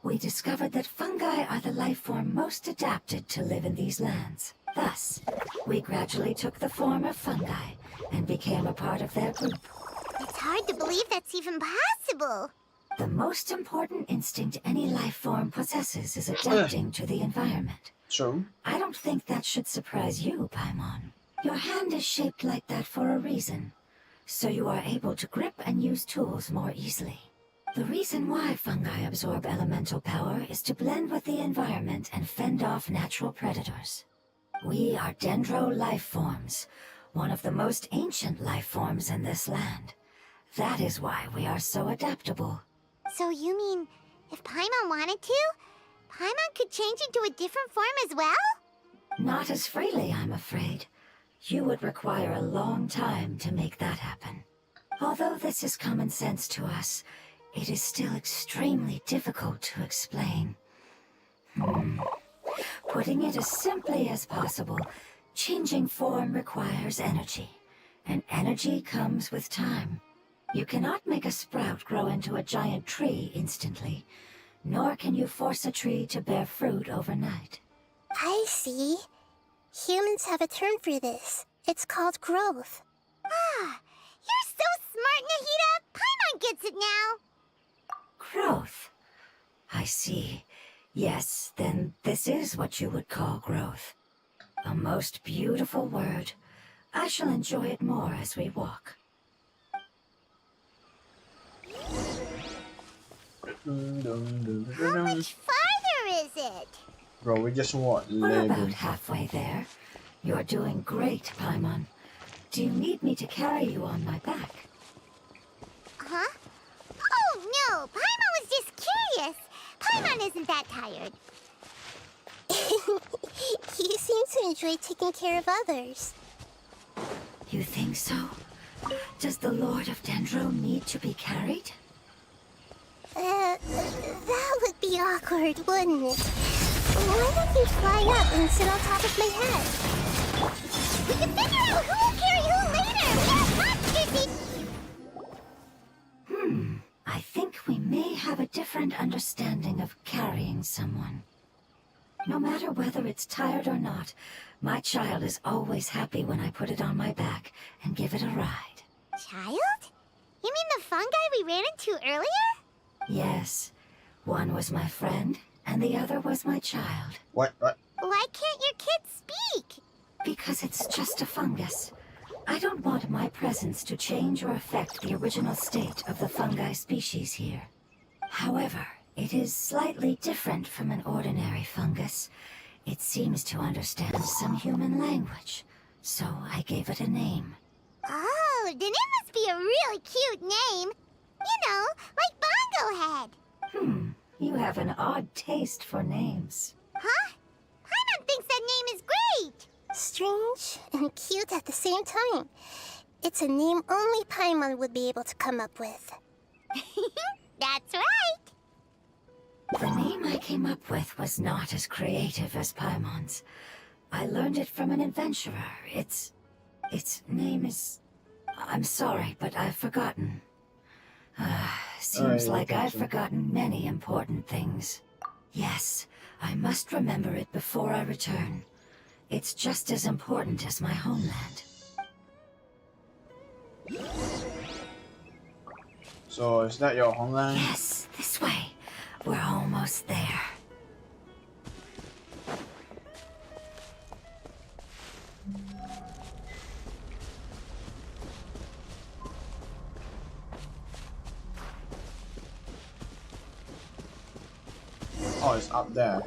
we discovered that fungi are the life form most adapted to live in these lands. Thus, we gradually took the form of fungi and became a part of their group. It's hard to believe that's even possible. The most important instinct any life form possesses is adapting to the environment. True. I don't think that should surprise you, Paimon. Your hand is shaped like that for a reason, so you are able to grip and use tools more easily. The reason why fungi absorb elemental power is to blend with the environment and fend off natural predators. We are dendro life forms, one of the most ancient life forms in this land. That is why we are so adaptable. So you mean, if Paimon wanted to, Paimon could change into a different form as well? Not as freely, I'm afraid. You would require a long time to make that happen. Although this is common sense to us, it is still extremely difficult to explain. Putting it as simply as possible, changing form requires energy, and energy comes with time. You cannot make a sprout grow into a giant tree instantly, nor can you force a tree to bear fruit overnight. I see. Humans have a term for this. It's called growth. Ah, you're so smart, Nahida! Paimon gets it now! Growth. I see. Yes, then this is what you would call growth. A most beautiful word. I shall enjoy it more as we walk. How much farther is it? Bro, we just want We're about living. halfway there. You're doing great, Paimon. Do you need me to carry you on my back? Huh? Oh, no! Paimon was just curious! Paimon isn't that tired. You seem to enjoy taking care of others. You think so? Does the Lord of Dendro need to be carried? That would be awkward, wouldn't it? Why don't you fly up and sit on top of my head? We can figure out who will carry who later! We have lots, Kissy! I think we may have a different understanding of carrying someone. No matter whether it's tired or not, my child is always happy when I put it on my back and give it a ride. Child? You mean the fungi we ran into earlier? Yes. One was my friend, and the other was my child. What? Why can't your kid speak? Because it's just a fungus. I don't want my presence to change or affect the original state of the fungi species here. However, it is slightly different from an ordinary fungus. It seems to understand some human language, so I gave it a name. Oh, then it must be a really cute name. You know, like Bongo Head. You have an odd taste for names. Huh? Paimon thinks that name is great. Strange and cute at the same time. It's a name only Paimon would be able to come up with. That's right. The name I came up with was not as creative as Paimon's. I learned it from an adventurer. Its name is... I'm sorry, but I've forgotten. Seems like I've forgotten many important things. Yes, I must remember it before I return. It's just as important as my homeland. So, is that your homeland? Yes, this way. We're almost there. Oh, it's up there.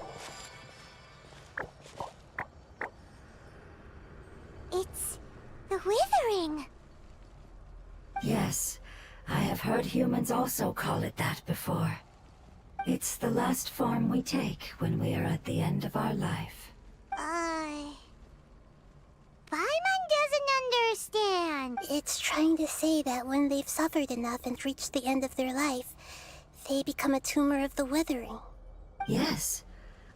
It's the Withering. Yes, I have heard humans also call it that before. It's the last form we take when we are at the end of our life. Paimon doesn't understand. It's trying to say that when they've suffered enough and reached the end of their life, they become a tumor of the Withering. Yes,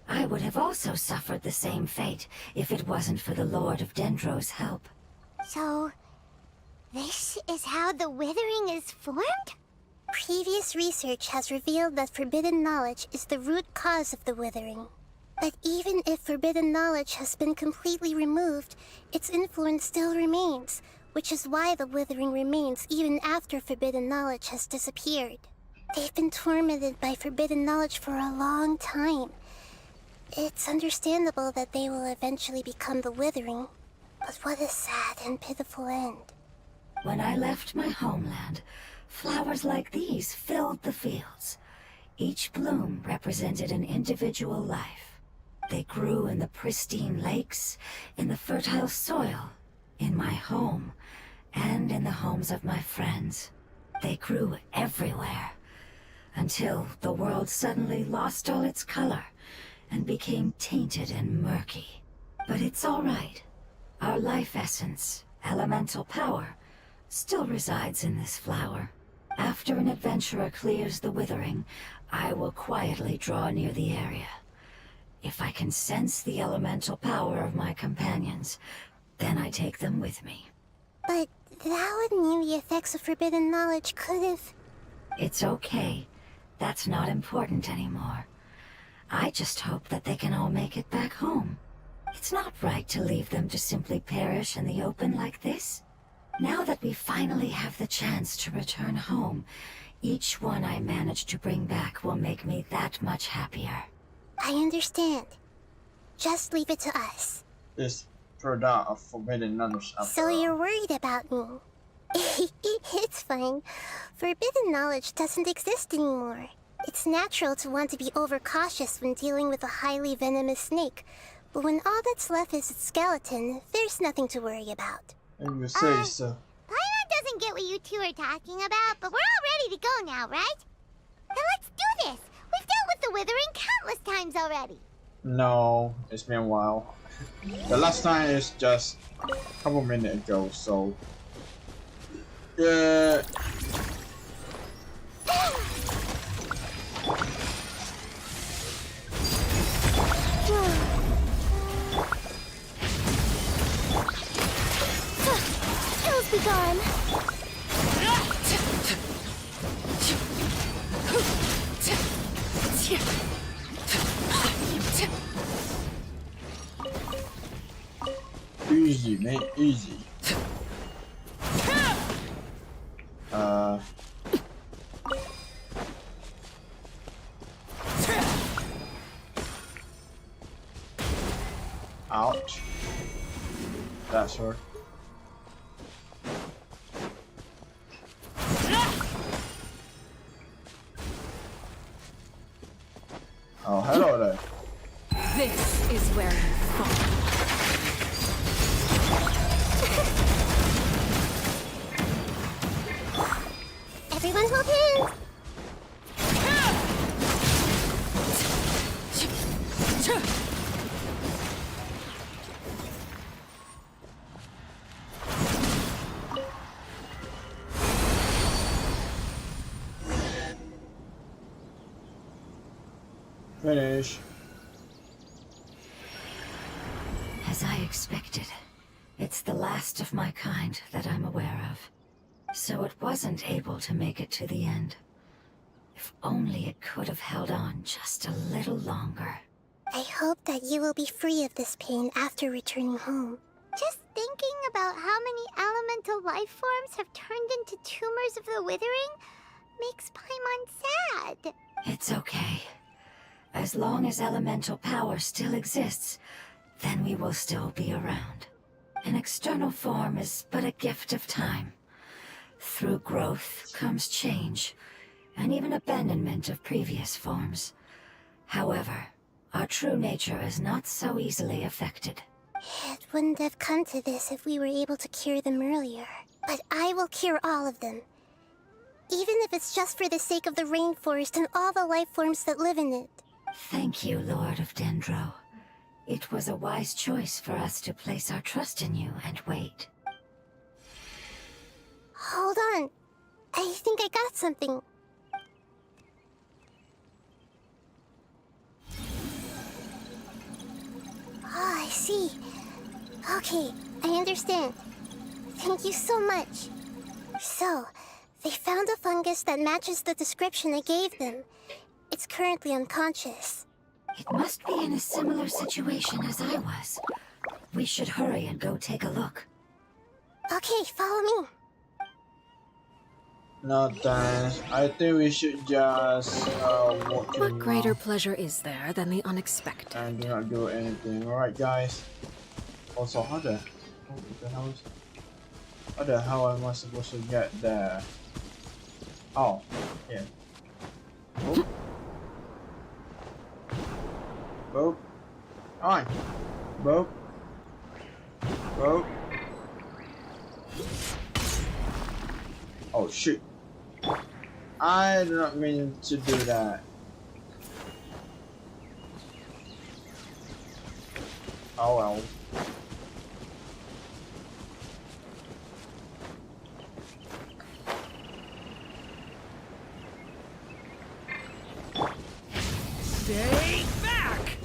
I would have also suffered the same fate if it wasn't for the Lord of Dendro's help. So, this is how the Withering is formed? Previous research has revealed that forbidden knowledge is the root cause of the Withering. But even if forbidden knowledge has been completely removed, its influence still remains, which is why the Withering remains even after forbidden knowledge has disappeared. They've been tormented by forbidden knowledge for a long time. It's understandable that they will eventually become the Withering, but what a sad and pitiful end. When I left my homeland, flowers like these filled the fields. Each bloom represented an individual life. They grew in the pristine lakes, in the fertile soil, in my home, and in the homes of my friends. They grew everywhere, until the world suddenly lost all its color and became tainted and murky. But it's all right. Our life essence, elemental power, still resides in this flower. After an adventurer clears the withering, I will quietly draw near the area. If I can sense the elemental power of my companions, then I take them with me. But that would mean the effects of forbidden knowledge could have... It's okay. That's not important anymore. I just hope that they can all make it back home. It's not right to leave them to simply perish in the open like this. Now that we finally have the chance to return home, each one I manage to bring back will make me that much happier. I understand. Just leave it to us. This product of forbidden knowledge. So you're worried about me? It's fine. Forbidden knowledge doesn't exist anymore. It's natural to want to be overcautious when dealing with a highly venomous snake, but when all that's left is its skeleton, there's nothing to worry about. And you say so. Paimon doesn't get what you two are talking about, but we're all ready to go now, right? Then let's do this! We've dealt with the Withering countless times already. No, it's been a while. The last time is just a couple minutes ago, so... Yeah... Skills be gone. Easy, man, easy. Ouch. That's her. Oh, hello there. This is where you fall. Everyone hold hands! Finish. As I expected, it's the last of my kind that I'm aware of. So it wasn't able to make it to the end. If only it could have held on just a little longer. I hope that you will be free of this pain after returning home. Just thinking about how many elemental life forms have turned into tumors of the Withering makes Paimon sad. It's okay. As long as elemental power still exists, then we will still be around. An external form is but a gift of time. Through growth comes change, and even abandonment of previous forms. However, our true nature is not so easily affected. It wouldn't have come to this if we were able to cure them earlier. But I will cure all of them. Even if it's just for the sake of the rainforest and all the life forms that live in it. Thank you, Lord of Dendro. It was a wise choice for us to place our trust in you and wait. Hold on. I think I got something. Oh, I see. Okay, I understand. Thank you so much. So, they found a fungus that matches the description I gave them. It's currently unconscious. It must be in a similar situation as I was. We should hurry and go take a look. Okay, follow me. No thanks. I think we should just walk What in greater pleasure is there than the unexpected? and do not do anything. Alright guys. Also how the hell am I supposed to get there? Oh, yeah. Boop. Boop. On. Boop. Boop. Oh shoot. I do not mean to do that. Oh well. Stay back!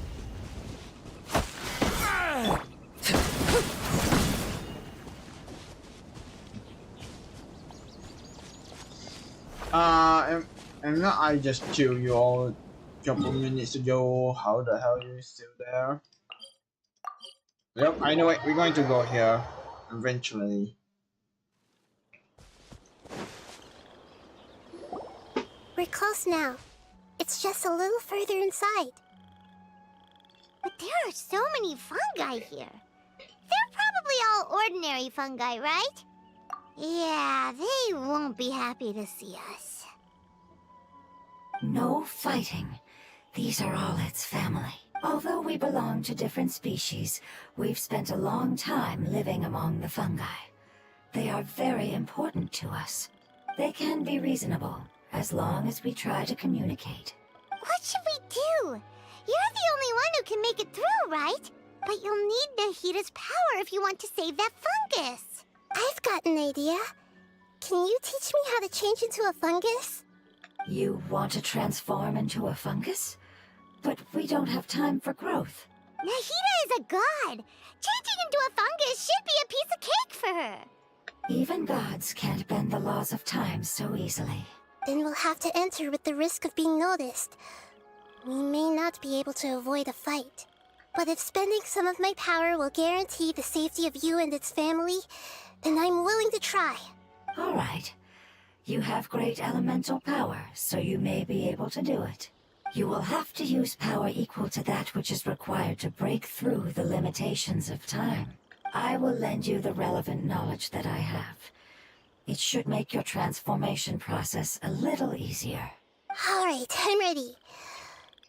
And not I just kill you all a couple minutes ago. How the hell are you still there? Yep, I know it. We're going to go here eventually. We're close now. It's just a little further inside. But there are so many fungi here. They're probably all ordinary fungi, right? Yeah, they won't be happy to see us. No fighting. These are all its family. Although we belong to different species, we've spent a long time living among the fungi. They are very important to us. They can be reasonable, as long as we try to communicate. What should we do? You're the only one who can make it through, right? But you'll need Nahida's power if you want to save that fungus. I've got an idea. Can you teach me how to change into a fungus? You want to transform into a fungus? But we don't have time for growth. Nahida is a god. Changing into a fungus should be a piece of cake for her. Even gods can't bend the laws of time so easily. Then we'll have to enter with the risk of being noticed. We may not be able to avoid a fight. But if spending some of my power will guarantee the safety of you and its family, then I'm willing to try. All right. You have great elemental power, so you may be able to do it. You will have to use power equal to that which is required to break through the limitations of time. I will lend you the relevant knowledge that I have. It should make your transformation process a little easier. All right, I'm ready.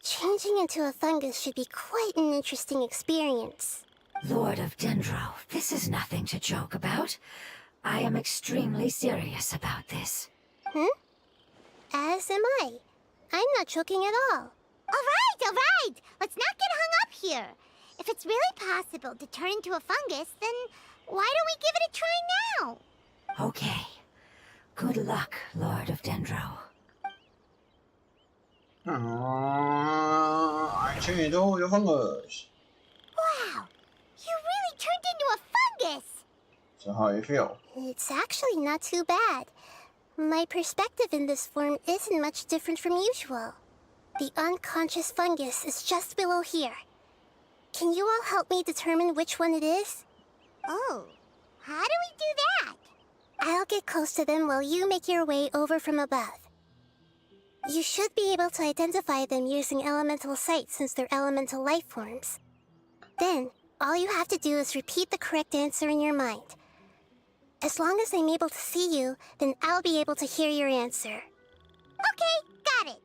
Changing into a fungus should be quite an interesting experience. Lord of Dendro, this is nothing to joke about. I am extremely serious about this. As am I. I'm not joking at all. All right. Let's not get hung up here. If it's really possible to turn into a fungus, then why don't we give it a try now? Okay. Good luck, Lord of Dendro. I changed into your fungus. Wow, you really turned into a fungus. So how you feel? It's actually not too bad. My perspective in this form isn't much different from usual. The unconscious fungus is just below here. Can you all help me determine which one it is? Oh, how do we do that? I'll get close to them while you make your way over from above. You should be able to identify them using elemental sight since they're elemental life forms. Then, all you have to do is repeat the correct answer in your mind. As long as I'm able to see you, then I'll be able to hear your answer. Okay, got it.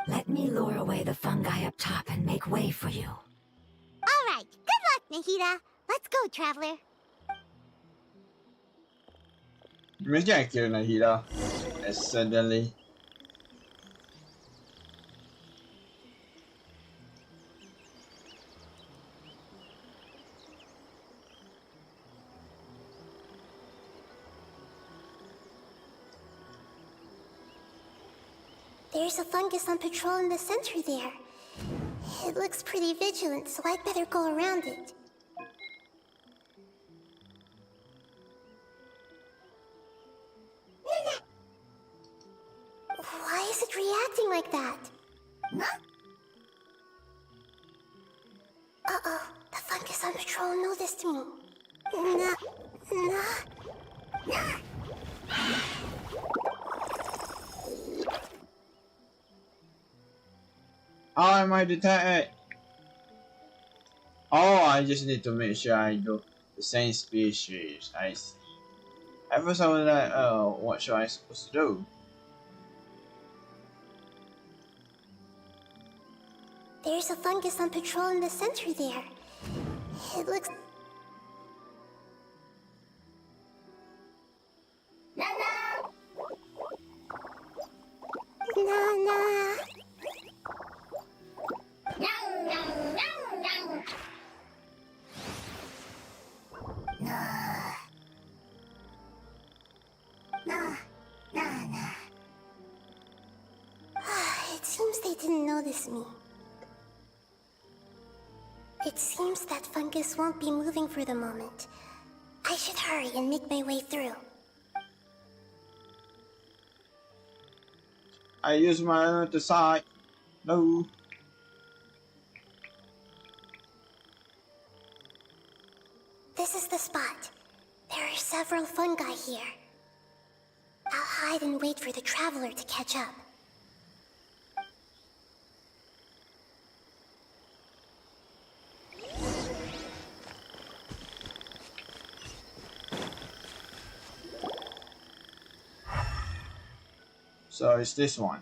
Let me lure away the fungi up top and make way for you. All right, good luck, Nahida. Let's go, Traveler. Miss Jackie Nahida. Suddenly. There's a fungus on patrol in the center there. It looks pretty vigilant, so I'd better go around it. Why is it reacting like that? Uh-oh, the fungus on patrol noticed me. How am I detect? Oh, I just need to make sure I do the same species. I see. I first I was like, what should I supposed to do? There's a fungus on patrol in the center there. It looks... Nana! notice me. It seems that fungus won't be moving for the moment. I should hurry and make my way through. I use my other side. No. This is the spot. There are several fungi here. I'll hide and wait for the traveler to catch up. So it's this one.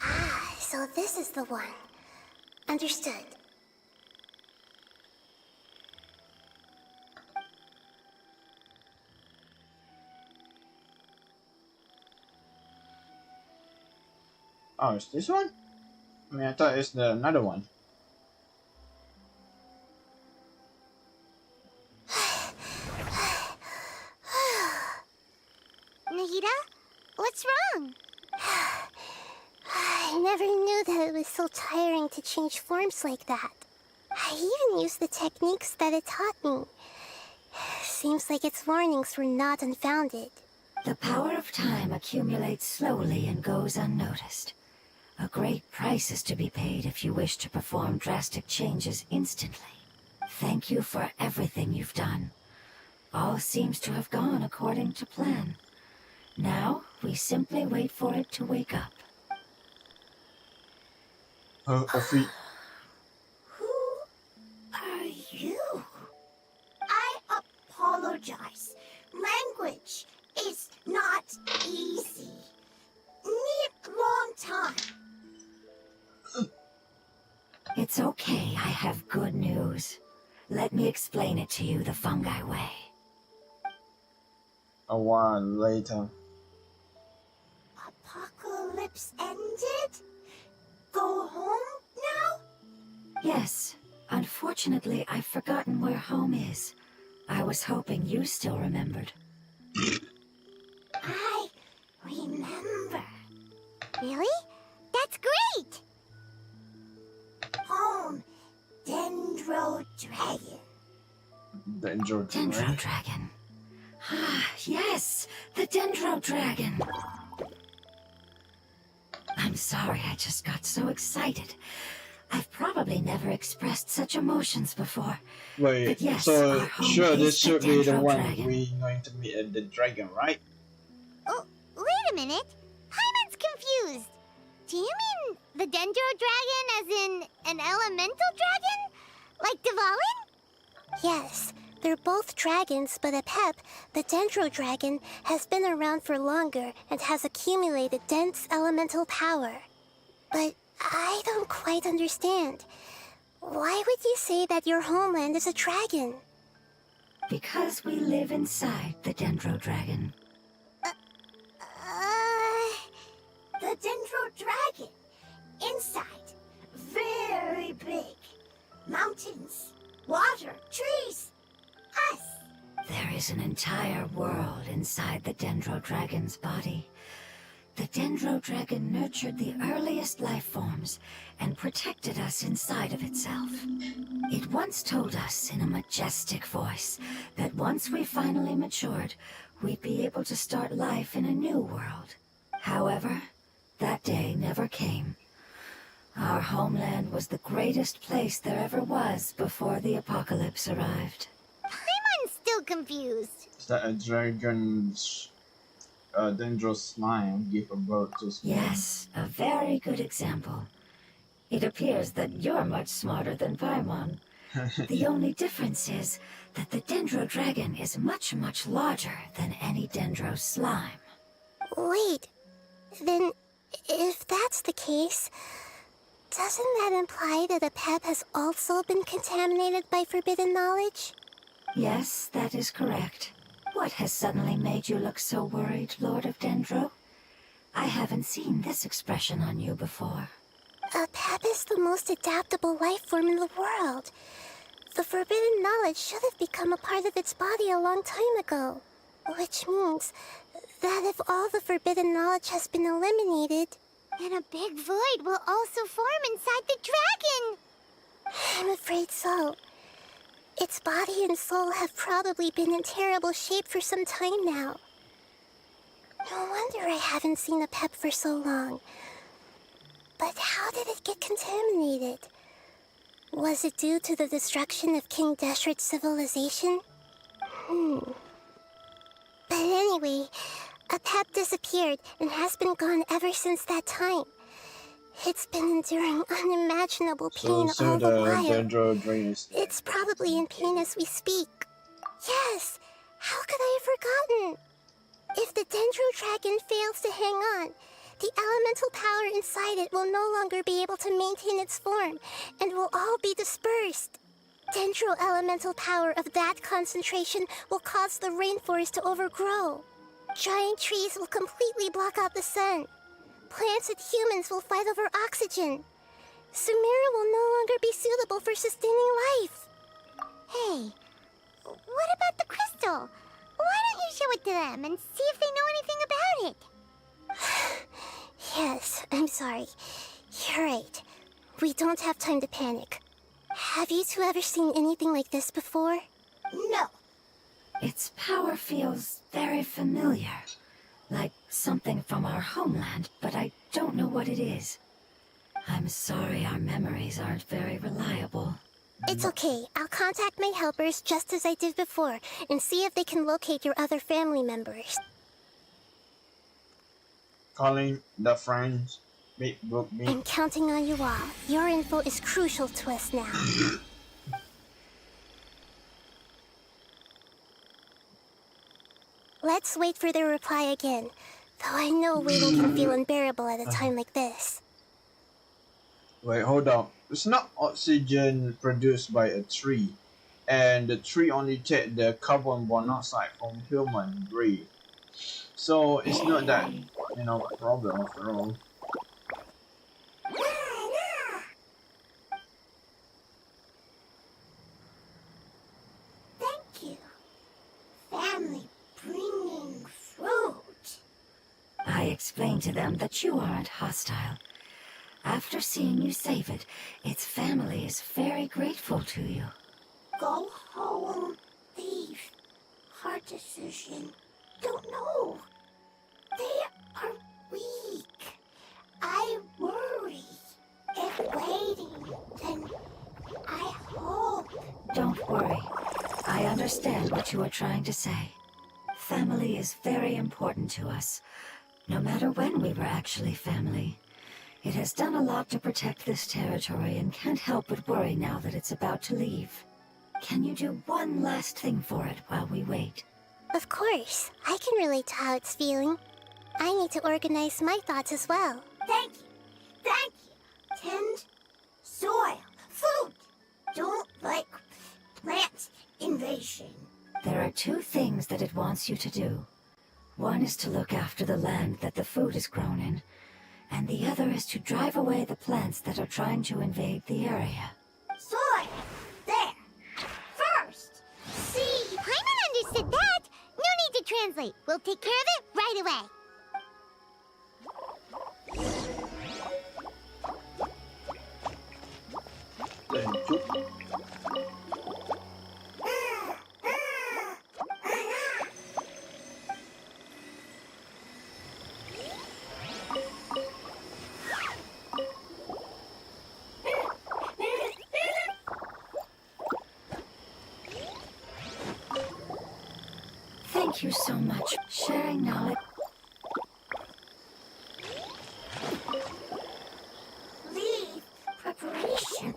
Ah, so this is the one. Understood. Oh, it's this one? I mean, I thought it's another one. Nahida? What's wrong? I never knew that it was so tiring to change forms like that. I even used the techniques that it taught me. Seems like its warnings were not unfounded. The power of time accumulates slowly and goes unnoticed. A great price is to be paid if you wish to perform drastic changes instantly. Thank you for everything you've done. All seems to have gone according to plan. Now, we simply wait for it to wake up. Who are you? I apologize. Language is not easy. Need long time. It's okay, I have good news. Let me explain it to you the fungi way. A while later. Apocalypse ended? Go home now? Yes. Unfortunately, I've forgotten where home is. I was hoping you still remembered. I remember. Really? That's great! Home, Dendro Dragon. Dendro Dragon. Ah, yes, the Dendro Dragon. I'm sorry, I just got so excited. I've probably never expressed such emotions before. Wait, but yes, so our home sure is this should be the Dendro one Dragon. we're going to meet at the dragon, right? Oh, wait a minute. Paimon's confused. Do you mean the Dendro Dragon as in an elemental dragon? Like Dvalin? Yes, they're both dragons, but Apep, the Dendro Dragon, has been around for longer and has accumulated dense elemental power. But I don't quite understand. Why would you say that your homeland is a dragon? Because we live inside the Dendro Dragon. The Dendro Dragon. Inside. Very big. Mountains. Water. Trees. Us. There is an entire world inside the Dendro Dragon's body. The Dendro Dragon nurtured the earliest life forms and protected us inside of itself. It once told us in a majestic voice that once we finally matured, we'd be able to start life in a new world. However, that day never came. Our homeland was the greatest place there ever was before the apocalypse arrived. Paimon's still confused. Is that a dragon's Dendro slime give a birth to slime? Yes, a very good example. It appears that you're much smarter than Paimon. The only difference is that the Dendro Dragon is much, much larger than any Dendro slime. Wait, then if that's the case, doesn't that imply that Apep has also been contaminated by forbidden knowledge? Yes, that is correct. What has suddenly made you look so worried, Lord of Dendro? I haven't seen this expression on you before. Apep is the most adaptable life form in the world. The forbidden knowledge should have become a part of its body a long time ago. Which means that if all the forbidden knowledge has been eliminated, then a big void will also form inside the dragon. I'm afraid so. Its body and soul have probably been in terrible shape for some time now. No wonder I haven't seen a pep for so long. But how did it get contaminated? Was it due to the destruction of King Deshret's civilization? But anyway, a pep disappeared and has been gone ever since that time. It's been enduring unimaginable pain So all the the while. Dendro drain is dead. It's probably in pain as we speak. Yes! How could I have forgotten? If the Dendro Dragon fails to hang on, the elemental power inside it will no longer be able to maintain its form and will all be dispersed. Dendro elemental power of that concentration will cause the rainforest to overgrow. Giant trees will completely block out the sun. Plants and humans will fight over oxygen. Sumeru will no longer be suitable for sustaining life. Hey, what about the crystal? Why don't you show it to them and see if they know anything about it? Yes, I'm sorry. You're right. We don't have time to panic. Have you two ever seen anything like this before? No. Its power feels very familiar. Like something from our homeland, but I don't know what it is. I'm sorry our memories aren't very reliable. It's okay. I'll contact my helpers just as I did before and see if they can locate your other family members. Calling the friends. Meet, book me. I'm counting on you all. Your info is crucial to us now. Let's wait for their reply again. Though I know waiting can feel unbearable at a time like this. Wait, hold on. It's not oxygen produced by a tree, and the tree only take the carbon monoxide from human breathe. So it's not that, problem after all. Thank you. Family bringing fruit. I explained to them that you aren't hostile. After seeing you save it, its family is very grateful to you. Go home, leave. Hard decision. Don't know. They are weak. I worry. If waiting, then I hope. Don't worry. I understand what you are trying to say. Family is very important to us, no matter when we were actually family. It has done a lot to protect this territory and can't help but worry now that it's about to leave. Can you do one last thing for it while we wait? Of course. I can relate to how it's feeling. I need to organize my thoughts as well. Thank you. Thank you. Tend, soil, food. Don't like plant invasion. There are two things that it wants you to do. One is to look after the land that the food is grown in, and the other is to drive away the plants that are trying to invade the area. Soil. There. First. See. Paimon understood that. No need to translate. We'll take care of it right away. Thank you. Thank you so much. Sharing knowledge. Leave. Preparation.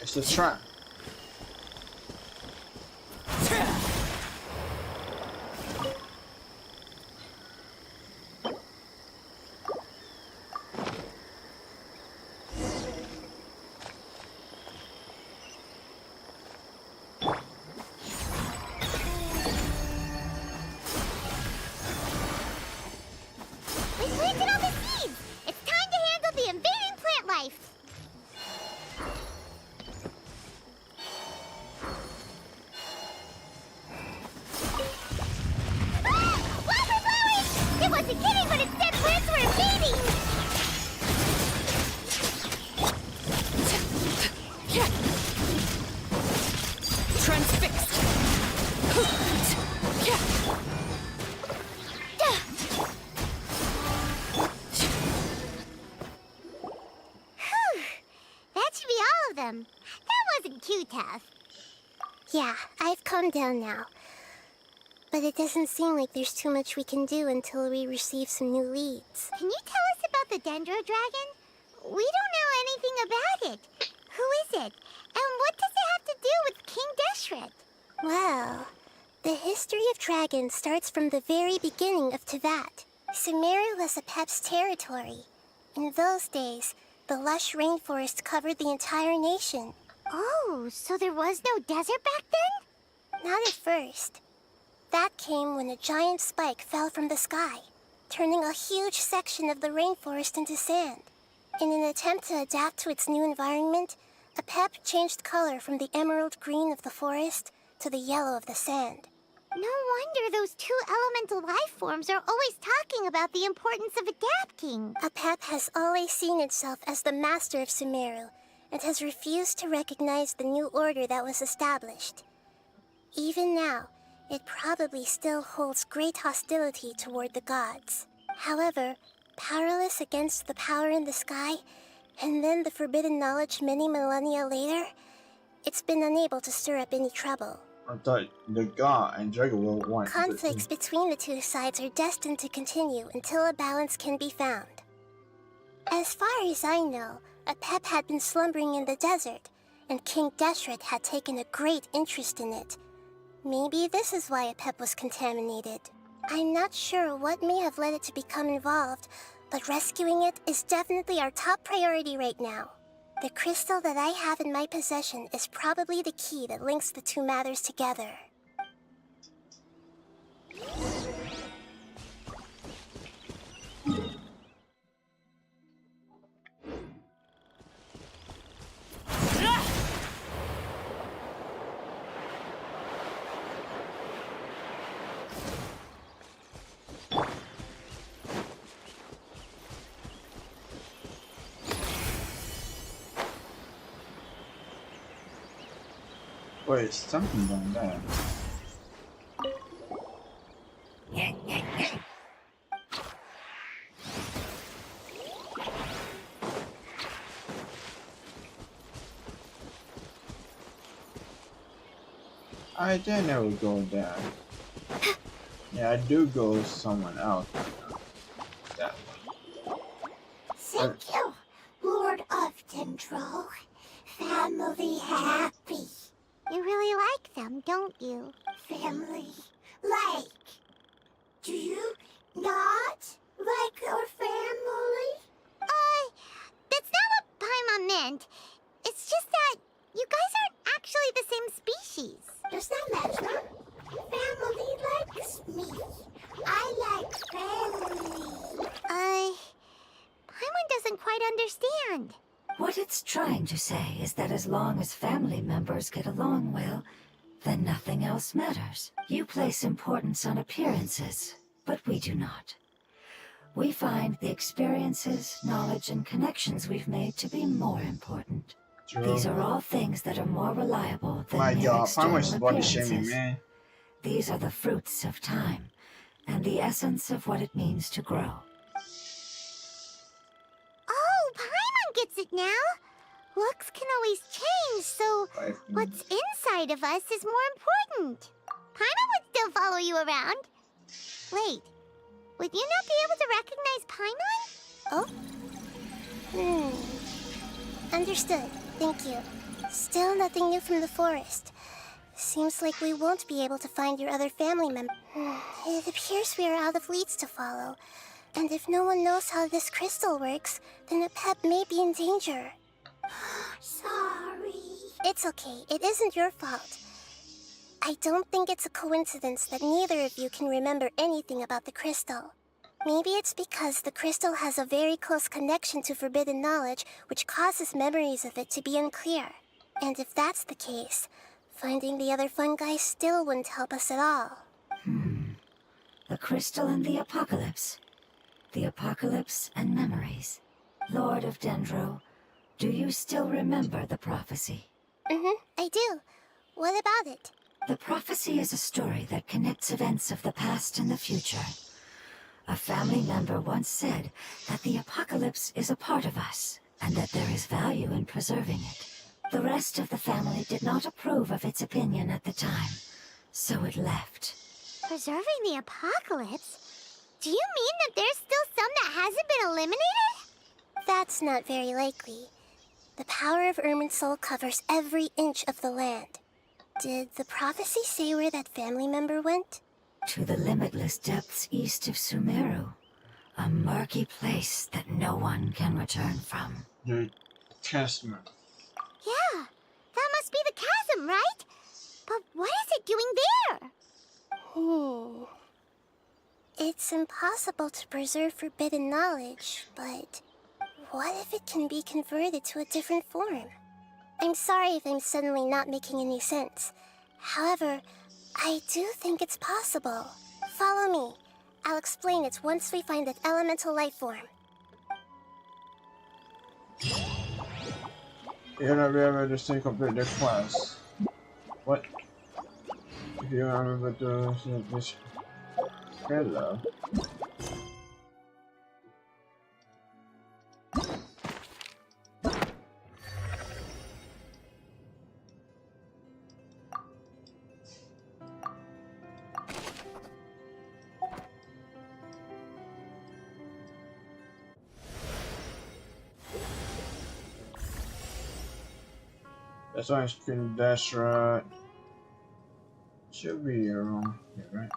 It's a trap. too tough. Yeah, I've calmed down now. But it doesn't seem like there's too much we can do until we receive some new leads. Can you tell us about the Dendro Dragon? We don't know anything about it. Who is it? And what does it have to do with King Deshret? Well, the history of dragons starts from the very beginning of Tevat. Sumeru was Apep's territory. In those days, the lush rainforest covered the entire nation. Oh, so there was no desert back then? Not at first. That came when a giant spike fell from the sky, turning a huge section of the rainforest into sand. In an attempt to adapt to its new environment, Apep changed color from the emerald green of the forest to the yellow of the sand. No wonder those two elemental life forms are always talking about the importance of adapting. Apep has always seen itself as the master of Sumeru, and has refused to recognize the new order that was established. Even now, it probably still holds great hostility toward the gods. However, powerless against the power in the sky, and then the forbidden knowledge many millennia later, it's been unable to stir up any trouble. I thought the god and dragon will want Conflicts between the two sides are destined to continue until a balance can be found. As far as I know, Apep had been slumbering in the desert, and King Deshret had taken a great interest in it. Maybe this is why Apep was contaminated. I'm not sure what may have led it to become involved, but rescuing it is definitely our top priority right now. The crystal that I have in my possession is probably the key that links the two matters together. Wait, something down there. I didn't ever go there. Yeah, I do go someone else. That one. Thank you, Lord of Dendro. Family happy. You really like them, don't you? Family like. Do you not like your family? That's not what Paimon meant. It's just that you guys aren't actually the same species. Does that matter? Family likes me. I like family. Paimon doesn't quite understand. What it's trying to say is that as long as family members get along well, then nothing else matters. You place importance on appearances, but we do not. We find the experiences, knowledge, and connections we've made to be more important. True. These are all things that are more reliable than My mere god, external Paimon's body shaming, appearances. man. These are the fruits of time, and the essence of what it means to grow. Oh, Paimon gets it now. Looks can always change, so what's inside of us is more important. Paimon would still follow you around. Wait, would you not be able to recognize Paimon? Oh? Understood. Thank you. Still nothing new from the forest. Seems like we won't be able to find your other family member. It appears we are out of leads to follow. And if no one knows how this crystal works, then Apep may be in danger. Sorry. It's okay. It isn't your fault. I don't think it's a coincidence that neither of you can remember anything about the crystal. Maybe it's because the crystal has a very close connection to forbidden knowledge, which causes memories of it to be unclear. And if that's the case, finding the other fungi still wouldn't help us at all. The crystal and the apocalypse. The apocalypse and memories. Lord of Dendro, do you still remember the prophecy? I do. What about it? The prophecy is a story that connects events of the past and the future. A family member once said that the apocalypse is a part of us, and that there is value in preserving it. The rest of the family did not approve of its opinion at the time, so it left. Preserving the apocalypse? Do you mean that there's still some that hasn't been eliminated? That's not very likely. The power of Irminsul covers every inch of the land. Did the prophecy say where that family member went? To the limitless depths east of Sumeru, a murky place that no one can return from. The chasm. Yeah, that must be the chasm, right? But what is it doing there? Hmm. It's impossible to preserve forbidden knowledge, but what if it can be converted to a different form? I'm sorry if I'm suddenly not making any sense. However, I do think it's possible. Follow me. I'll explain it once we find that elemental life form. You're not be able to still complete the quest. What? If you are able to see this. Hello. That's why I can dash right. Should be around here, right?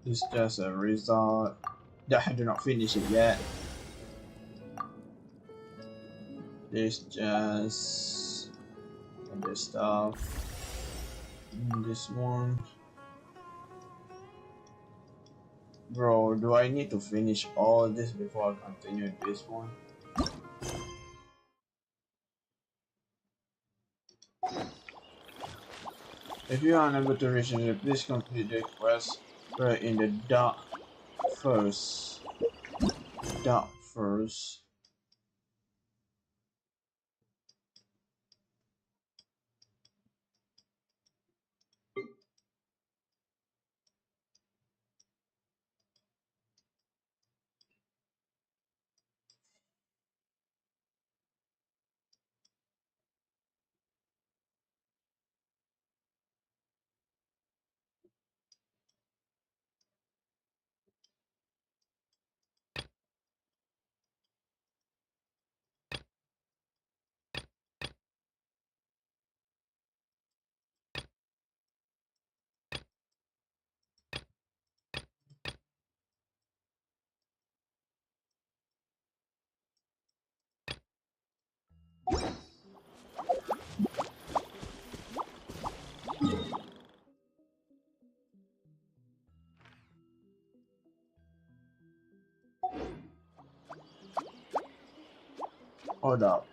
This is just a result. I do not finish it yet. This just this stuff. This one. Bro, do I need to finish all this before I continue this one? If you are unable to reach it, please complete the quest right in the dark first. Dark first. Hold up.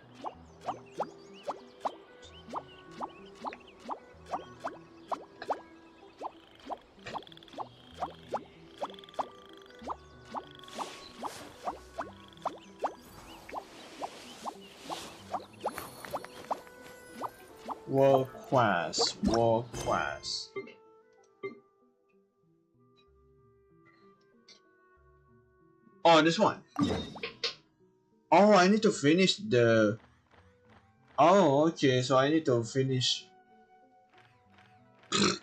World class, world class. Oh, this one. Oh, I need to finish the. Oh, okay. So I need to finish.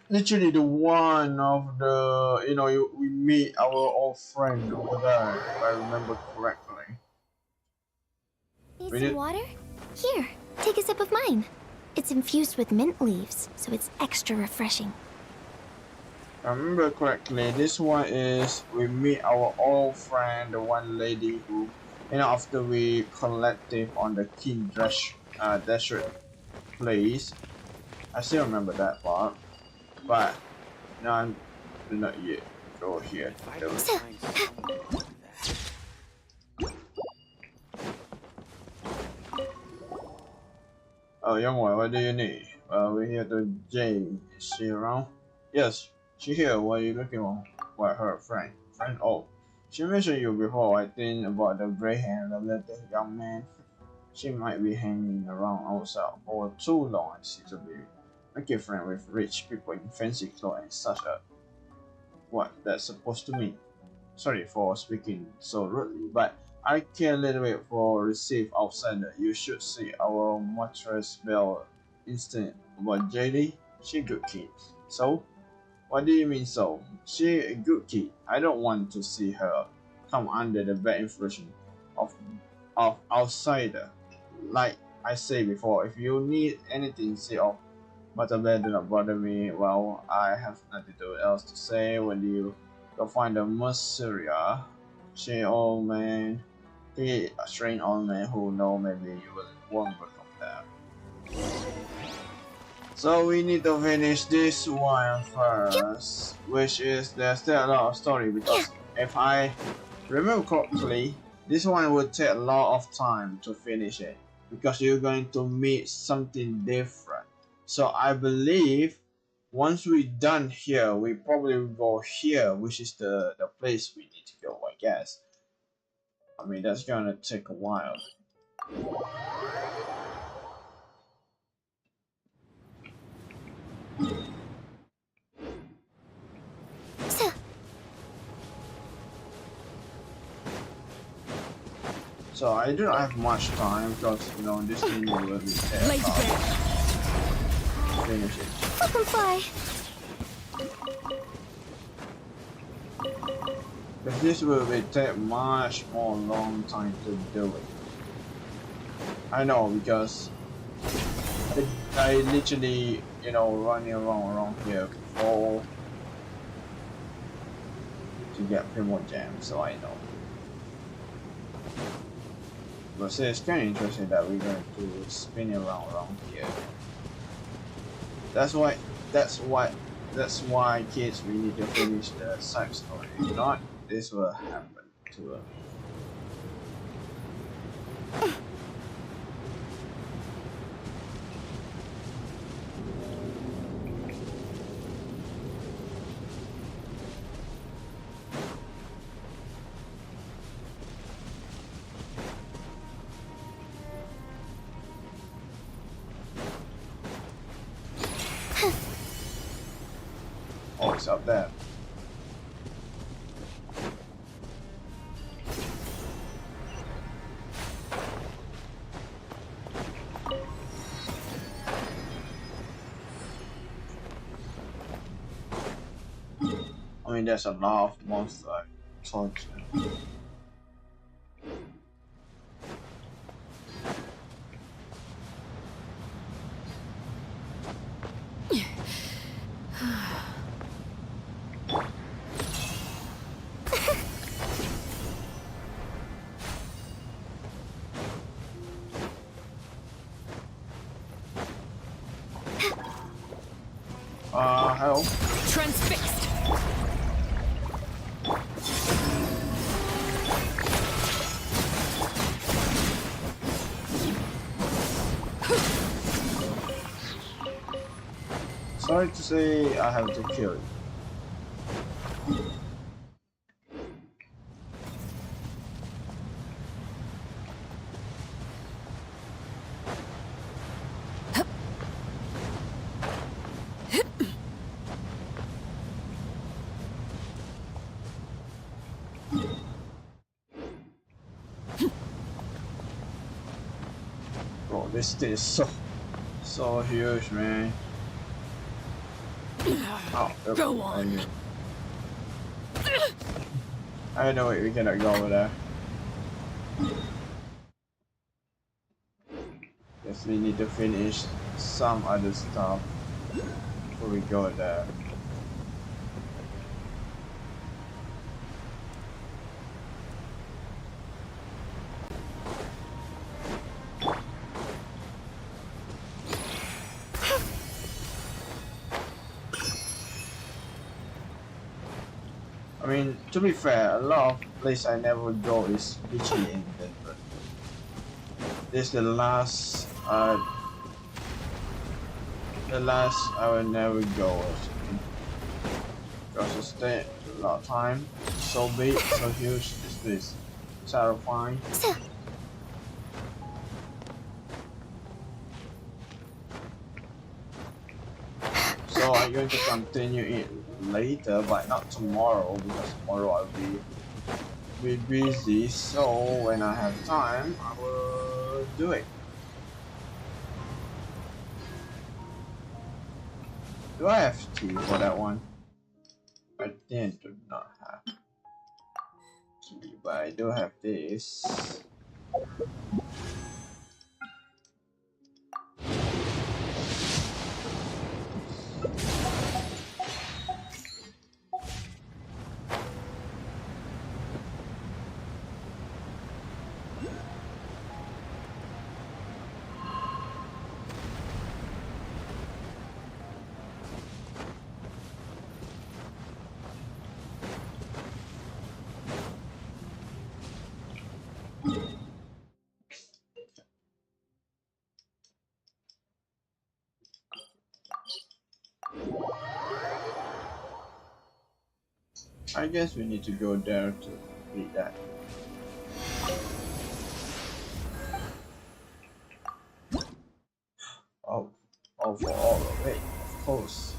Literally, the one of the we meet our old friend over there, if I remember correctly. Need some water? Here, take a sip of mine. It's infused with mint leaves, so it's extra refreshing. If I remember correctly, this one is we meet our old friend, the one lady who, after we collective on the King Desert place. I still remember that part, but no, I'm not yet go here. Oh, young one, what do you need? We're here to Jane. Is she around? Yes, she here. What are you looking for? What, her friend? Friend? Oh, she mentioned you before. I think about the gray hair, the little young man. She might be hanging around outside for too long. I see to be a good friend with rich people in fancy clothes and such. what that's supposed to mean. Sorry for speaking so rudely, but I care a little bit for receive outsider. You should see our mattress bell instant about JD. She good kid. So, what do you mean so? She a good kid. I don't want to see her come under the bad influence of outsider. Like I say before, if you need anything, say off. But do not bother me. Well, I have nothing else to say. When you go find the Merceria, she old man, he a strange old man who know maybe you will won't become there. So we need to finish this one first, which is there's still a lot of story because if I remember correctly, this one would take a lot of time to finish it because you're going to meet something different. So I believe once we're done here, we probably will go here, which is the place we need to go, I guess. I mean, that's gonna take a while. So I do not have much time because you know this thing will be finish it. Welcome, Fly. Because this will be take much more long time to do it. I know because I literally you know running around here before to get Primo Jam, so I know. But see, it's kind of interesting that we're going to spin around here. That's why kids we need to finish the side story. If not, this will happen to us. Oh, it's up there. I mean, there's a lot of monsters. Torture. Help. Transfixed. Sorry to say, I have to kill you. Bro, this thing is so huge, man. Oh, Go on. I know we cannot go over there. Guess we need to finish some other stuff before we go there. I mean, to be fair, a lot of places I never go is literally in Denver. This is the last I will never go because it's take a lot of time. It's so big, so huge. This is terrifying. So I'm going to continue it later, but not tomorrow because tomorrow I'll be busy. So when I have time, I will do it. Do I have tea for that one? I think I do not have tea, but I do have this. I guess we need to go there to complete that. Oh, for all of it, of course.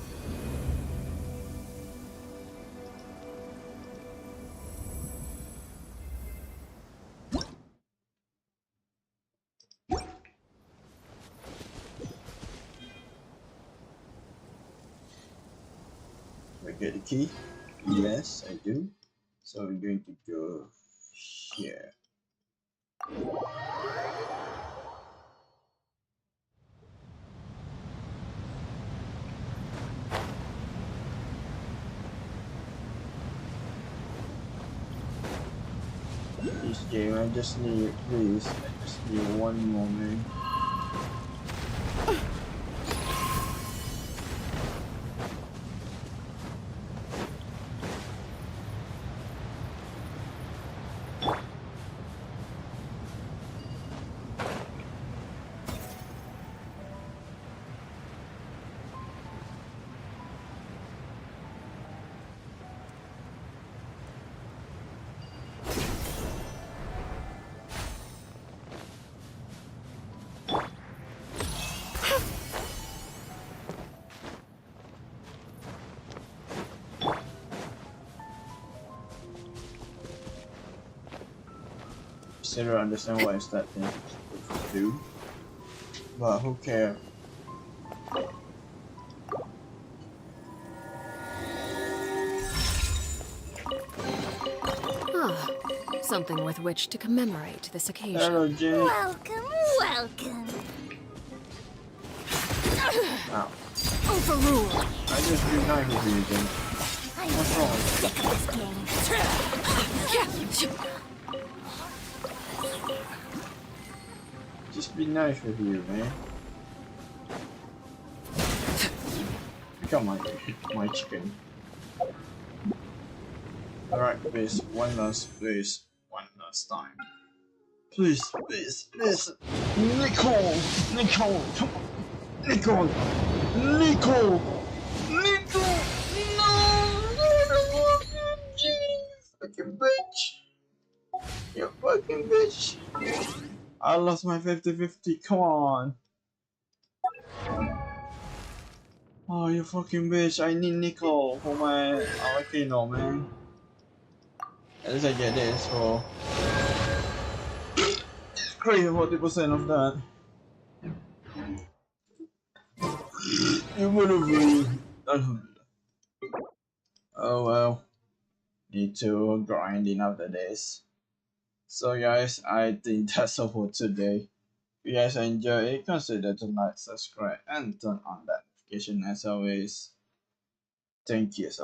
I get the key? Yes, I do. So we're going to go here. This game, I just need, please, I just need one moment. Still don't understand what is that thing supposed to do, but who cares? Ah, something with which to commemorate this occasion. Hello, Jane. Welcome, welcome. Ow. Overruled. I just do nice with you, Jane. What's wrong? Sick of this game. Just be nice with you, man. Come on, my chicken. Alright, please, one last time. Please, please, please. Nicole! Nicole! Come on! Nicole! Nicole! Nicole! No! Fucking bitch! You fucking bitch! I lost my 50-50, come on! Oh, you fucking bitch, I need nickel for my volcano, man. At least I get this for... Crazy 40% of that. You would have been... Oh well. Need to grinding after this. So guys, I think that's all for today. If you guys enjoy it, consider to like, subscribe, and turn on that notification as always. Thank you so much.